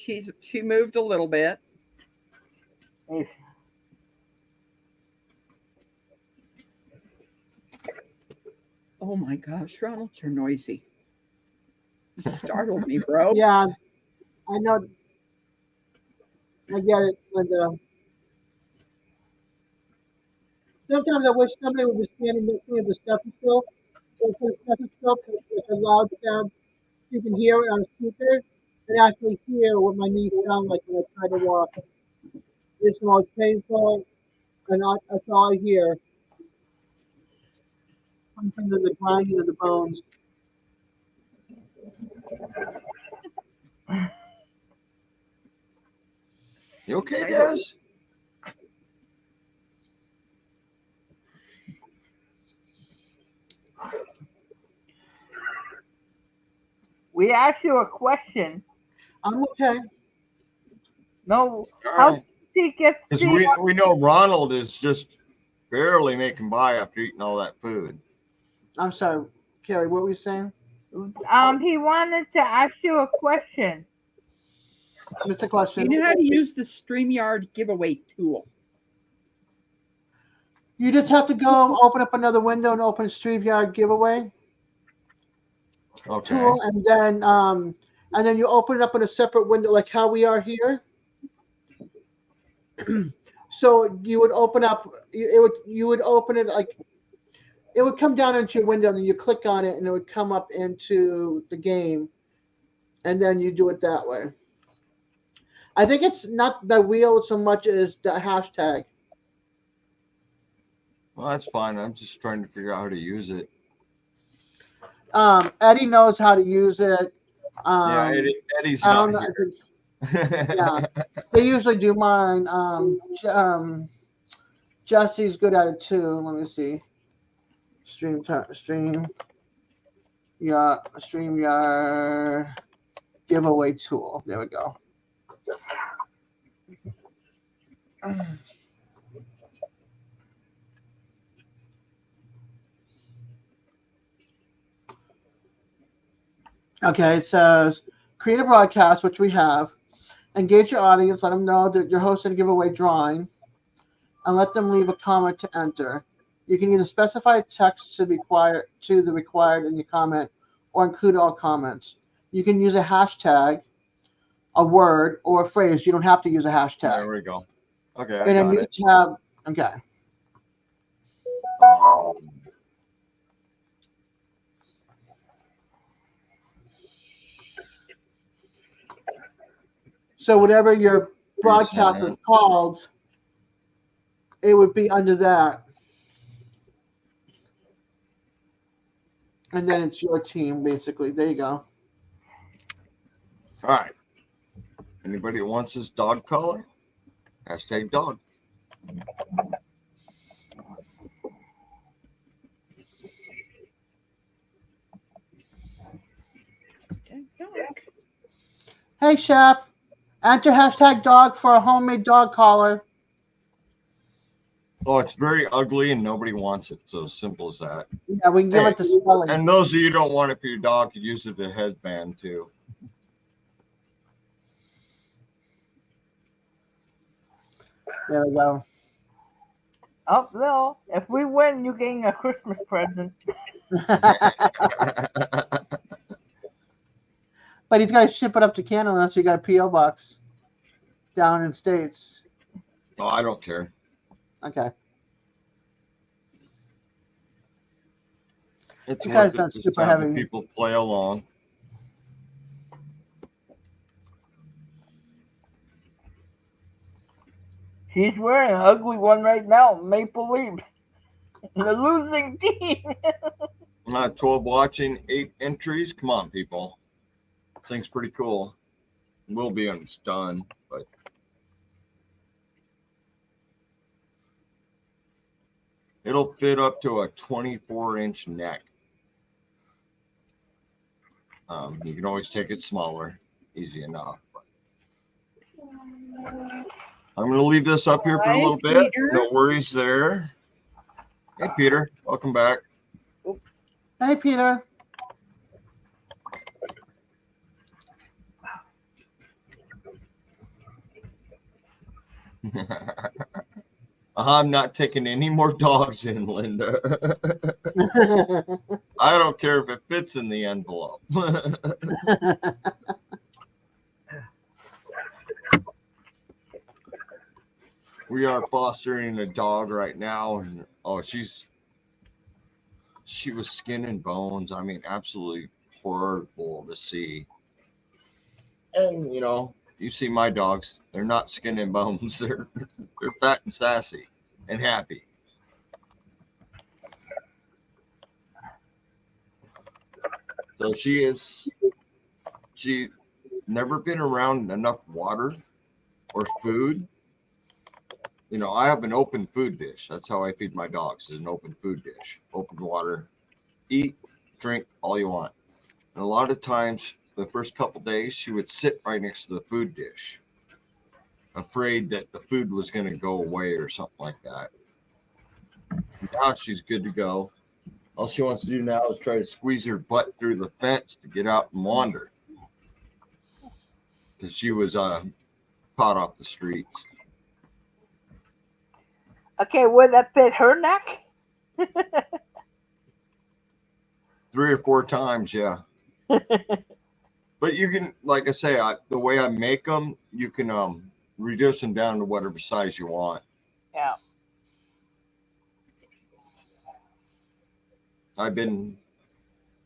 moved a little bit. Hey, Oh my gosh, Ronald, you're noisy. You startled me, bro. Yeah, I know. I get it, Linda. Sometimes I wish somebody would be standing next to me with a stethoscope. So the stethoscope is a loud sound. You can hear it on a speaker and actually hear what my knees sound like when I try to walk. It's the most painful, and that's all I hear. Something to the grinding of the bones. You okay, I don't- Des? we asked you a question. I'm okay. No, All how right. she gets Because the we know Ronald is just barely making by after eating all that food. I'm sorry, Carrie. What were you saying? he wanted to ask you a question. Mr. Do Question. you know how to use the StreamYard giveaway tool? You just have to go open up another window and open StreamYard giveaway Okay. tool, and then you open it up in a separate window, like how we are here. So you would open up. You would open it like it would come down into your window, and then you click on it, and it would come up into the game, and then you do it that way. I think it's not the wheel so much as the hashtag. Well, that's fine. I'm just trying to figure out how to use it. Eddie knows how to use it. Yeah, Eddie's I don't not know. here. Yeah, they usually do mine. Jesse's good at it too. Let me see. StreamYard giveaway tool. There we go. Okay, it says create a broadcast, which we have. Engage your audience. Let them know that you're hosting a giveaway drawing, and let them leave a comment to enter. You can either specify text to the required in your comment, or include all comments. You can use a hashtag, a word, or a phrase. You don't have to use a There hashtag. we go. Okay, I In a got new it. tab. Okay. So whatever your broadcast is called, it would be under that. And then it's your team, basically. There you go. All right. Anybody who wants this dog collar? Hashtag dog. Hey, Chef. Enter hashtag dog for a homemade dog collar. Oh, it's very ugly and nobody wants it. So simple as that. Yeah, we can give it to Scully. And those of you who don't want it for your dog could use it as a headband too. There we go. Oh no! If we win, you're getting a Christmas present. But he's got to ship it up to Canada unless you got a P.O. box down in States. Oh, I don't care. Okay. It's You guys worth it aren't just super to have the heavy. people play along. She's wearing an ugly one right now. Maple Leafs, the losing team. 12 watching, 8 entries. Come on, people. This thing's pretty cool. It will be when it's done, but it'll fit up to a 24-inch neck. You can always take it smaller, easy enough. I'm going to leave this up here for a little bit. Peter. No worries there. Hey, Peter. Welcome back. Hey, Peter. I'm not taking any more dogs in, Linda. I don't care if it fits in the envelope. We are fostering a dog right now, and she was skin and bones. I mean, absolutely horrible to see. And you see my dogs, they're not skin and bones. They're fat and sassy and happy. So she never been around enough water or food. I have an open food dish. That's how I feed my dogs, is an open food dish. Open water, eat, drink all you want. And a lot of times, the first couple days, she would sit right next to the food dish, afraid that the food was going to go away or something like that. Now she's good to go. All she wants to do now is try to squeeze her butt through the fence to get out and wander, because she was caught off the streets. Okay, would that fit her neck? 3 or 4 times, yeah. But you can, like I say, the way I make them, you can reduce them down to whatever size you want. Yeah. I've been,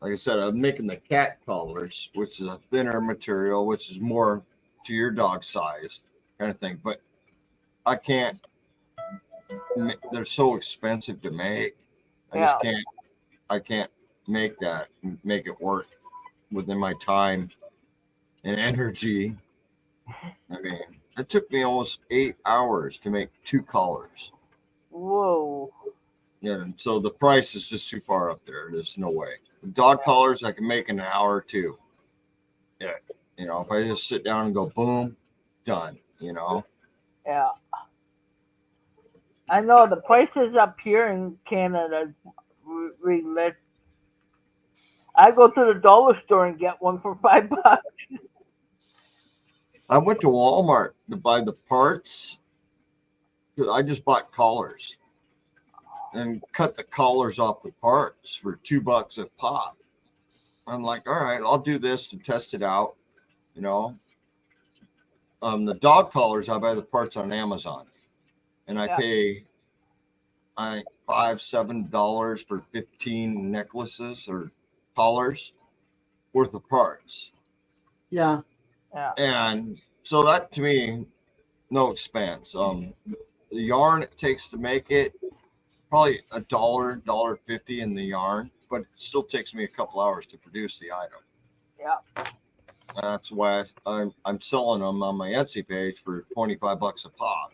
like I said, I'm making the cat collars, which is a thinner material, which is more to your dog size kind of thing. But I can't, they're so expensive to make. I can't make that, make it work within my time and energy. I mean, it took me almost 8 hours to make 2 collars. Whoa. Yeah, and so the price is just too far up there. There's no way. The dog collars I can make in an hour or 2. Yeah, if I just sit down and go boom, done. Yeah. I know the prices up here in Canada really. I go to the dollar store and get one for $5. I went to Walmart to buy the parts. 'Cause I just bought collars and cut the collars off the parts for $2 a pop. I'm like, all right, I'll do this to test it out. You know, the dog collars, I buy the parts on Amazon, and I Yeah. pay $5-7 for 15 necklaces or collars worth of parts. Yeah. Yeah. And so that to me, no expense. The yarn it takes to make it, probably $1.50 in the yarn, but it still takes me a couple hours to produce the item. Yeah. That's why I'm selling them on my Etsy page for $25 a pop.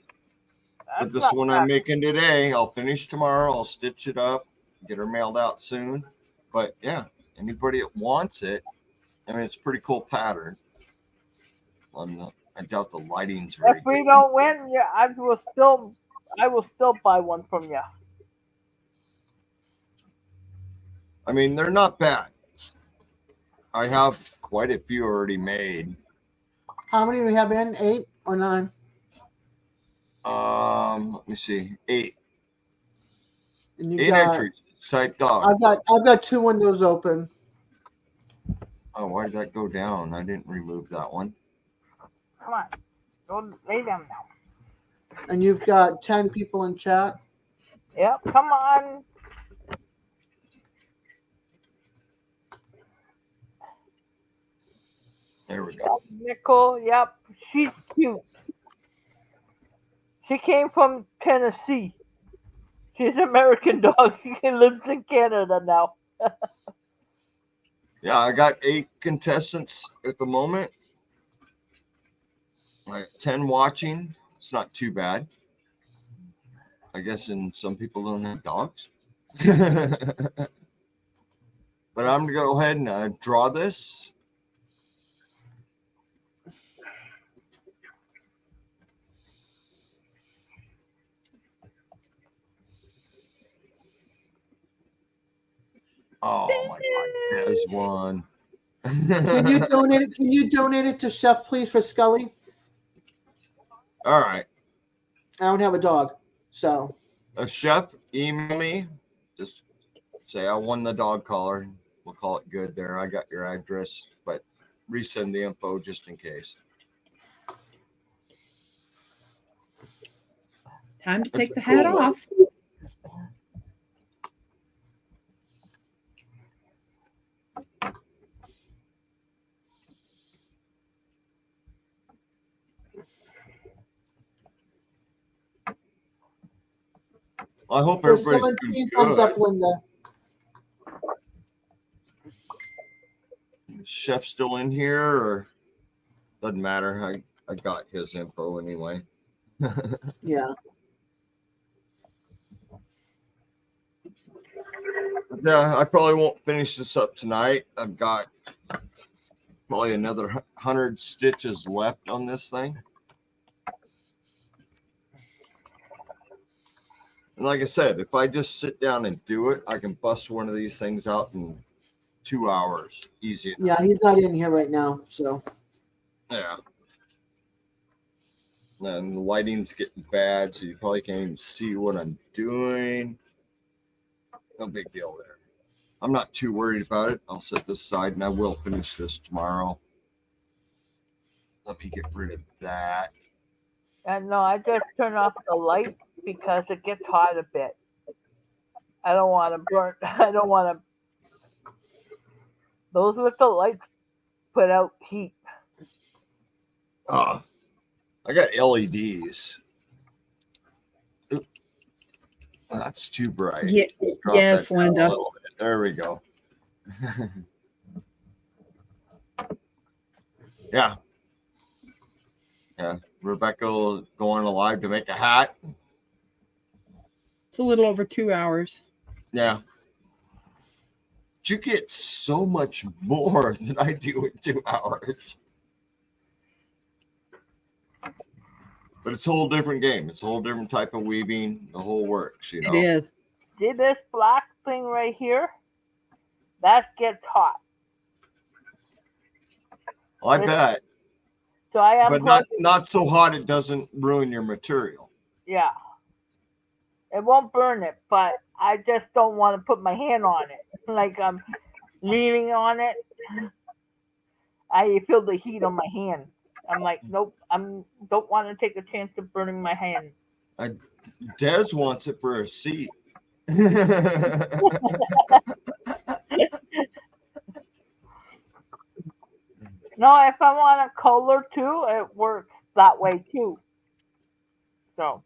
But That's this not one bad. I'm making today, I'll finish tomorrow. I'll stitch it up, get her mailed out soon. But yeah, anybody that wants it, I mean, it's a pretty cool pattern. I doubt the lighting's very If we good. don't win, yeah, I will still buy one from you. I mean, they're not bad. I have quite a few already made. How many do we have in? 8 or 9? Let me see, 8 And you 8 got. entries. Type dog. I've got 2 windows open. Oh, why did that go down? I didn't remove that one. Come on, go lay down now. And you've got 10 people in chat. Yep, come on. There we go. Nicole, yep, she's cute. She came from Tennessee. She's an American dog. She lives in Canada now. Yeah, I got 8 contestants at the moment. Like 10 watching. It's not too bad. I guess, and some people don't have dogs. But I'm gonna go ahead and draw this. Oh my God, there's one. Can you donate it? Can you donate it to Chef, please, for Scully? All right. I don't have a dog, so. Chef, email me. Just say I won the dog collar. We'll call it good there. I got your address, but resend the info just in case. Time to That's take a the hat cool one. off. I hope There's everybody's 17 doing thumbs up, good. Linda. Chef still in here, or doesn't matter. I got his info anyway. Yeah. Yeah, I probably won't finish this up tonight. I've got probably another 100 stitches left on this thing. And like I said, if I just sit down and do it, I can bust one of these things out in 2 hours. Easy enough. Yeah, he's not in here right now, so. Yeah. And the lighting's getting bad, so you probably can't even see what I'm doing. No big deal there. I'm not too worried about it. I'll set this aside and I will finish this tomorrow. Let me get rid of that. And no, I just turn off the light because it gets hot a bit. I don't want to burn. I don't want to. Those with the lights put out heat. I got LEDs. Oop. That's too bright. Yeah, Drop yes, that down a Linda. little bit. There we go. Yeah. Yeah. Rebecca going live to make a hat. It's a little over 2 hours. Yeah. But you get so much more than I do in 2 hours. But it's a whole different game. It's a whole different type of weaving. The whole works, you know. It is. See this black thing right here? that gets hot. I bet, So I but not so hot it doesn't ruin your material. Yeah. It won't burn it, but I just don't want to put my hand on it. Like I'm leaning on it. I feel the heat on my hand. I'm like, nope, don't want to take a chance of burning my hand. Des wants it for a seat. No, if I want a color too, it works that way too. So.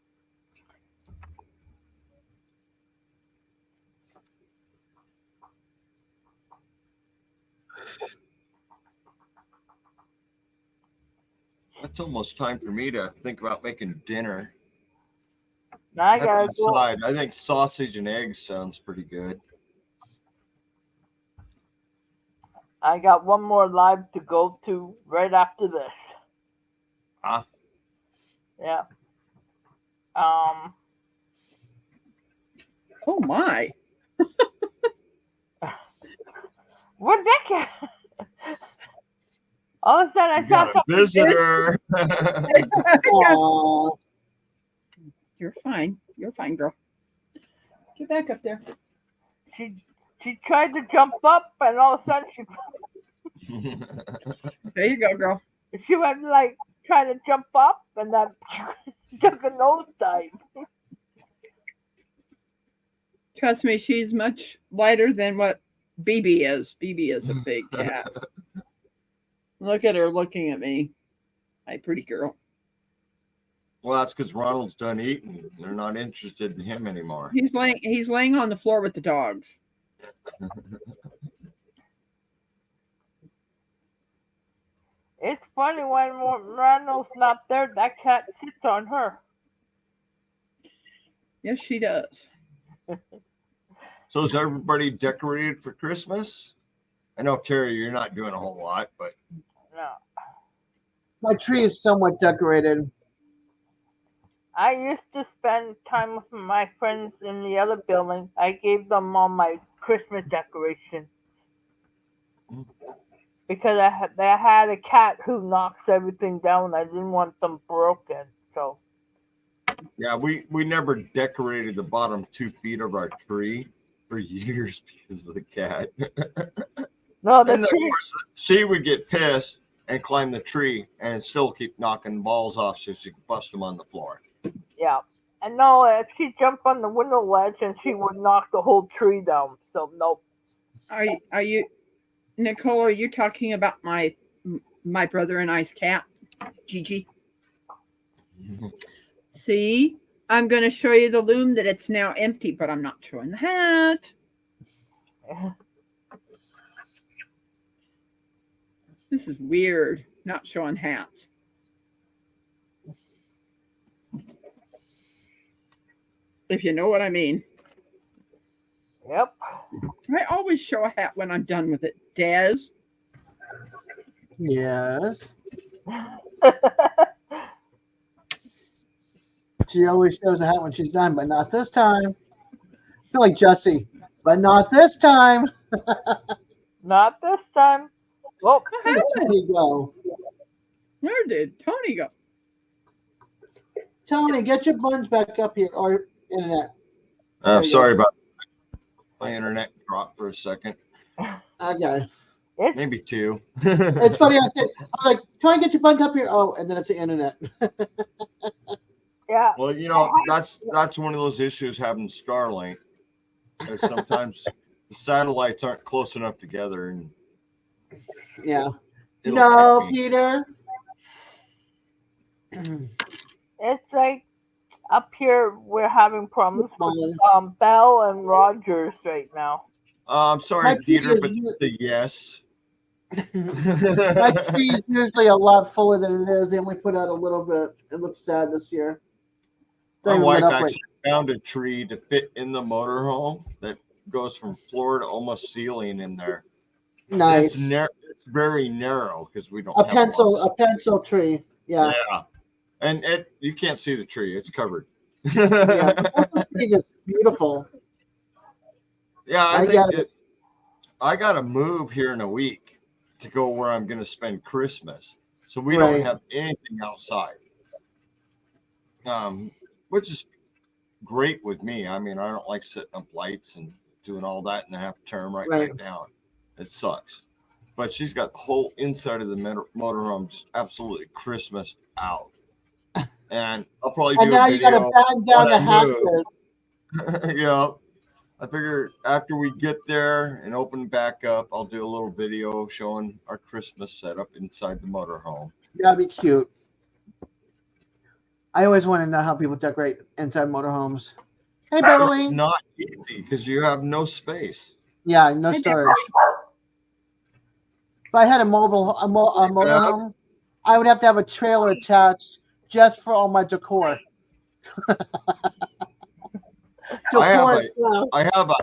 It's almost time for me to think about making dinner. Now I gotta go. Decide. I think sausage and eggs sounds pretty good. I got one more live to go to right after this. Ah. Yeah. Oh my. Where'd that get? All of a sudden, I You saw got a visitor. Aw. You're fine. You're fine, girl. Get back up there. She tried to jump up, and all of a sudden There you go, girl. she went like trying to jump up, and then took a nosedive. Trust me, she's much lighter than what BB is. BB is a big cat. Look at her looking at me. Hi, pretty girl. Well, that's because Ronald's done eating. They're not interested in him anymore. He's laying on the floor with the dogs. It's funny when Randall's not there, that cat sits on her. Yes, she does. So is everybody decorated for Christmas? I know, Carrie, you're not doing a whole lot, but No. My tree is somewhat decorated. I used to spend time with my friends in the other building. I gave them all my Christmas decorations because they had a cat who knocks everything down. I didn't want them broken, so yeah, we never decorated the bottom 2 feet of our tree for years because of the cat. no. The And of tree, course, she would get pissed and climb the tree and still keep knocking balls off so she could bust them on the floor. yeah. And no, she jumped on the window ledge and she would knock the whole tree down. So nope. Are you, Nicole? Are you talking about my brother and I's cat, Gigi? See, I'm going to show you the loom that it's now empty, but I'm not showing the hat. This is weird, not showing hats. If you know what I mean. Yep. I always show a hat when I'm done with it. Des? Yes. She always shows a hat when she's done, but not this time. I feel like Jesse, but not this time. Not this time. Oh, There you go. Where did Tony go? Tony, get your buns back up here, or internet. Sorry about that. My internet dropped for a second. Okay. Maybe 2. It's funny. I was like, Tony, get your buns up here. Oh, and then it's the internet. yeah. Well, you know, that's one of those issues having Starlink. Is sometimes the satellites aren't close enough together, and Yeah. it'll No, kick me. Peter. It's like up here we're having problems with Fine. Bell and Rogers right now. I'm sorry, My Peter, tree but is- the yes. My tree is usually a lot fuller than it is. They only put out a little bit. It looks sad this year. My Don't even wife let up actually found a tree to fit in the motorhome that goes from floor to almost ceiling in there. right. Nice. It's very narrow because we don't A have lot pencil, of a pencil tree. Yeah. Yeah. And you can't see the tree. It's covered. Yeah. It's beautiful. Yeah, I I think got it. I got to move here in a week to go where I'm going to spend Christmas. So we don't Right. have anything outside, which is great with me. I mean, I don't like setting up lights and doing all that and then have to turn them right Right. back down. It sucks. But she's got the whole inside of the motorhome just absolutely Christmased out. And I'll probably And do now a you got to video. batten down when the I move. hatches. Yeah. I figure after we get there and open back up, I'll do a little video showing our Christmas setup inside the motorhome. That'd be cute. I always want to know how people decorate inside motorhomes. Hey, It's Beverly. not easy because you have no space. Yeah, no Hey, storage. If I had a motorhome, I would have to have a trailer attached just for all my decor. I have a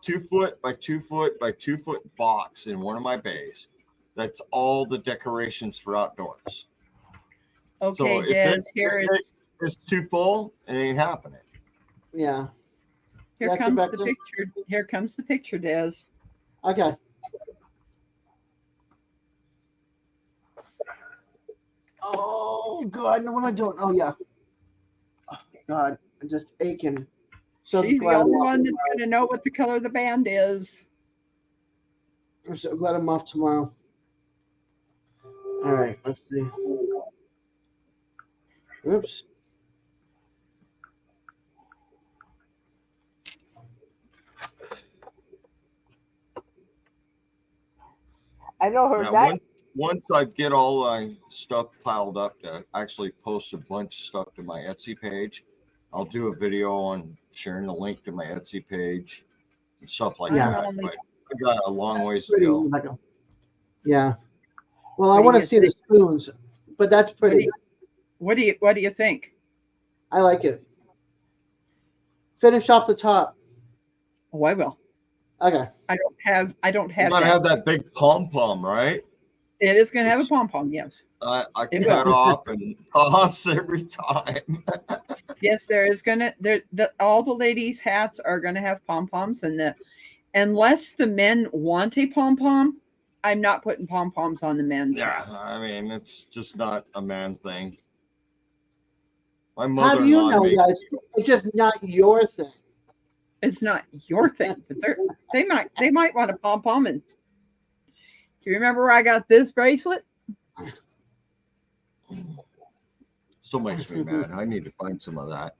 2 foot by 2 foot by 2 foot box in one of my bays. That's all the decorations for outdoors. Okay, So if Des, it- here It's too full, it ain't happening. Yeah. here That's comes the Rebecca? picture. Here comes the picture, Des. Okay. Oh God, what am I doing? Oh yeah. Oh, God, I'm just aching. So She's the glad I'm only off one that's tomorrow. going to know what the color of the band is. I'm so glad I'm off tomorrow. All right, let's see. Oops. I know her Now, that. once I get all my stuff piled up to actually post a bunch of stuff to my Etsy page, I'll do a video on sharing the link to my Etsy page and stuff like Yeah. that. But I got a long ways to Pretty, go. Rebecca. Yeah. Well, I What do want to you see the spoons, but that's pretty. What do you think? I like it. Finish off the top. Oh, I will. Okay. I don't have You gotta that. have that big pom pom, right? It is going to have a pom pom. Yes. I It cut will. off and toss every time. Yes, there is gonna all the ladies' hats are gonna have pom poms, and unless the men want a pom pom, I'm not putting pom poms on the men's Yeah, hat. I mean, it's just not a man thing. My How do you mother-in-law know, makes guys? It's just not your thing. It's not your thing, but they might want a pom pom. And do you remember where I got this bracelet? still makes me mad. I need to find some of that.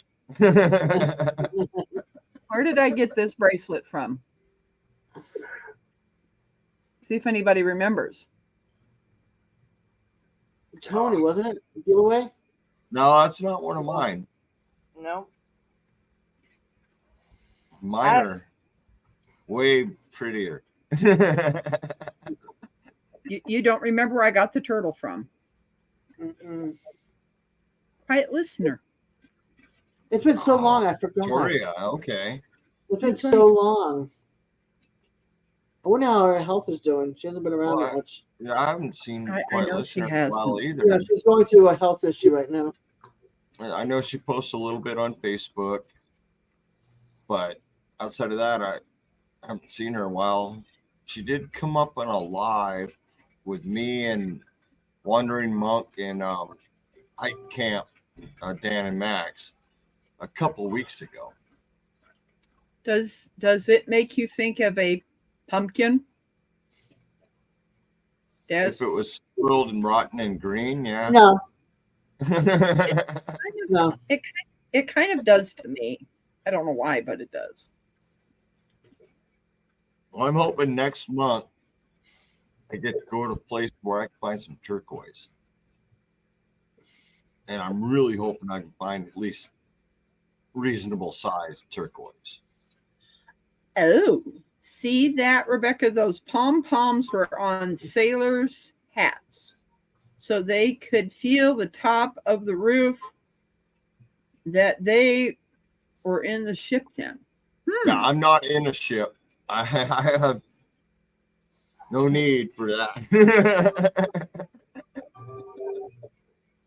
Where did I get this bracelet from? See if anybody remembers. Tony, wasn't it? Giveaway? No, that's not one of mine. No. Mine are way prettier. You don't remember where I got the turtle from? Mm-mm. Quiet listener. It's been so long, I forgot. Victoria, okay. It's been so long. I wonder how her health is doing. She hasn't been around that Well, much. Yeah, I haven't seen I Quiet know she Listener in a while hasn't. either. Yeah, she's going through a health issue right now. I know she posts a little bit on Facebook, but outside of that, I haven't seen her in a while. She did come up on a live with me and Wandering Monk and Hike Camp, Dan and Max, a couple weeks ago. Does it make you think of a pumpkin? Des? If it was spoiled and rotten and green, yeah. No, Kind of- no. It kind of does to me. I don't know why, but it does. Well, I'm hoping next month I get to go to a place where I can find some turquoise. And I'm really hoping I can find at least reasonable size turquoise. Oh, see that, Rebecca? Those pom poms were on sailors' hats, so they could feel the top of the roof that they were in the ship then. Yeah, I'm not in a ship. I have no need for that.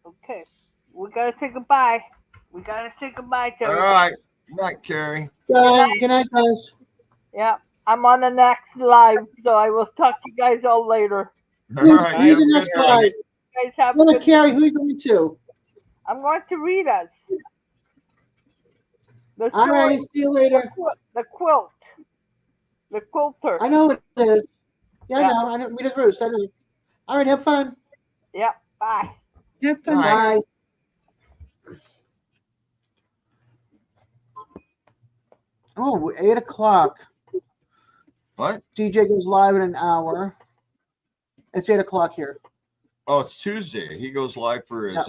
Okay. We gotta say goodbye. We gotta say goodbye to All everybody. right. Good night, Carrie. Good night, guys. Yeah. I'm on the next live, so I will talk to you guys all later. All Who's right, who's you have the a next good night. guy? You guys have a Well, good Carrie, who are you going to? I'm going to read us. The All right, story, see you later. the quilt. The quilter. I know what it is. Yeah, Yeah. I know. I know. Rita's Roost. I know. All right, have fun. Yep. Bye. Have fun. Bye. Bye. Oh, 8 o'clock. What? DJ goes live in an hour. It's 8 o'clock here. Oh, it's Tuesday. He goes live for his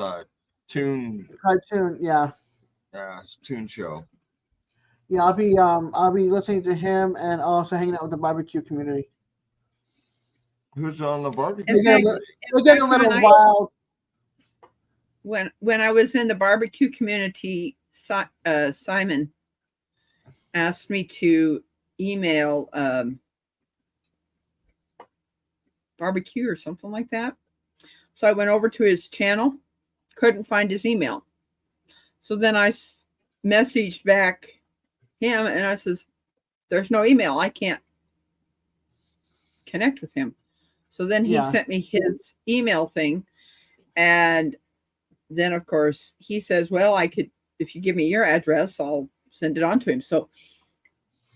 tune Cartoon, yeah. his tune show. Yeah, I'll be listening to him and also hanging out with the barbecue community. Who's on the barbecue? We're getting a little wild. When I was in the barbecue community, Simon asked me to email barbecue or something like that. So I went over to his channel, couldn't find his email. So then I messaged back him and I says, "There's no email. I can't connect with him." So then he sent me his email thing, and then of course he says, "Well, I could, if you give me your address, I'll send it on to him." So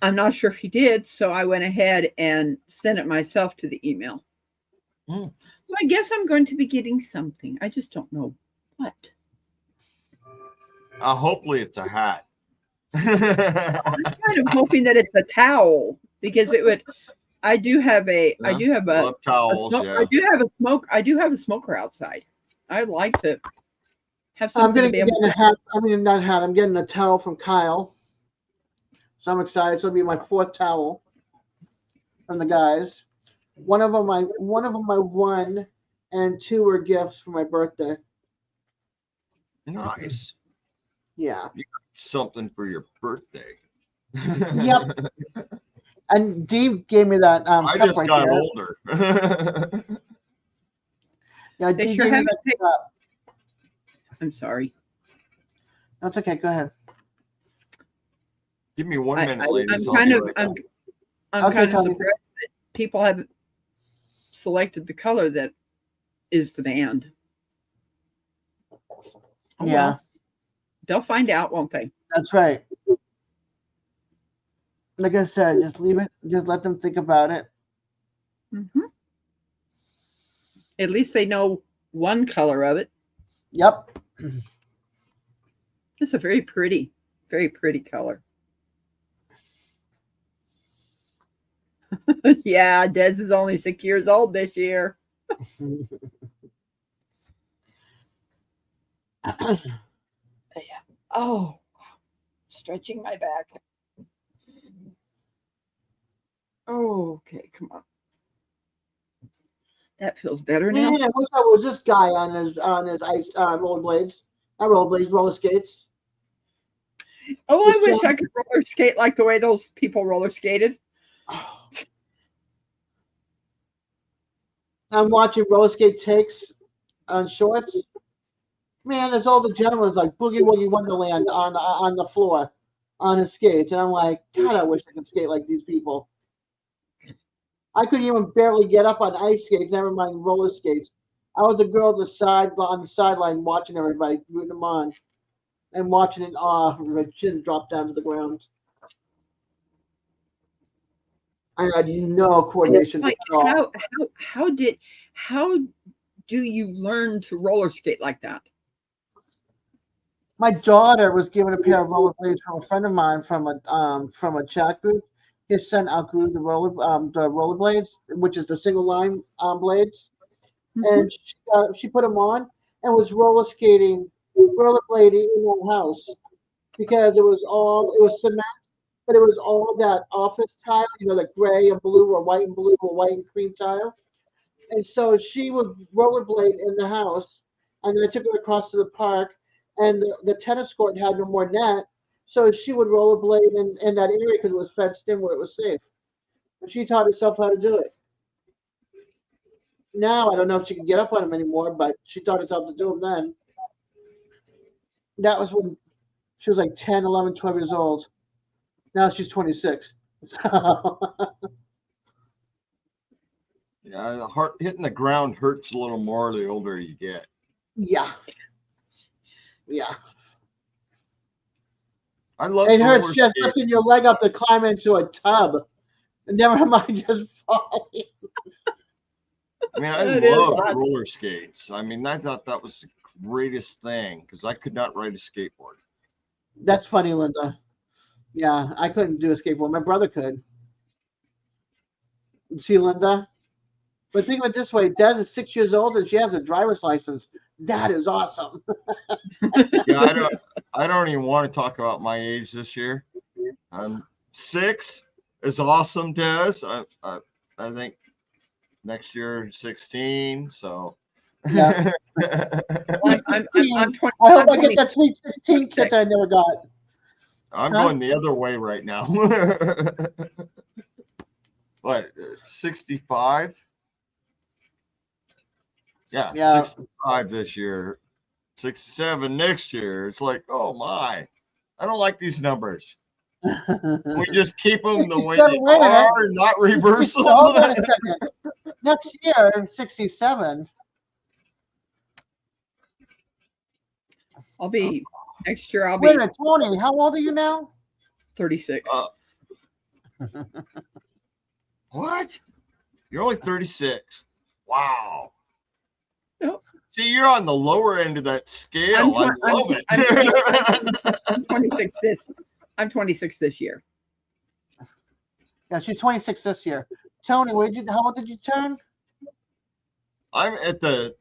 I'm not sure if he did. So I went ahead and sent it myself to the email. So I guess I'm going to be getting something. I just don't know what. Hopefully it's a hat. I'm kind of hoping that it's a towel because it would. I do have a. Yeah, I do have a. love towels. I do have a smoke. I do have a smoker outside. I'd like to have I'm something getting to be able a to. hat. I mean, not hat. I'm getting a towel from Kyle. So I'm excited. So it'll be my 4th towel from the guys. One of them I won, and 2 were gifts for my birthday. Nice. Yeah. You got something for your birthday. Yep. And Dave gave me that I cup just right got there. older. Yeah, They Dave sure gave me haven't that picked. cup. I'm sorry. That's okay. Go ahead. Give me 1 minute, I'm ladies. I'll kind be of. right I'm back. Okay, kind of Tony. surprised that people haven't selected the color that is the band. Oh, Yeah. well. They'll find out, won't they? That's right. Like I said, just leave it. Just let them think about it. Mm-hmm. At least they know one color of it. Yep. It's a very pretty color. Yeah, Des is only 6 years old this year. Oh, stretching my back. Oh, okay, come on. That feels better now. Man, I wish I was this guy on his ice rollerblades. Not rollerblades, roller skates. Oh, I wish I could roller skate like the way those people roller skated. I'm watching roller skate takes on shorts. Man, there's all the gentlemen like Boogie Woogie Wonderland on the floor on his skates, and I'm like, God, I wish I could skate like these people. I couldn't even barely get up on ice skates, never mind roller skates. I was a girl on the sideline watching everybody, rooting them on, and watching in awe, my chin drop down to the ground. I had no coordination Like, at all. how do you learn to roller skate like that? My daughter was given a pair of rollerblades from a friend of mine from a chat group. His son outgrew the rollerblades, which is the single line blades, and she put them on and was rollerblading in her house because it was cement, but it was all that office tile, the gray and blue or white and blue or white and cream tile, and so she would rollerblade in the house, and then I took her across to the park, and the tennis court had no more net. So she would rollerblade in that area because it was fenced in where it was safe. And she taught herself how to do it. Now I don't know if she can get up on them anymore, but she taught herself to do them then. That was when she was like 10, 11, 12 years old. Now she's 26. So, Yeah, the heart hitting the ground hurts a little more the older you get. yeah. Yeah. I love It roller hurts just skating. lifting your leg up to climb into a tub. Never mind just falling. I mean, I That is love awesome. roller skates. I mean, I thought that was the greatest thing because I could not ride a skateboard. That's funny, Linda. Yeah, I couldn't do a skateboard. My brother could. See, Linda? But think of it this way: Des is 6 years old and she has a driver's license. That is awesome. Yeah, I don't even want to talk about my age this year. 6 is awesome, Des. I think next year 16. So Yeah. I'm 20. I hope I'm I get 20. that sweet 16 kit that I never got. I'm Huh? going the other way right now. What, 65? Yeah, Yeah. 65 this year, 67 next year. It's like, oh my, I don't like these numbers. We just keep them the way 67, they wait a minute. are, not reverse them. Hold on a second. Next year, I'm 67. I'll be next year. I'll Wait be a minute, Tony, how old are you now? 36. What? You're only 36. Wow. Nope. See, you're on the lower end of that scale. I love it. I'm 26 this. I'm 26 this year. Yeah, she's 26 this year. Tony, how old did you turn? I'm at the,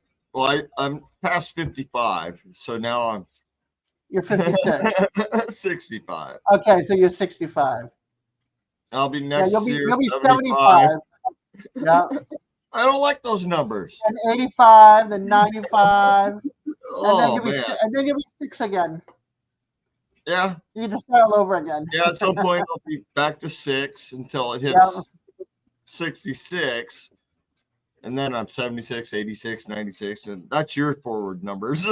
I'm past 55, so now You're 56. I'm 65. Okay, so you're 65. I'll be Yeah, next year you'll be 75. 75. Yeah. I don't like those numbers. And 85, then 95. Oh man. And then you'll be 6 again. Yeah. You get to start all over again. Yeah. At some point, I'll be back to 6 until it hits 66. And then I'm 76, 86, 96. And that's your forward numbers.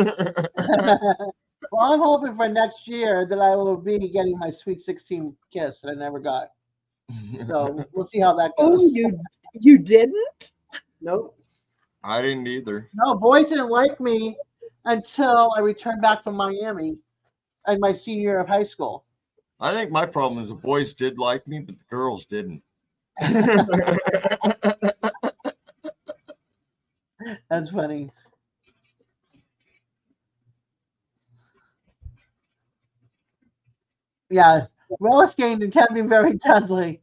Well, I'm hoping for next year that I will be getting my Sweet 16 kiss that I never got. So we'll see how that Oh, goes. you didn't? Nope. I didn't either. No, boys didn't like me until I returned back from Miami in my senior year of high school. I think my problem is the boys did like me, but the girls didn't. That's funny. Yeah, roller skating can be very deadly.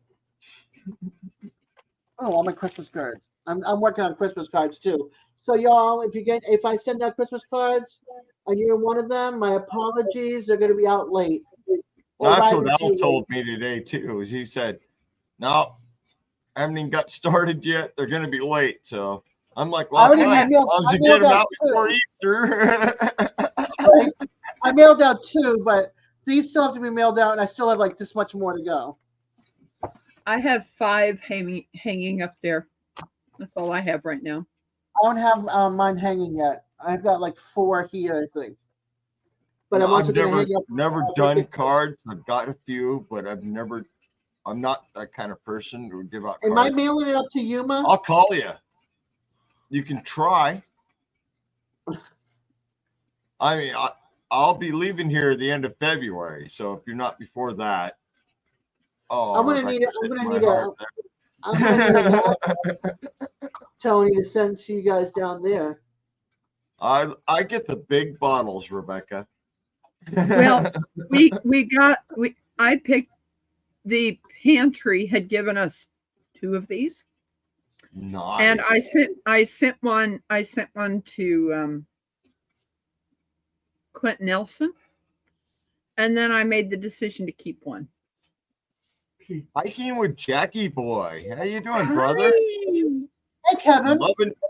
Oh, all my Christmas cards. I'm working on Christmas cards too. So y'all, if I send out Christmas cards and you're one of them, my apologies. They're going to be out late. Or That's arriving what too Al late. told me today too. Is he said, "No, haven't even got started yet. They're going to be late." So I'm like, "Well, already fine, as mailed- long as I you get them mailed out out before two. Easter." Right? I mailed out 2, but these still have to be mailed out, and I still have like this much more to go. I have 5 hanging up there. That's all I have right now. I don't have mine hanging yet. I've got like 4 here, I think. But I'm I've also going to hang up. never done cards. I've got a few, but I'm not that kind of person who would give out Am I cards. mailing it up to Yuma? I'll call you. You can try. I mean, I'll be leaving here at the end of February. So if you're not before that, I'm gonna need it. I'm Rebecca's gonna hitting need my a. heart there. I'm gonna need a Tony to send to you guys down there. I get the big bottles, Rebecca. Well, I picked, the pantry had given us 2 of these. Nice. And I sent one to Quentin Nelson. And then I made the decision to keep one. Hiking with Jackie Boy. How you doing, brother? Hey, Kevin.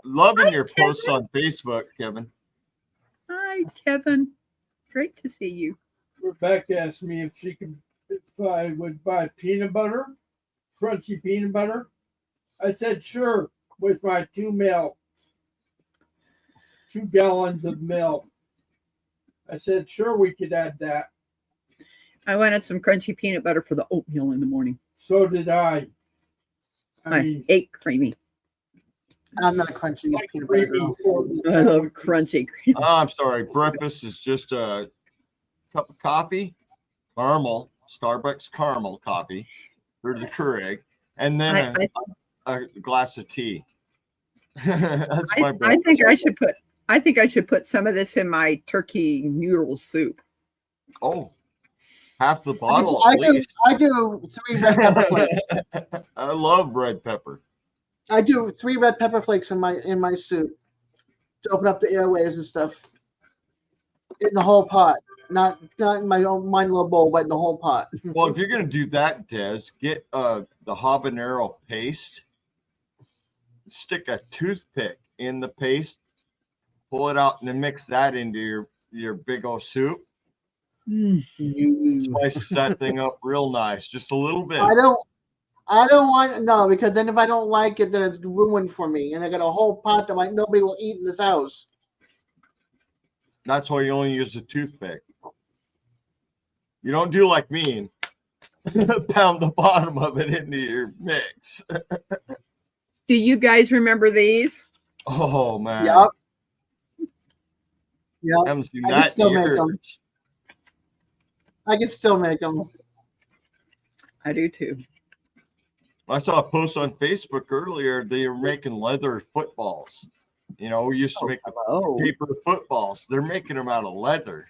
Loving Hi, your Kevin. posts on Facebook, Kevin. Hi, Kevin. Great to see you. Rebecca asked me if I would buy peanut butter, crunchy peanut butter. I said sure, with my 2 gallons of milk. I said sure we could add that. I wanted some crunchy peanut butter for the oatmeal in the morning. So did I. I I mean, hate creamy. I'm not a crunchy like peanut butter creamy girl. for I love crunchy cream. Oh, I'm sorry. Breakfast is just a cup of coffee, caramel, Starbucks caramel coffee for the Keurig, and then a glass of tea. That's my I breakfast. think I should put some of this in my turkey noodle soup. Oh, half the bottle I at least. do 3 red pepper flakes. I love red pepper. I do 3 red pepper flakes in my soup to open up the airways and stuff. In the whole pot, not in my own mine little bowl, but in the whole pot. Well, if you're gonna do that, Des, get the habanero paste. Stick a toothpick in the paste, pull it out, and then mix that into your big old soup. Spice that thing up real nice, just a little bit. I don't want because then if I don't like it, then it's ruined for me, and I got a whole pot that like nobody will eat in this house. That's why you only use a toothpick. You don't do like me and pound the bottom of it into your mix. Do you guys remember these? Oh man. Yep. I haven't seen I can that in still make them. years. I can still make them. I do too. I saw a post on Facebook earlier. They were making leather footballs. You know, we used to make the paper footballs. They're making them out of leather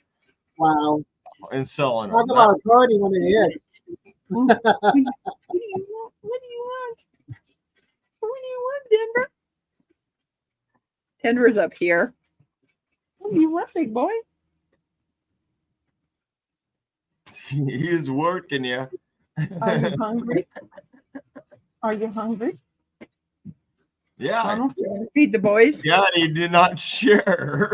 Wow. and selling Talk them. about a party when it hits. What do you want? What do you want? What do you want, Denver? Denver's up here. What do you want, big boy? He is working you. Are you hungry? Are you hungry? Yeah. Ronald, you want to feed the boys? Yeah, he did not share.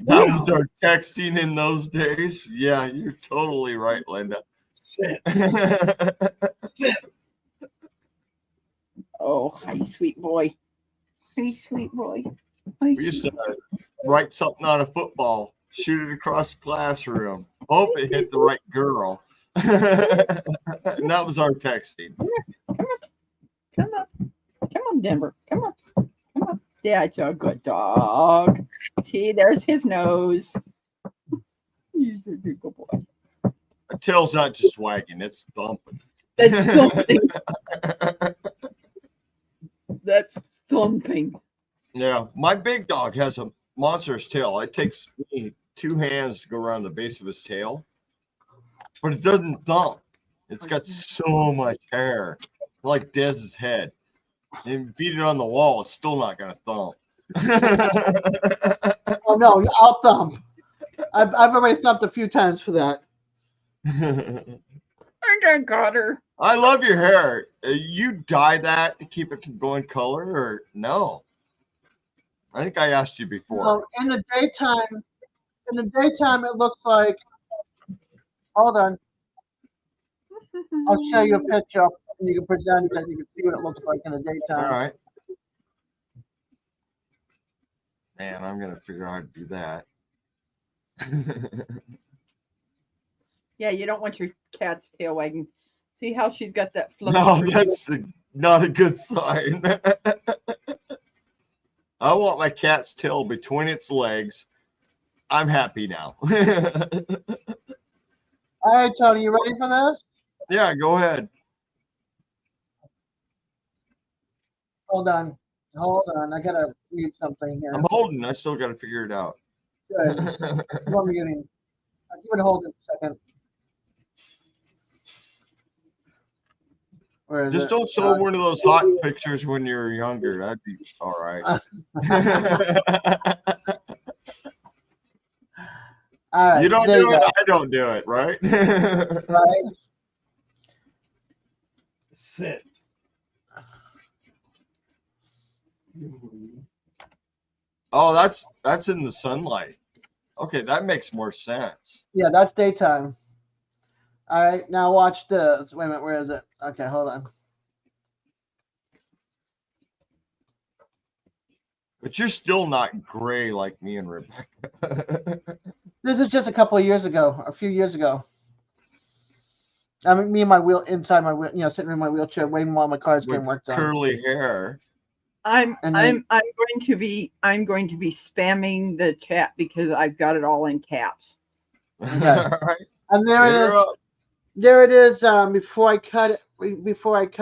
That was our texting in those days. Yeah, you're totally right, Linda. sit. Oh, hi, sweet boy. Hi, sweet boy. We used to write something on a football, shoot it across the classroom, hope it hit the right girl. And that was our texting. Come on, Denver. Come on. That's a good dog. See, there's his nose. He's a good boy. The tail's not just wagging, it's thumping. That's thumping. That's thumping. Yeah, my big dog has a monstrous tail. It takes me 2 hands to go around the base of his tail, but it doesn't thump. It's got so much hair, like Dez's head. And beat it on the wall, it's still not gonna thump. Oh no, I'll thump. I've already thumped a few times for that. I got her. I love your hair. You dye that to keep it going color, or no? I think I asked you before. Well, in the daytime, it looks like. Hold on, I'll show you a picture, and you can present it. You can see what it looks like in the All daytime. right. Man, I'm gonna figure out how to do that. Yeah, you don't want your cat's tail wagging. See how she's got that fluffy. No, that's not a good sign. I want my cat's tail between its legs. I'm happy now. All right, Tony, you ready for this? Yeah, go ahead. Hold on. I gotta read something here. I'm holding. I still got to figure it out. Good. What am I getting? I'll give it a hold in a second. Where is Just it? don't show one of those hot pictures when you're younger. That'd be all right. All right. You don't there do it. go. I don't do it. Right? Right. Sit. Oh, that's in the sunlight. Okay, that makes more sense. Yeah, that's daytime. All right, now watch this. Wait a minute, where is it? Okay, hold on. But you're still not gray like me and Rebecca. This is just a couple of years ago, a few years ago. I mean, me and my wheel inside my wheel, sitting in my wheelchair waiting while my car's With getting worked on. curly hair. I'm And then- going to be spamming the chat because I've got it all in caps. Okay. All right. And there it Hit her is. up. There it is. Before I cut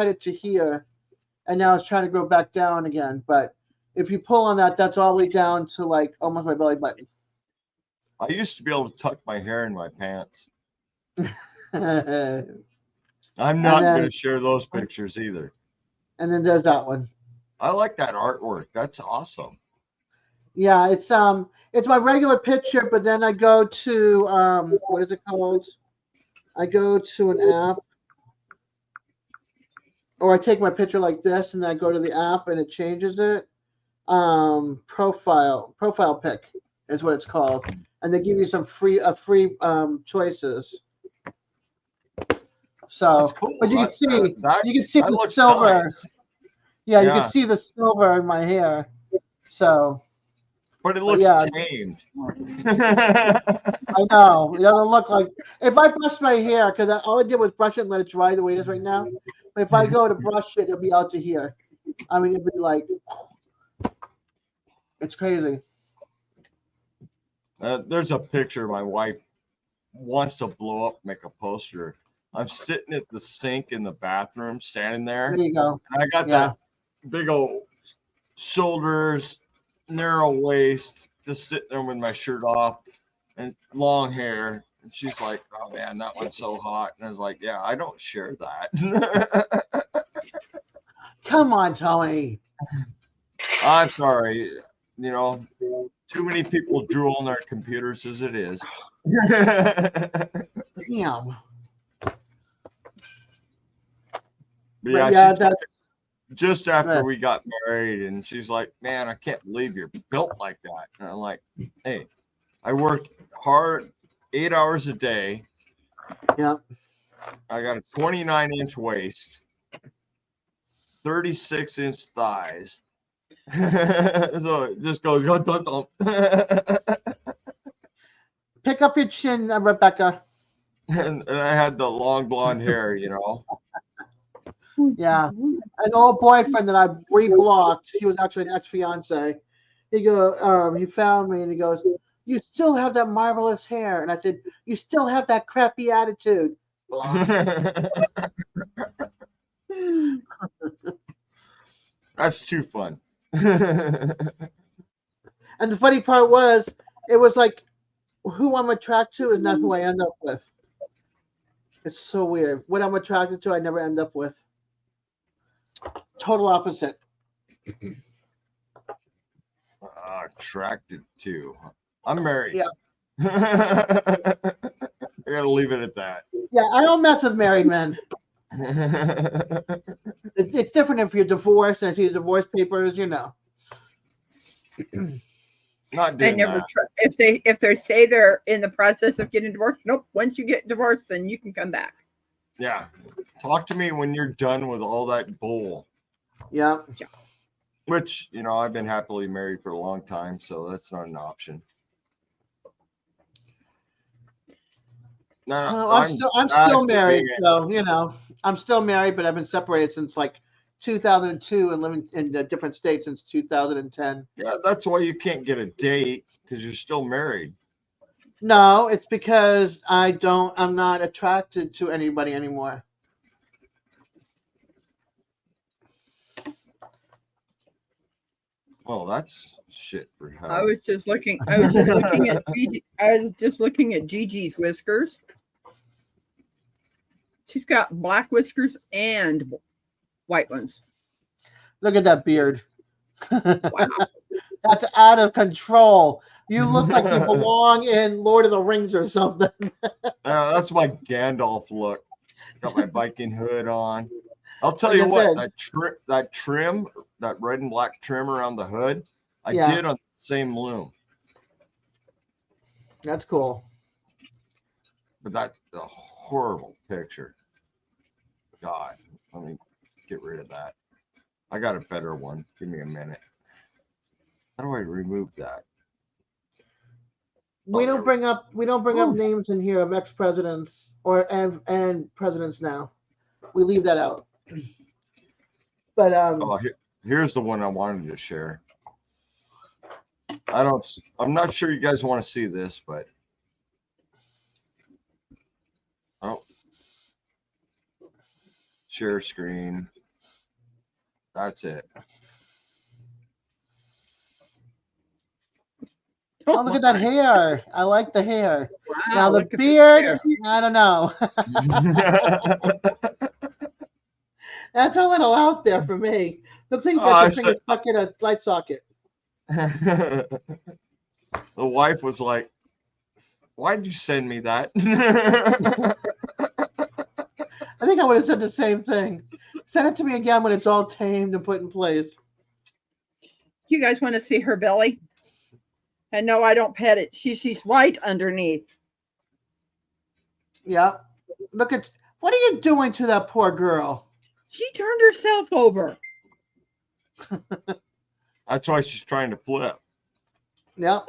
it to here, and now it's trying to go back down again. But if you pull on that, that's all the way down to like almost my belly button. I used to be able to tuck my hair in my pants. And I'm not then- going to share those pictures either. then there's that one. I like that artwork. That's awesome. Yeah, it's my regular picture, but then I go to what is it called? I go to an app, or I take my picture like this, and I go to the app, and it changes it. Profile pic is what it's called, and they give you some free choices. So, That's cool. but you can That- see that- you can see that the looks silver. nice. Yeah, you Yeah. can see the silver in my hair. So But it looks yeah. tamed. I know it doesn't look like if I brush my hair because all I did was brush it and let it dry the way it is right now. But if I go to brush it, it'll be out to here. I mean, it'll be like it's crazy. There's a picture my wife wants to blow up, make a poster. I'm sitting at the sink in the bathroom, standing there. There you go. And I got Yeah. that big old shoulders, narrow waist, just sitting there with my shirt off and long hair. And she's like, "Oh man, that one's so hot." And I was like, "Yeah, I don't share that." Come on, Tony. I'm sorry. You know, too many people drool on their computers as it is. Damn. But But yeah, yeah, she that's just after Right. we got married, and she's like, "Man, I can't believe you're built like that." And I'm like, "Hey, I work hard 8 hours a day. yeah. I got a 29-inch waist, 36-inch thighs." So it just goes, dum, dum, dum. Pick up your chin, Rebecca. And I had the long blonde hair, you know. Yeah. An old boyfriend that I reblocked. He was actually an ex-fiance. He found me and he goes, "You still have that marvelous hair." And I said, "You still have that crappy attitude." That's too fun. And the funny part was, it was like, who I'm attracted to is not who I end up with. It's so weird. What I'm attracted to, I never end up with. Total opposite. Attracted to. I'm married. Yeah. I gotta leave it at that. Yeah, I don't mess with married men. It's different if you're divorced and I see the divorce papers, Not I doing never that. if they say they're in the process of getting divorced. Nope. Once you get divorced, then you can come back. Yeah. Talk to me when you're done with all that bull. Yeah. Which, I've been happily married for a long time, so that's not an option. No, Well, I'm still actively married, being- so I'm still married, but I've been separated since like 2002 and living in different states since 2010. Yeah, that's why you can't get a date, because you're still married. No, it's because I'm not attracted to anybody anymore. Well, that's shit for hell. I was just looking at Gigi, I was just looking at Gigi's whiskers. She's got black whiskers and white ones. Look at that beard. That's out of control. You look like you belong in Lord of the Rings or something. That's my Gandalf look. Got my Viking hood on. I'll tell Like you I what, said. that trim, that red and black trim around the hood, I Yeah. did on the same loom. That's cool. But that's a horrible picture. God, let me get rid of that. I got a better one. Give me a minute. How do I remove that? We don't bring up Ooh. names in here of ex-presidents and presidents now. We leave that out. But Here's the one I wanted to share. I'm not sure you guys want to see this, but share screen. That's it. oh, look at that hair. I like the hair. Wow, Now the look at beard, hair. I don't know. That's a little out there for me. Looks like you got your finger stuck in a light socket. The wife was like, "Why'd you send me that?" I think I would have said the same thing. Send it to me again when it's all tamed and put in place. You guys want to see her belly? And no, I don't pet it. She's white underneath. Yeah. Look at what are you doing to that poor girl? She turned herself over. That's why she's trying to flip. Yeah.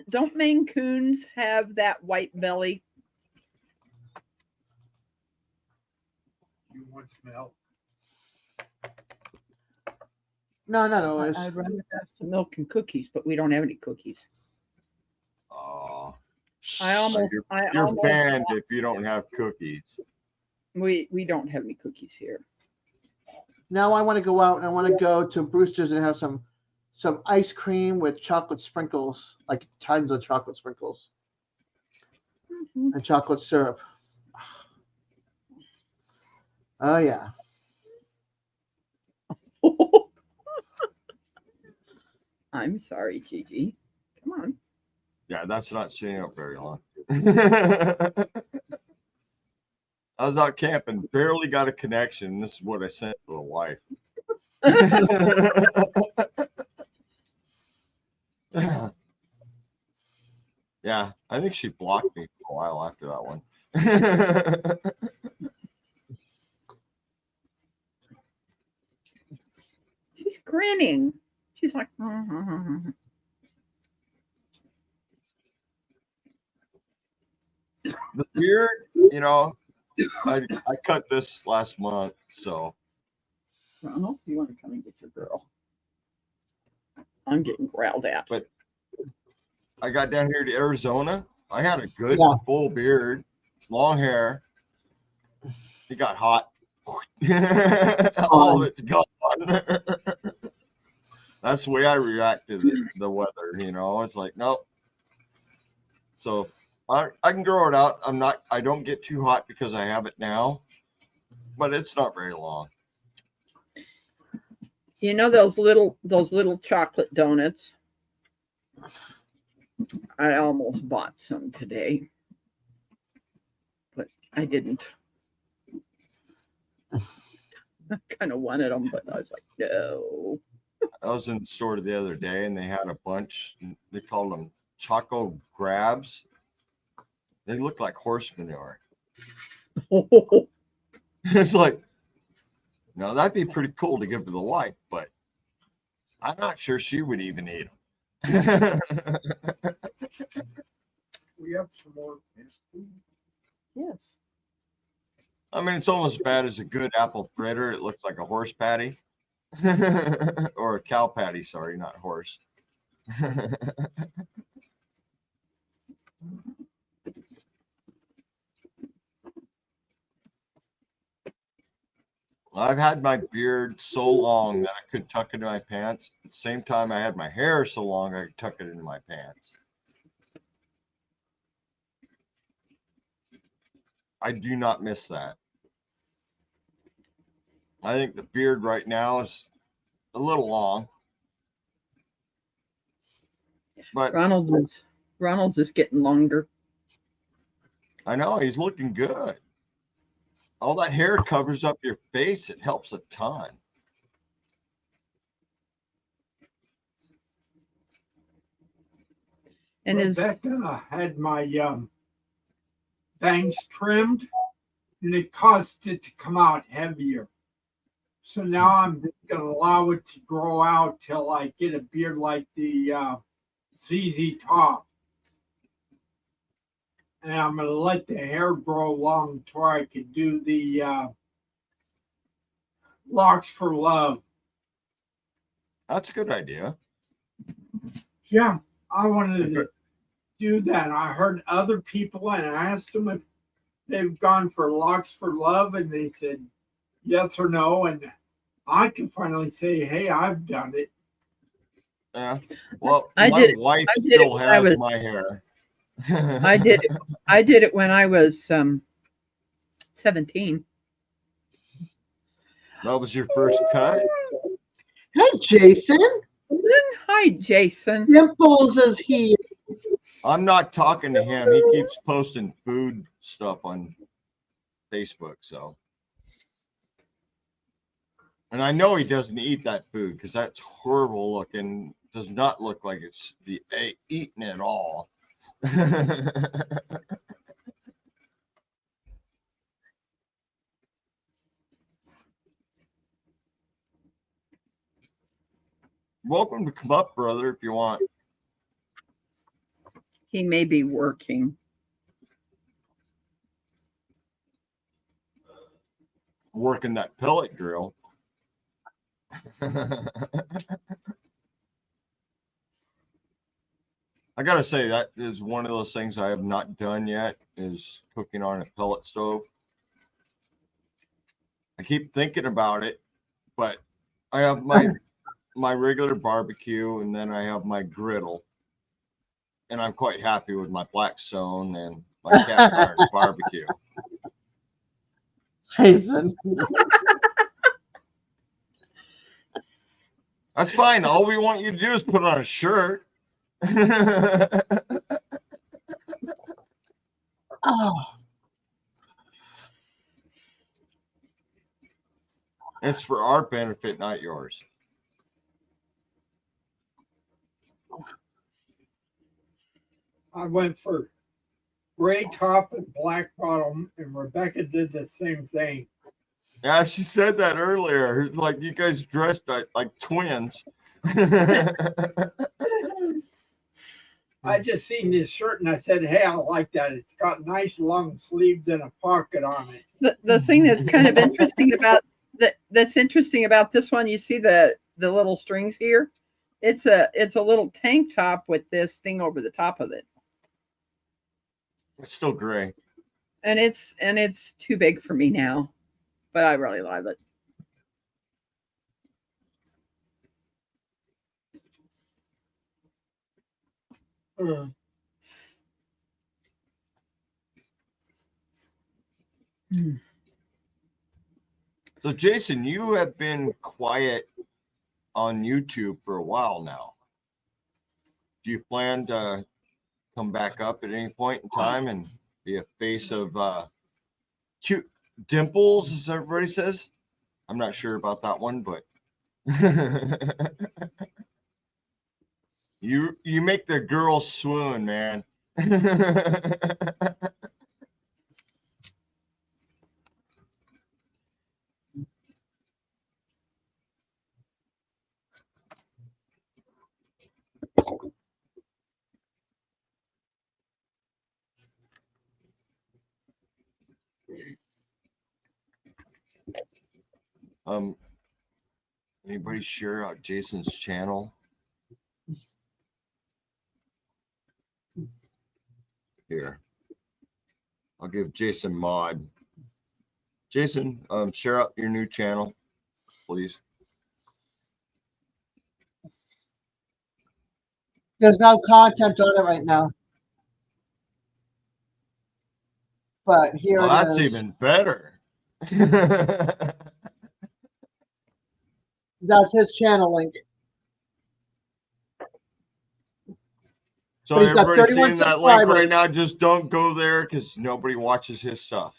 Don't Maine Coons have that white belly? You want milk? No, not always. I'd rather have some milk and cookies, but we don't have any cookies. Oh, You're you're banned if you don't have cookies. We don't have any cookies here. Now I want to go out and I want to go to Brewster's and have some ice cream with chocolate sprinkles, like tons of chocolate sprinkles and chocolate syrup. Oh yeah. I'm sorry, Gigi. Come on. Yeah, that's not sitting up very long. I was out camping, barely got a connection. This is what I sent to the wife. Yeah, I think she blocked me for a while after that one. She's grinning. She's like, the beard, you know, I cut this last month, so. Ronald, you want to come and get your girl? I'm getting growled at. But I got down here to Arizona. I had a good full beard, long hair. It got hot. All of it's gone. That's the way I react to the weather, you know. It's like, nope. So I can grow it out. I don't get too hot because I have it now, but it's not very long. You know those little chocolate donuts? I almost bought some today, but I didn't. I kind of wanted them, but I was like, no. I was in the store the other day and they had a bunch. They called them Choco Grabs. They look like horse manure. It's like, now that'd be pretty cool to give to the wife, but I'm not sure she would even eat them. We have some more. Yes. I mean, it's almost as bad as a good apple fritter. It looks like a horse patty. Or a cow patty, sorry, not horse. I've had my beard so long that I could tuck it in my pants. At the same time, I had my hair so long I could tuck it into my pants. I do not miss that. I think the beard right now is a little long. But Ronald's is getting longer. I know he's looking good. All that hair covers up your face. It helps a ton. And Rebecca had my bangs trimmed, and it caused it to come out heavier. So now I'm gonna allow it to grow out till I get a beard like the ZZ Top. And I'm gonna let the hair grow long to where I can do the locks for love. That's a good idea. Yeah, I wanted to do that. I heard other people and I asked them if they've gone for locks for love, and they said yes or no. And I can finally say, hey, I've done it. Yeah. Well, I my did it- wife I did it still when I has was- my hair. I did it. I did it when I was 17. That was your first cut? Hey, Jason. Hi, Jason. Dimples is here. I'm not talking to him. He keeps posting food stuff on Facebook, so. And I know he doesn't eat that food because that's horrible looking. Does not look like it's eaten at all. Welcome to come up, brother, if you want. He may be working. Working that pellet drill. I gotta say that is one of those things I have not done yet, is cooking on a pellet stove. I keep thinking about it, but I have my regular barbecue, and then I have my griddle, and I'm quite happy with my Blackstone and my cast iron barbecue. Jason. That's fine. All we want you to do is put on a shirt. Oh, It's for our benefit, not yours. I went for gray top and black bottom, and Rebecca did the same thing. Yeah, she said that earlier. Like you guys dressed like twins. I just seen this shirt and I said, hey, I like that. It's got nice long sleeves and a pocket on it. The thing that's kind of interesting about that's interesting about this one, you see the little strings here. It's a little tank top with this thing over the top of it, It's still gray. and it's too big for me now, but I really love it. So, Jason, you have been quiet on YouTube for a while now. Do you plan to come back up at any point in time and be a face of cute dimples, as everybody says? I'm not sure about that one, but you make the girls swoon, man. Anybody share out Jason's channel? Here, I'll give Jason mod. Jason, share out your new channel, please. there's no content on it right now. But here Well, it that's is. even better. That's his channel link. So But he's got everybody 31 seeing that link right subscribers. now, just don't go there because nobody watches his stuff.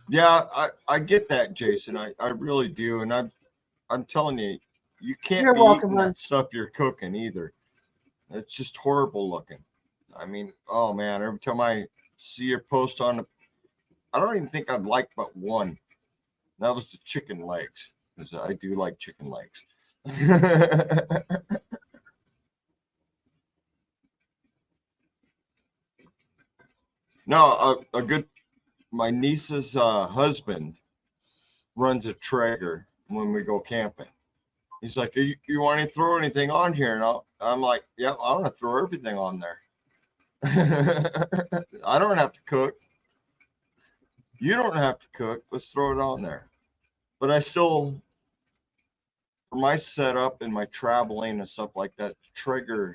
Yeah, I get that, Jason. I really do. And I'm telling you, you can't You're be welcome, eating hon. that stuff you're cooking either. It's just horrible looking. I mean, oh man, every time I see your post on. I don't even think I've liked but one. That was the chicken legs, because I do like chicken legs. No, a good. My niece's husband runs a Traeger when we go camping. He's like, you want to throw anything on here? And I'm like, yeah, I want to throw everything on there. I don't have to cook. You don't have to cook. Let's throw it on there. But I still, for my setup and my traveling and stuff like that, the Traeger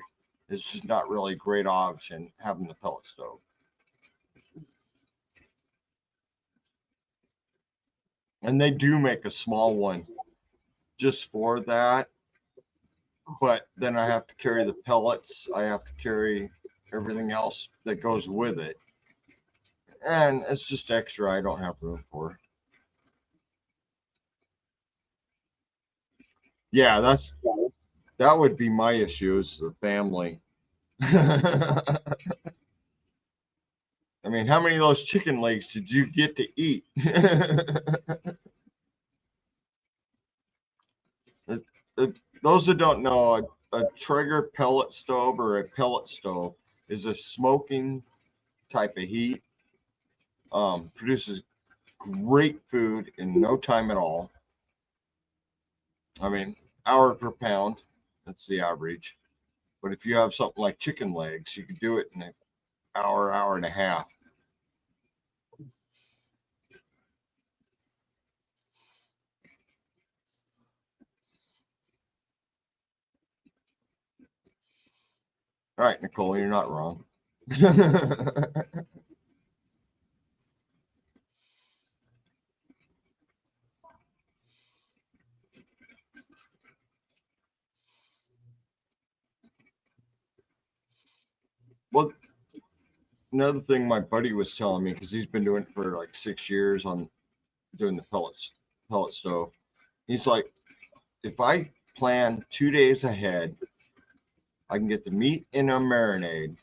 is just not really a great option having the pellet stove. And they do make a small one just for that. But then I have to carry the pellets. I have to carry everything else that goes with it. And it's just extra I don't have room for. Yeah, that would be my issue, is the family. I mean, how many of those chicken legs did you get to eat? Those that don't know, a Traeger pellet stove or a pellet stove is a smoking type of heat. Produces great food in no time at all. I mean, hour per pound, that's the average. But if you have something like chicken legs, you could do it in an hour, hour and a half. All right, Nicole, you're not wrong. Well, another thing my buddy was telling me, because he's been doing it for like 6 years on doing the pellet stove. He's like, if I plan 2 days ahead, I can get the meat in a marinade,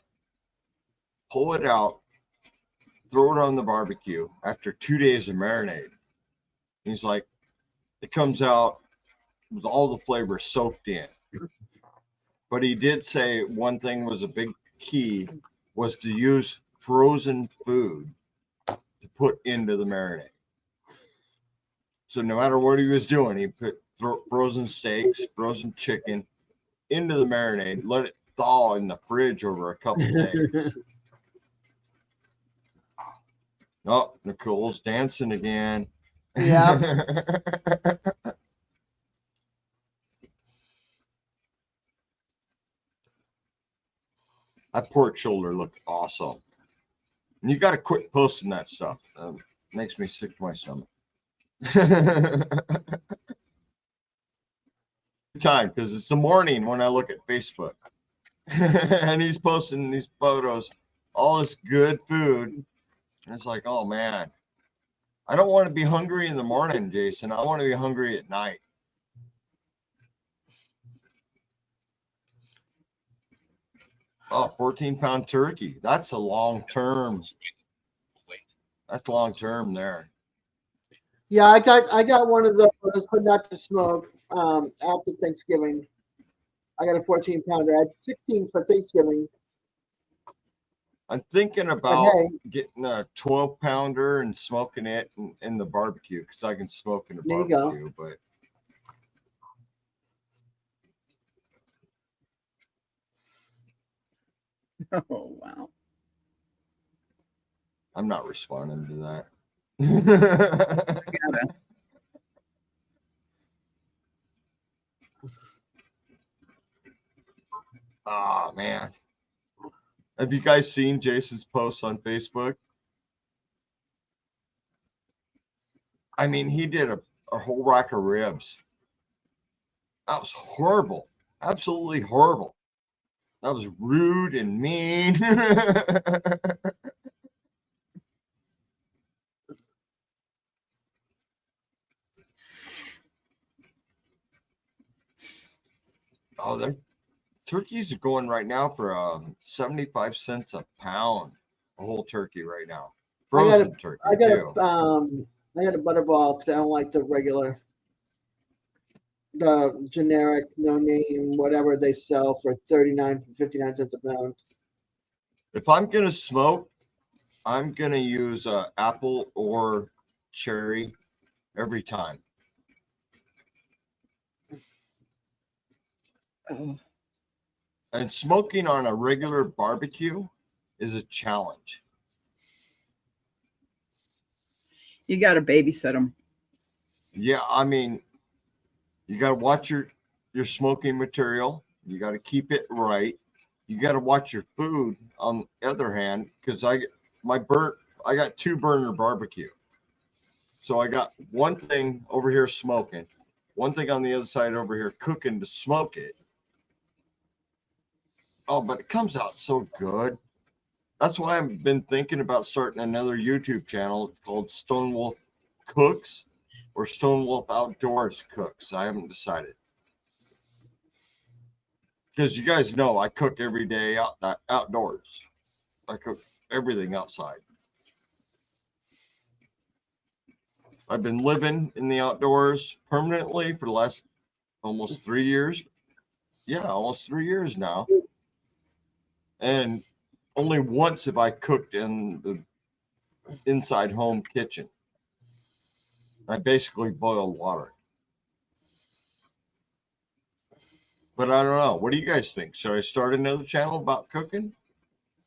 pull it out, throw it on the barbecue after 2 days of marinade. He's like, it comes out with all the flavors soaked in. But he did say one thing was a big key was to use frozen food to put into the marinade. So no matter what he was doing, he put frozen steaks, frozen chicken into the marinade, let it thaw in the fridge over a couple days. Oh, Nicole's dancing again. Yeah. That pork shoulder looked awesome. And you got to quit posting that stuff. Makes me sick to my stomach. Time, because it's the morning when I look at Facebook. And he's posting these photos, all this good food. And it's like, oh man, I don't want to be hungry in the morning, Jason. I want to be hungry at night. Oh, 14-pound turkey. That's a long term. That's long term there. Yeah, I got one of those, but not to smoke. After Thanksgiving, I got a 14-pounder. I had 16 for Thanksgiving. I'm thinking about getting a 12-pounder and smoking it in the barbecue, because I can smoke in the There you barbecue. But Oh, wow. I'm not responding to that. Gotta. Oh man, have you guys seen Jason's posts on Facebook? I mean, he did a whole rack of ribs. That was horrible. Absolutely horrible. That was rude and mean. Oh, their turkeys are going right now for 75 cents a pound. a whole turkey right now. I got Frozen turkey I got too. I got a butterball because I don't like the regular, the generic, no name, whatever they sell for 59 cents a pound. If I'm gonna smoke, I'm gonna use apple or cherry every time. Oh, And smoking on a regular barbecue is a challenge. you got to babysit them. Yeah, I mean, you got to watch your smoking material. You got to keep it right. You got to watch your food. On the other hand, because I got 2 burner barbecue. So I got one thing over here smoking, one thing on the other side over here cooking to smoke it. Oh, but it comes out so good. That's why I've been thinking about starting another YouTube channel. It's called Stone Wolf Cooks or Stone Wolf Outdoors Cooks. I haven't decided. Because you guys know I cook every day outdoors. I cook everything outside. I've been living in the outdoors permanently for the last almost 3 years. Yeah, almost 3 years now. And only once have I cooked in the inside home kitchen. I basically boiled water. But I don't know. What do you guys think? Should I start another channel about cooking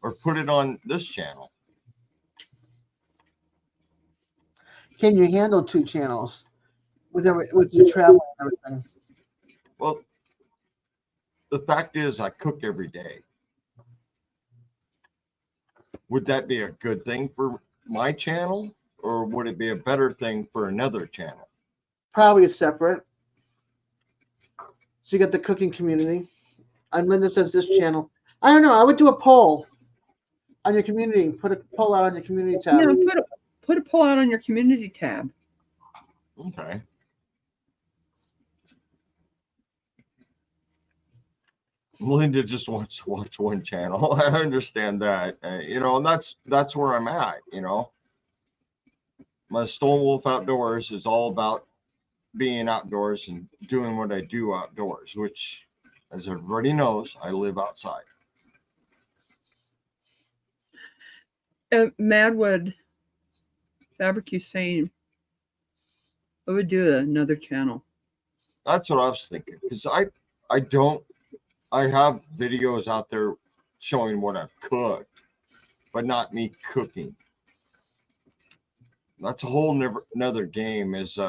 or put it on this channel? Can you handle 2 channels with your travel and everything? Well, the fact is I cook every day. Would that be a good thing for my channel or would it be a better thing for another channel? Probably separate. So you got the cooking community. And Linda says this channel. I don't know. I would do a poll on your community. Put a poll out on your community tab. Yeah, put a poll out on your community tab. Okay. Linda just wants to watch one channel. I understand that, and that's where I'm at. My Stone Wolf Outdoors is all about being outdoors and doing what I do outdoors, which, as everybody knows, I live outside. Madwood Barbecue saying I would do another channel. That's what I was thinking, because I have videos out there showing what I've cooked, but not me cooking. That's a whole another game, is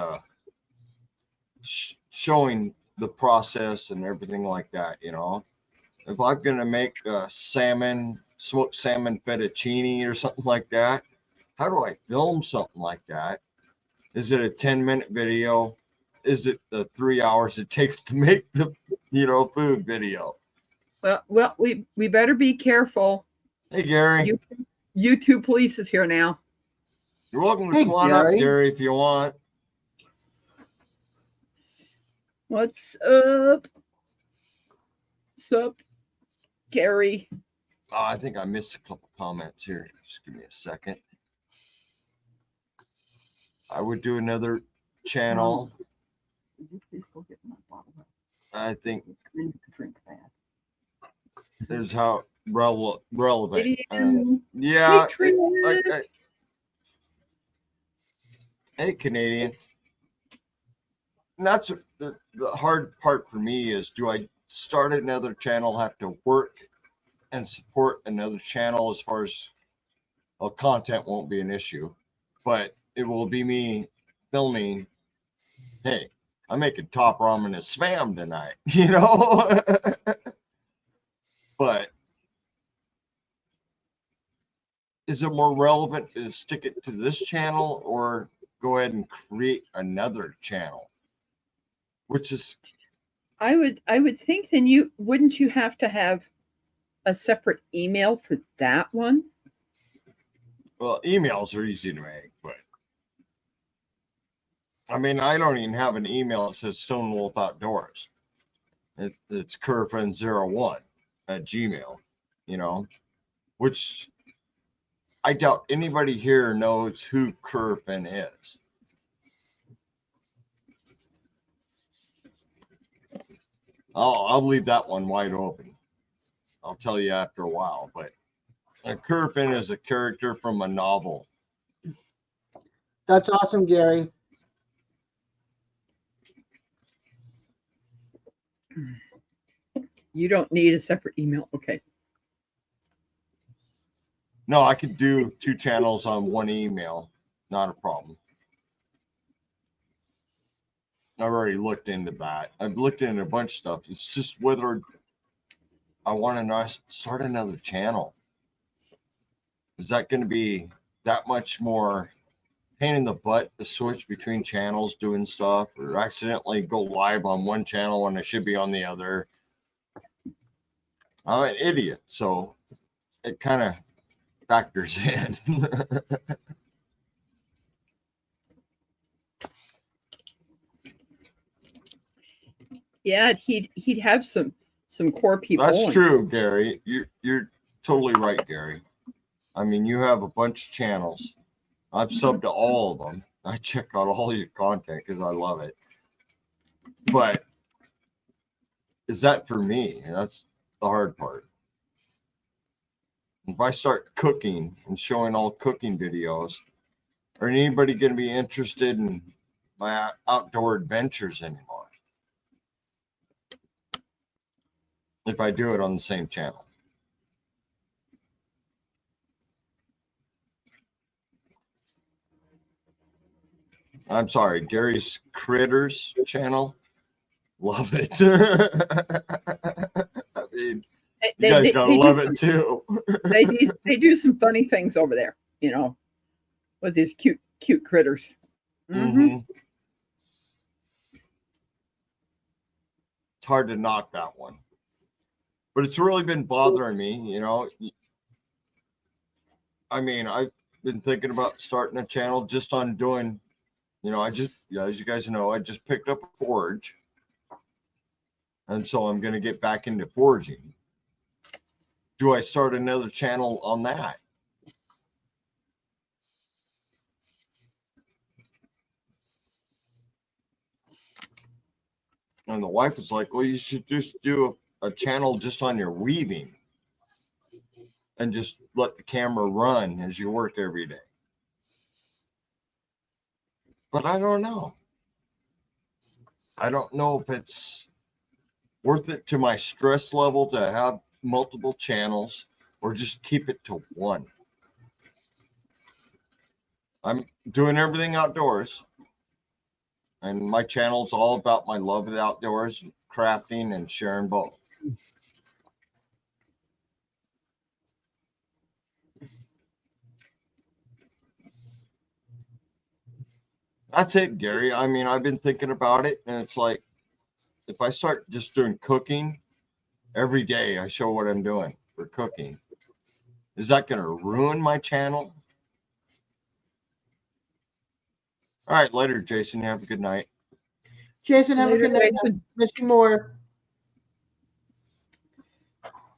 showing the process and everything like that. If I'm gonna make smoked salmon fettuccine or something like that, how do I film something like that? Is it a 10-minute video? Is it the 3 hours it takes to make the food video? Well, we better be careful. Hey, Gary. YouTube police is here now. You're welcome to come on up, Gary, if you want. What's up? What's up, Gary? Oh, I think I missed a couple comments here. Just give me a second. I would do another channel. Would you please go get my bottle? I think Drink that. is how relevant. Yeah. Hey, Canadian. And that's the hard part for me is, do I start another channel, have to work and support another channel as far as, well, content won't be an issue, but it will be me filming, hey, I'm making top ramen and spam tonight, But is it more relevant to stick it to this channel or go ahead and create another channel? Which is, I would think then wouldn't you have to have a separate email for that one? well, emails are easy to make, but I mean, I don't even have an email that says Stone Wolf Outdoors. It's Curfriend01 at Gmail, which I doubt anybody here knows who Curfin is. I'll leave that one wide open. I'll tell you after a while, but Curfin is a character from a novel. That's awesome, Gary. You don't need a separate email. Okay. No, I could do 2 channels on 1 email. Not a problem. I've already looked into that. I've looked into a bunch of stuff. It's just whether I want to start another channel. Is that going to be that much more pain in the butt to switch between channels doing stuff, or accidentally go live on one channel when I should be on the other? I'm an idiot, so it kind of factors in. Yeah, he'd have some core people. That's true, Gary. You're totally right, Gary. I mean, you have a bunch of channels. I've subbed to all of them. I check out all your content because I love it. But is that for me? That's the hard part. If I start cooking and showing all cooking videos, are anybody going to be interested in my outdoor adventures anymore? If I do it on the same channel. I'm sorry, Gary's Critters channel. Love it. I mean, you guys gotta love it too. they do some funny things over there, you know, with these cute critters. Mm-hmm. It's hard to knock that one. But it's really been bothering me, you know. I mean, I've been thinking about starting a channel just on doing, you know, as you guys know, I just picked up a forge. And so I'm going to get back into forging. Do I start another channel on that? And the wife was like, well, you should just do a channel just on your weaving and just let the camera run as you work every day. But I don't know. I don't know if it's worth it to my stress level to have multiple channels or just keep it to one. I'm doing everything outdoors. And my channel is all about my love of the outdoors, crafting, and sharing both. That's it, Gary. I mean, I've been thinking about it, and it's like, if I start just doing cooking every day, I show what I'm doing for cooking. Is that going to ruin my channel? All right, later, Jason. You have a good night. Jason, have Later, a good night. Jason. Miss you more.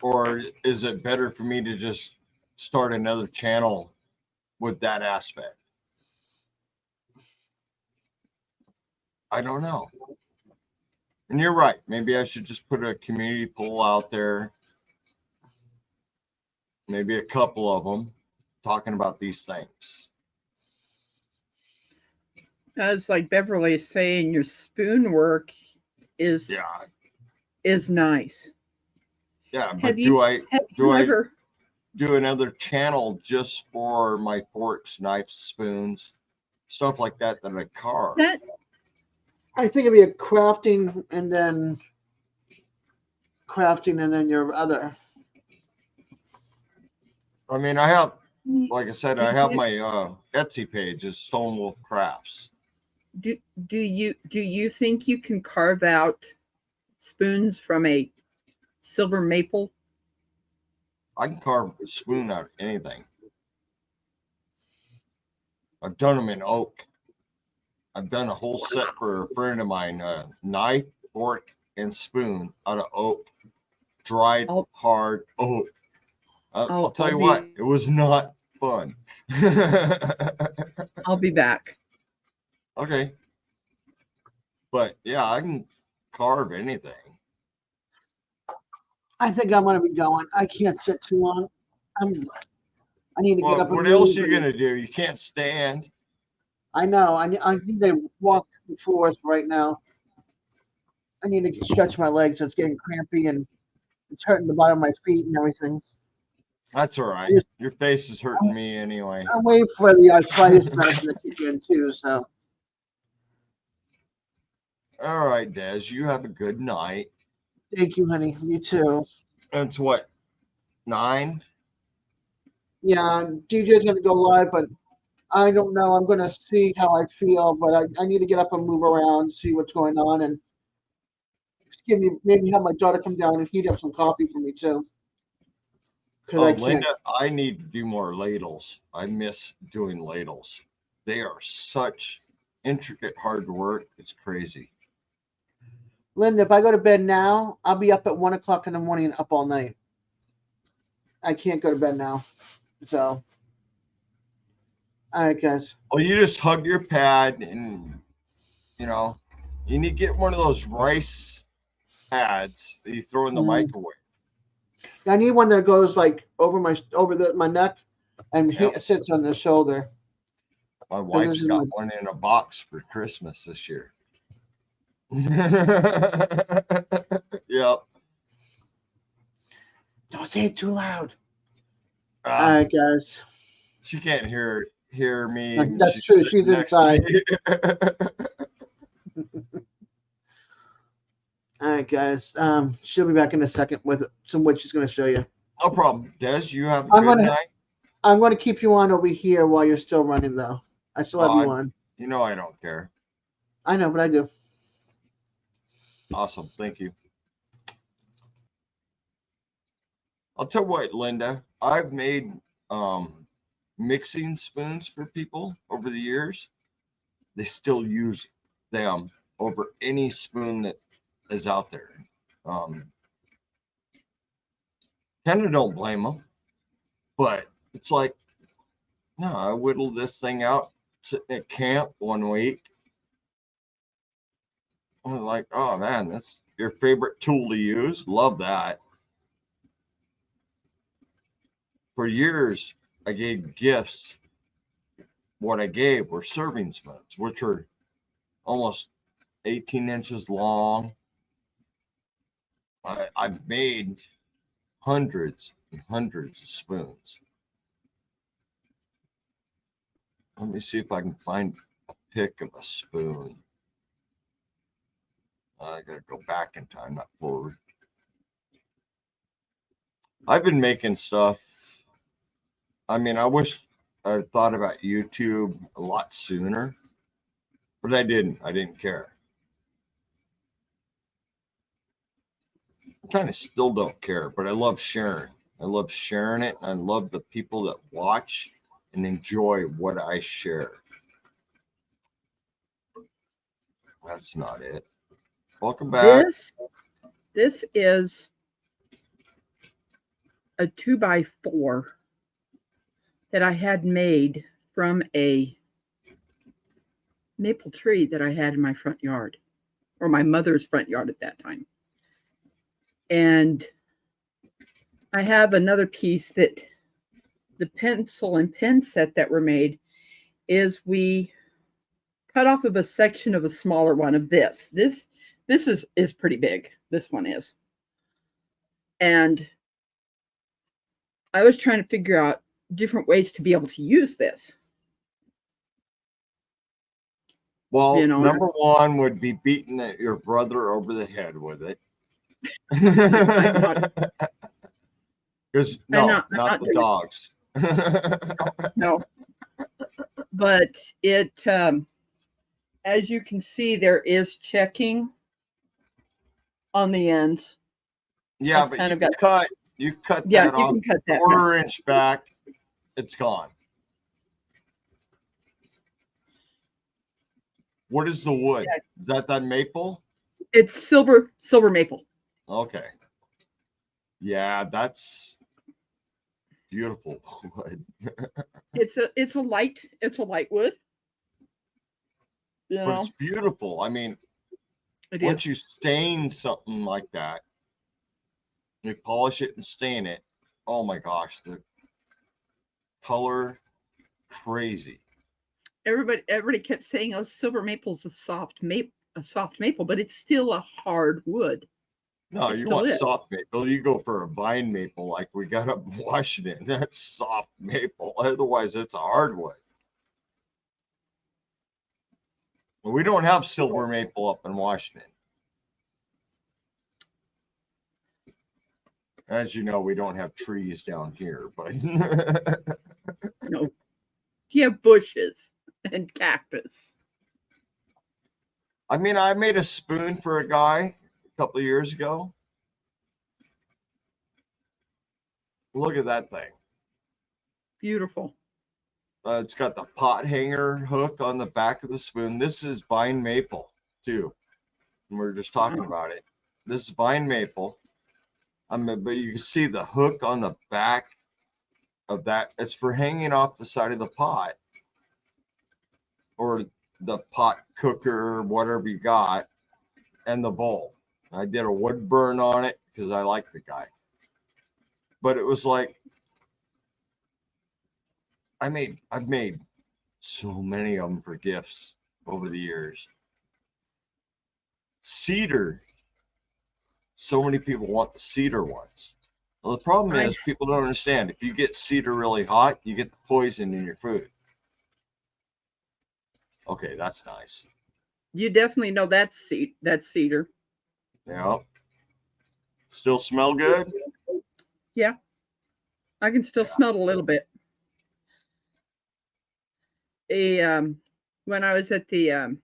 Or is it better for me to just start another channel with that aspect? I don't know. And you're right. Maybe I should just put a community poll out there. Maybe a couple of them talking about these things. As like Beverly is saying, your spoon work is nice. Yeah, but do I do another channel just for my forks, knives, spoons, stuff like that I carve? I think it'd be a crafting and then your other. I mean, I have, like I said, I have my Etsy page is Stone Wolf Crafts. Do you think you can carve out spoons from a silver maple? I can carve a spoon out of anything. I've done them in oak. I've done a whole set for a friend of mine, knife, fork, and spoon out of oak, dried hard oak. I'll tell you what, it was not fun. I'll be back. Okay. But yeah, I can carve anything. I think I'm gonna be going. I can't sit too long. I need to get Well, up and what else move are you and- gonna do? You can't stand. I know. I need to walk the floors right now. I need to stretch my legs. It's getting crampy and it's hurting the bottom of my feet and everything. That's all right. Yes. Your face is hurting me anyway. I'm waiting for the arthritis medicine to kick in too. So All right, Des, you have a good night. thank you, honey. You too. It's what, 9? Yeah, DJ's gonna go live, but I don't know. I'm gonna see how I feel, but I need to get up and move around, see what's going on, and maybe have my daughter come down and heat up some coffee for me too. Because Oh, I can't. Linda, I need to do more ladles. I miss doing ladles. They are such intricate, hard work. It's crazy. Linda, if I go to bed now, I'll be up at 1 o'clock in the morning and up all night. I can't go to bed now. So, all right, guys. Well, you just hug your pad and, you need to get one of those rice pads that you throw in the microwave. I need one that goes like over my neck and Yep. sits on the shoulder. My wife's is got one in a box for Christmas this year. Yep. Don't say it too loud. All Ah, right, guys. she can't hear me. That's and true. sitting She's next to inside. me. All right, guys. She'll be back in a second with some what she's going to show you. No problem. Des, you have a I'm good gonna- night. I'm going to keep you on over here while you're still running, though. I still have you on. You know I don't care. I know, but I do. Awesome. Thank you. I'll tell you what, Linda, I've made mixing spoons for people over the years. They still use them over any spoon that is out there. Kind of don't blame them, but it's like, no, I whittled this thing out sitting at camp one week. I'm like, oh man, that's your favorite tool to use. Love that. For years, I gave gifts. What I gave were serving spoons, which are almost 18 inches long. I've made hundreds and hundreds of spoons. Let me see if I can find a pic of a spoon. I gotta go back in time, not forward. I've been making stuff. I mean, I wish I thought about YouTube a lot sooner, but I didn't. I didn't care. I kind of still don't care, but I love sharing. I love sharing it. I love the people that watch and enjoy what I share. That's not it. Welcome back. This is a 2x4 that I had made from a maple tree that I had in my front yard, or my mother's front yard at that time. And I have another piece that the pencil and pen set that were made is we cut off of a section of a smaller one of this. This is pretty big. This one is. And I was trying to figure out different ways to be able to use this. Well, You know, number one would be beating your brother over the head with it. Because not the doing it. dogs. No. But it, as you can see, there is checking on the ends. Yeah, That's but kind you of cut that Yeah, you off can cut that. quarter-inch back. It's gone. What is the wood? Yeah. Is that maple? It's silver maple. Okay. Yeah, that's beautiful wood. It's a light wood. You But know, it's beautiful. I mean, it once is. you stain something like that, you polish it and stain it. Oh my gosh, the color, crazy. Everybody kept saying, "Oh, silver maple's a soft maple," but it's still a hard wood. No, It you still want is. soft maple. You go for a vine maple like we got up in Washington. That's soft maple. Otherwise, it's a hardwood. Well, we don't have silver maple up in Washington. As you know, we don't have trees down here, but No, you have bushes and cactus. I mean, I made a spoon for a guy a couple of years ago. Look at that thing. Beautiful. It's got the pot hanger hook on the back of the spoon. This is vine maple too. And we were just talking Wow. about it. This is vine maple. But you can see the hook on the back of that. It's for hanging off the side of the pot or the pot cooker, whatever you got, and the bowl. I did a wood burn on it because I like the guy. But it was like, I've made so many of them for gifts over the years. Cedar. So many people want the cedar ones. Well, the problem is people don't understand. If you get cedar really hot, you get the poison in your food. Okay, that's nice. You definitely know that's cedar. Yeah. Still smell good? Yeah. I can still smell it a little bit. When I was at the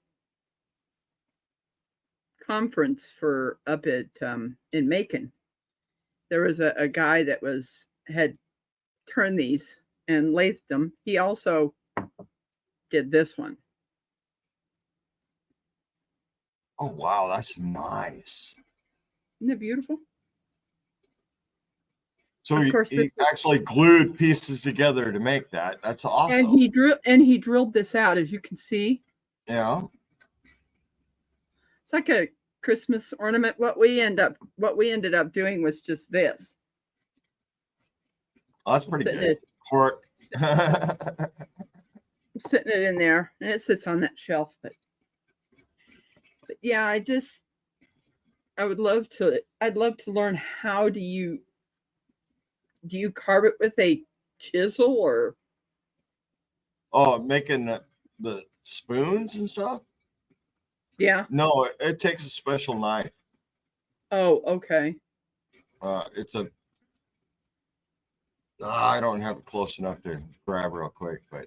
conference for up at in Macon, there was a guy that had turned these and lathed them. He also did this one. Oh wow, that's nice. Isn't it beautiful? So Of course, he actually glued pieces together to make that. That's awesome. And he drilled this out, as you can see. Yeah. It's like a Christmas ornament. What we ended up doing was just this. Oh, that's pretty good. Cork. Sitting it in there, and it sits on that shelf. But yeah, I'd love to learn, how do you carve it with a chisel or? Oh, making the spoons and stuff? Yeah. No, it takes a special knife. Oh, okay. It's a I don't have it close enough to grab real quick, but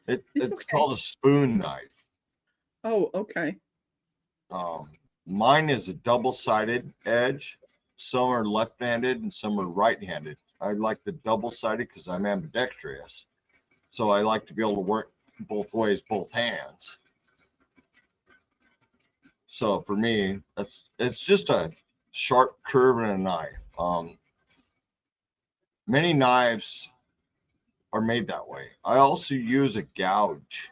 it's okay. called a spoon knife. Oh, okay. Mine is a double-sided edge. Some are left-handed and some are right-handed. I like the double-sided because I'm ambidextrous. So I like to be able to work both ways, both hands. So for me, it's just a sharp curve and a knife. Many knives are made that way. I also use a gouge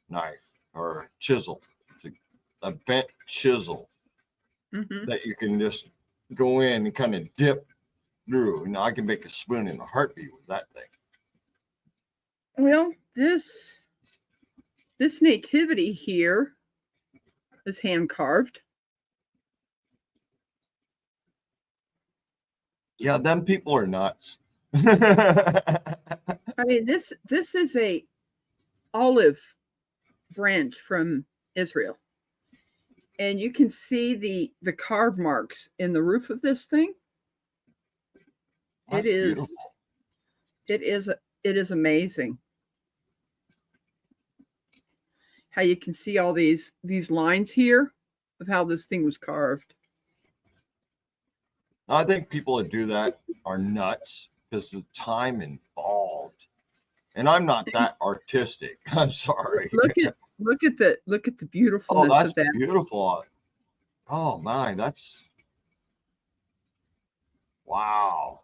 knife or chisel. It's a bent chisel that you can just go in and kind of dip through. And I can make a spoon in a heartbeat with that thing. Well, this nativity here is hand carved. Yeah, them people are nuts. I mean, this is a olive branch from Israel, and you can see the carve marks in the roof of this thing. That's beautiful. It is amazing how you can see all these lines here of how this thing was carved. I think people that do that are nuts because the time involved. And I'm not that artistic. I'm sorry. Look at the beautifulness that's of that. Beautiful. Oh my, that's wow.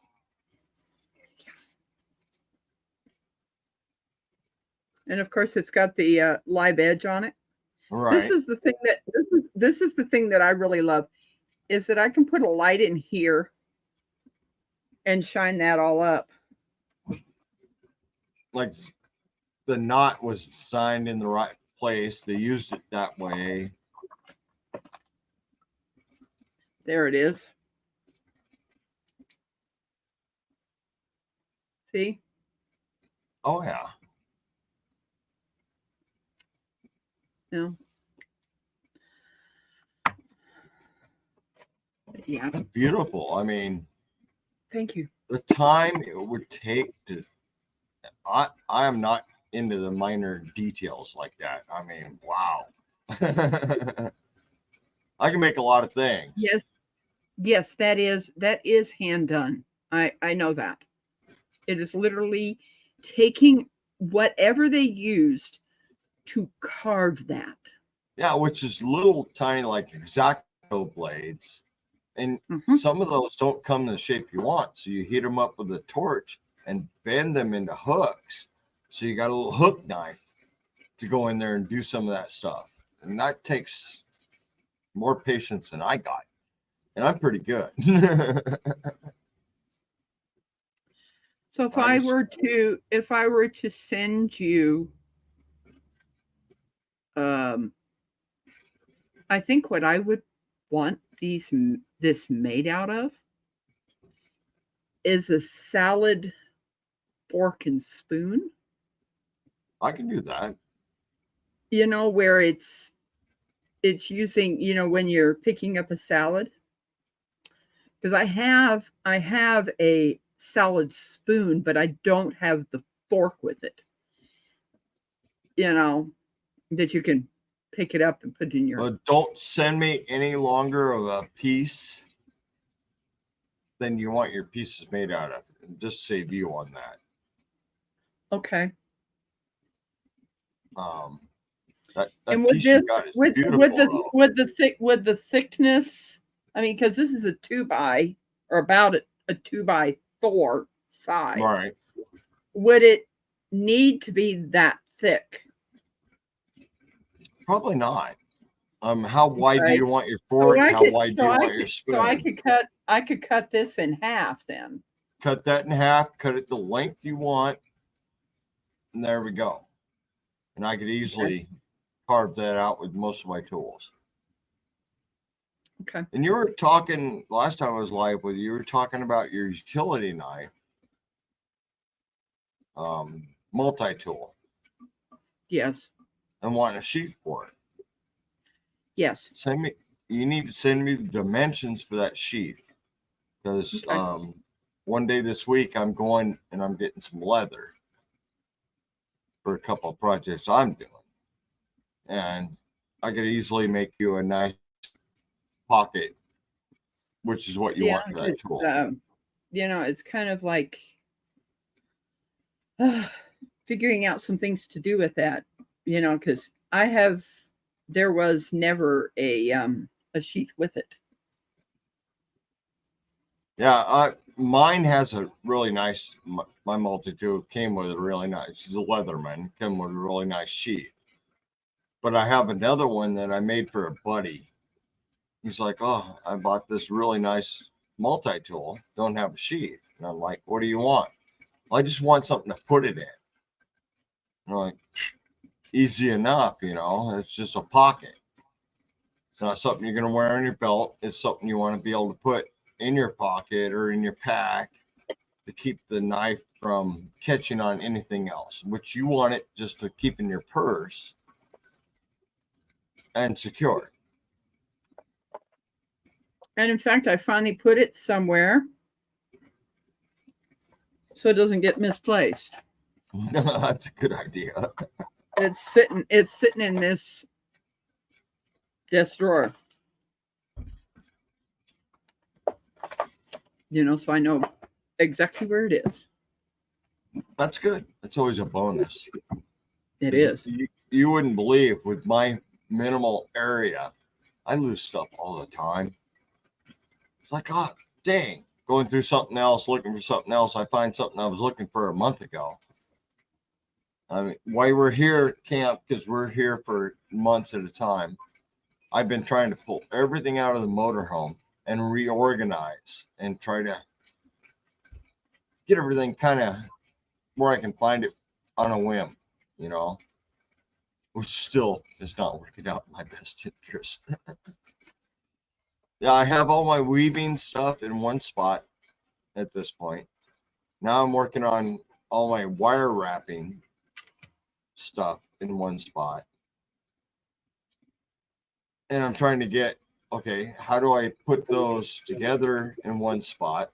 And of course, it's got the live edge on it. Right. This is the thing that this is the thing that I really love, is that I can put a light in here and shine that all up. Like the knot was signed in the right place. They used it that way. There it is. See? Oh yeah. No. Yeah. Beautiful. I mean, Thank you. the time it would take to I am not into the minor details like that. I mean, wow. I can make a lot of things. Yes. Yes, that is hand done. I know that. It is literally taking whatever they used to carve that. Yeah, which is little tiny like X-Acto blades. And some of those don't come in the shape you want. So you heat them up with a torch and bend them into hooks. So you got a little hook knife to go in there and do some of that stuff. And that takes more patience than I got. And I'm pretty good. So if I were to send you I think what I would want this made out of is a salad fork and spoon. I can do that. You know, where it's using, you know, when you're picking up a salad. Because I have a salad spoon, but I don't have the fork with it. You know, that you can pick it up and put in your. But don't send me any longer of a piece than you want your pieces made out of. And just save you on that. Okay. That And with piece you this, got is with beautiful, with the thickness, I mean, because this is a 2x or about a 2x4 size. right? Would it need to be that thick? Probably not. How wide do Okay. you want your fork? How wide do you want your So spoon? I could cut this in half then. Cut that in half. Cut it the length you want, and there we go. And I could easily carve that out with most of my tools. Okay. And you were talking last time I was live with you. You were talking about your utility knife, multi-tool, Yes. and wanting a sheath for it. Yes. You need to send me the dimensions for that sheath, because Okay. one day this week I'm going and I'm getting some leather for a couple of projects I'm doing, and I could easily make you a nice pocket, which is what you want for that It's, tool. you know, it's kind of like figuring out some things to do with that, you know, because there was never a sheath with it. Yeah, mine has a really nice. My multi-tool came with a really nice. She's a Leatherman. Came with a really nice sheath. But I have another one that I made for a buddy. He's like, "Oh, I bought this really nice multi-tool. Don't have a sheath." And I'm like, "What do you want?" "I just want something to put it in." And I'm like, "Easy enough, you know. It's just a pocket. It's not something you're gonna wear on your belt. It's something you want to be able to put in your pocket or in your pack to keep the knife from catching on anything else, which you want it just to keep in your purse and secure." And in fact, I finally put it somewhere so it doesn't get misplaced. That's a good idea. It's sitting in this desk drawer. You know, so I know exactly where it is. That's good. That's always a bonus. It is. You wouldn't believe, with my minimal area, I lose stuff all the time. It's like, oh, dang, going through something else, looking for something else. I find something I was looking for a month ago. I mean, while we're here at camp, because we're here for months at a time, I've been trying to pull everything out of the motorhome and reorganize and try to get everything kind of where I can find it on a whim, you know, which still is not working out in my best interest. Yeah, I have all my weaving stuff in one spot at this point. Now I'm working on all my wire wrapping stuff in one spot. And I'm trying to get, okay, how do I put those together in one spot?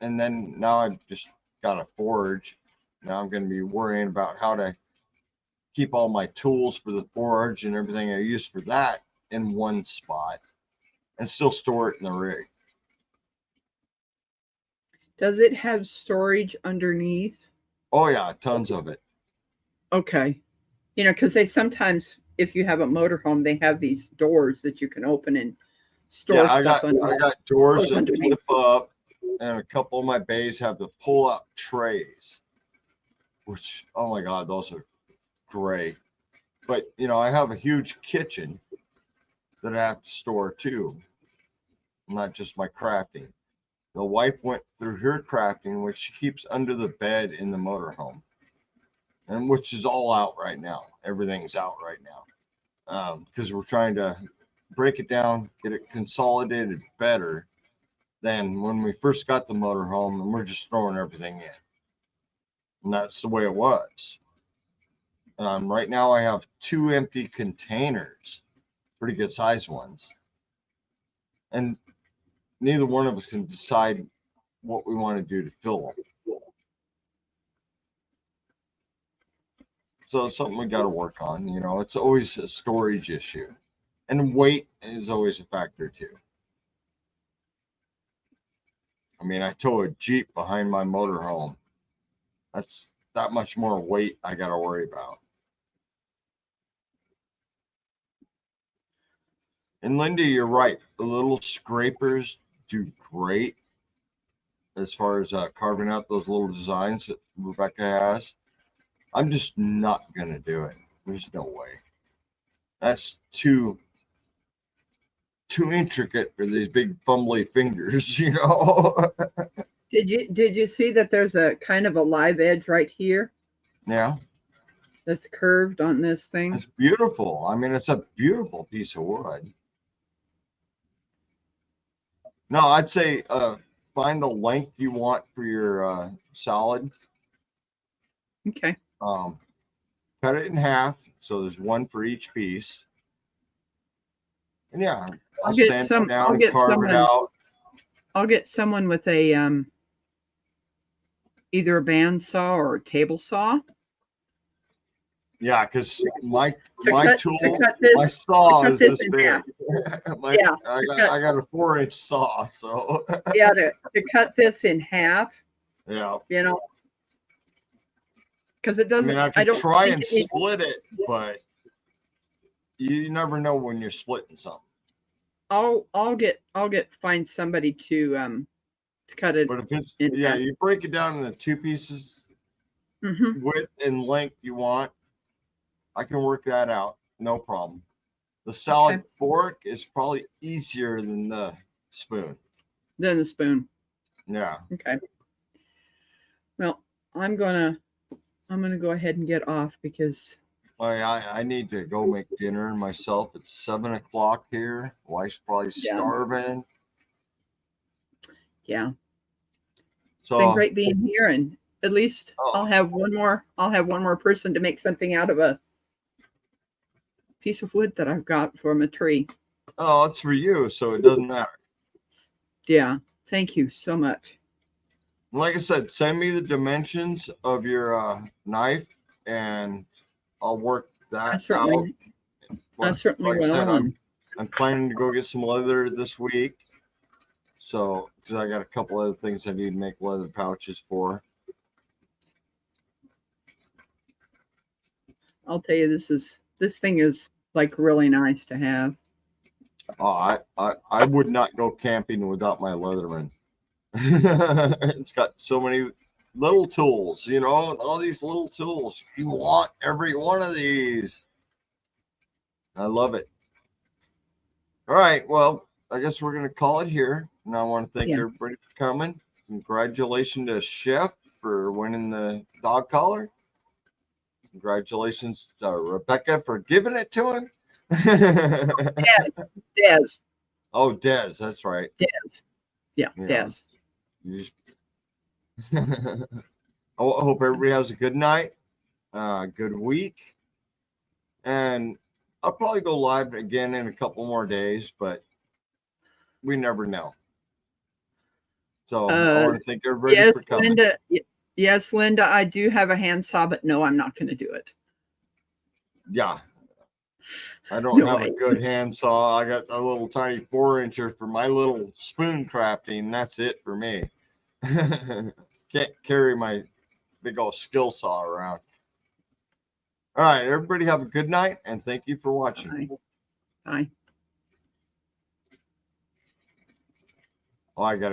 And then now I've just got a forge. Now I'm going to be worrying about how to keep all my tools for the forge and everything I use for that in one spot and still store it in the rig. Does it have storage underneath? Oh yeah, tons of it. Okay. You know, because they sometimes, if you have a motorhome, they have these doors that you can open and store Yeah, I stuff got doors that flip up, and a couple of my bays have the pull-up trays, which, oh my God, those are great. But, you know, I have a huge kitchen that I have to store too, not just my crafting. The wife went through her crafting, which she keeps under the bed in the motorhome, and which is all out right now. Everything's out right now because we're trying to break it down, get it consolidated better than when we first got the motorhome, and we're just throwing everything in. And that's the way it was. Right now I have 2 empty containers, pretty good sized ones. And neither one of us can decide what we want to do to fill them. So it's something we got to work on. You know, it's always a storage issue. And weight is always a factor too. I mean, I tow a Jeep behind my motorhome. That's that much more weight I got to worry about. And Linda, you're right. The little scrapers do great as far as carving out those little designs that Rebecca has. I'm just not going to do it. There's no way. That's too intricate for these big fumbly fingers, you know. Did you see that there's a kind of a live edge right here? Yeah. That's curved on this thing. It's beautiful. I mean, it's a beautiful piece of wood. No, I'd say find the length you want for your salad. Okay. Cut it in half so there's one for each piece. And yeah, I'll sand it down and carve it out. I'll get someone with a either a bandsaw or a table saw. Yeah, because my tool, this, my saw is this big. Yeah, I got a 4-inch saw, so yeah, to cut this in half. Yeah, you know, because it doesn't. I mean, I can try and split it, but you never know when you're splitting something. I'll find somebody to cut it. But if it's you break it down into 2 pieces, width and length you want. I can work that out, no problem. The salad fork is probably easier than the spoon. Yeah. Okay. Well, I'm gonna go ahead and get off because I need to go make dinner myself. It's 7 o'clock here. Wife's probably starving. Yeah. So it's been great being here, and at least I'll have one more person to make something out of a piece of wood that I've got from a tree. Oh, it's for you, so it doesn't matter. Yeah. Thank you so much. Like I said, send me the dimensions of your knife, and I'll work that out. I certainly will. I'm planning to go get some leather this week. So, because I got a couple other things I need to make leather pouches for. I'll tell you, this thing is like really nice to have. Oh, I would not go camping without my Leatherman. It's got so many little tools, you know, all these little tools. You want every one of these. I love it. All right. Well, I guess we're going to call it here. And I want to thank everybody for coming. Congratulations to Chef for winning the dog collar. Congratulations to Rebecca for giving it to him. Des. Oh, Des. That's right. Des. Yeah, Des. I hope everybody has a good night, good week. And I'll probably go live again in a couple more days, but we never know. So I want to thank everybody for coming. Linda. Yes, Linda, I do have a handsaw, but no, I'm not going to do it. Yeah. I don't have a good handsaw. I got a little tiny 4-incher for my little spoon crafting. That's it for me. Can't carry my big old skill saw around. All right, everybody have a good night, and thank you for watching. Bye. Oh, I got to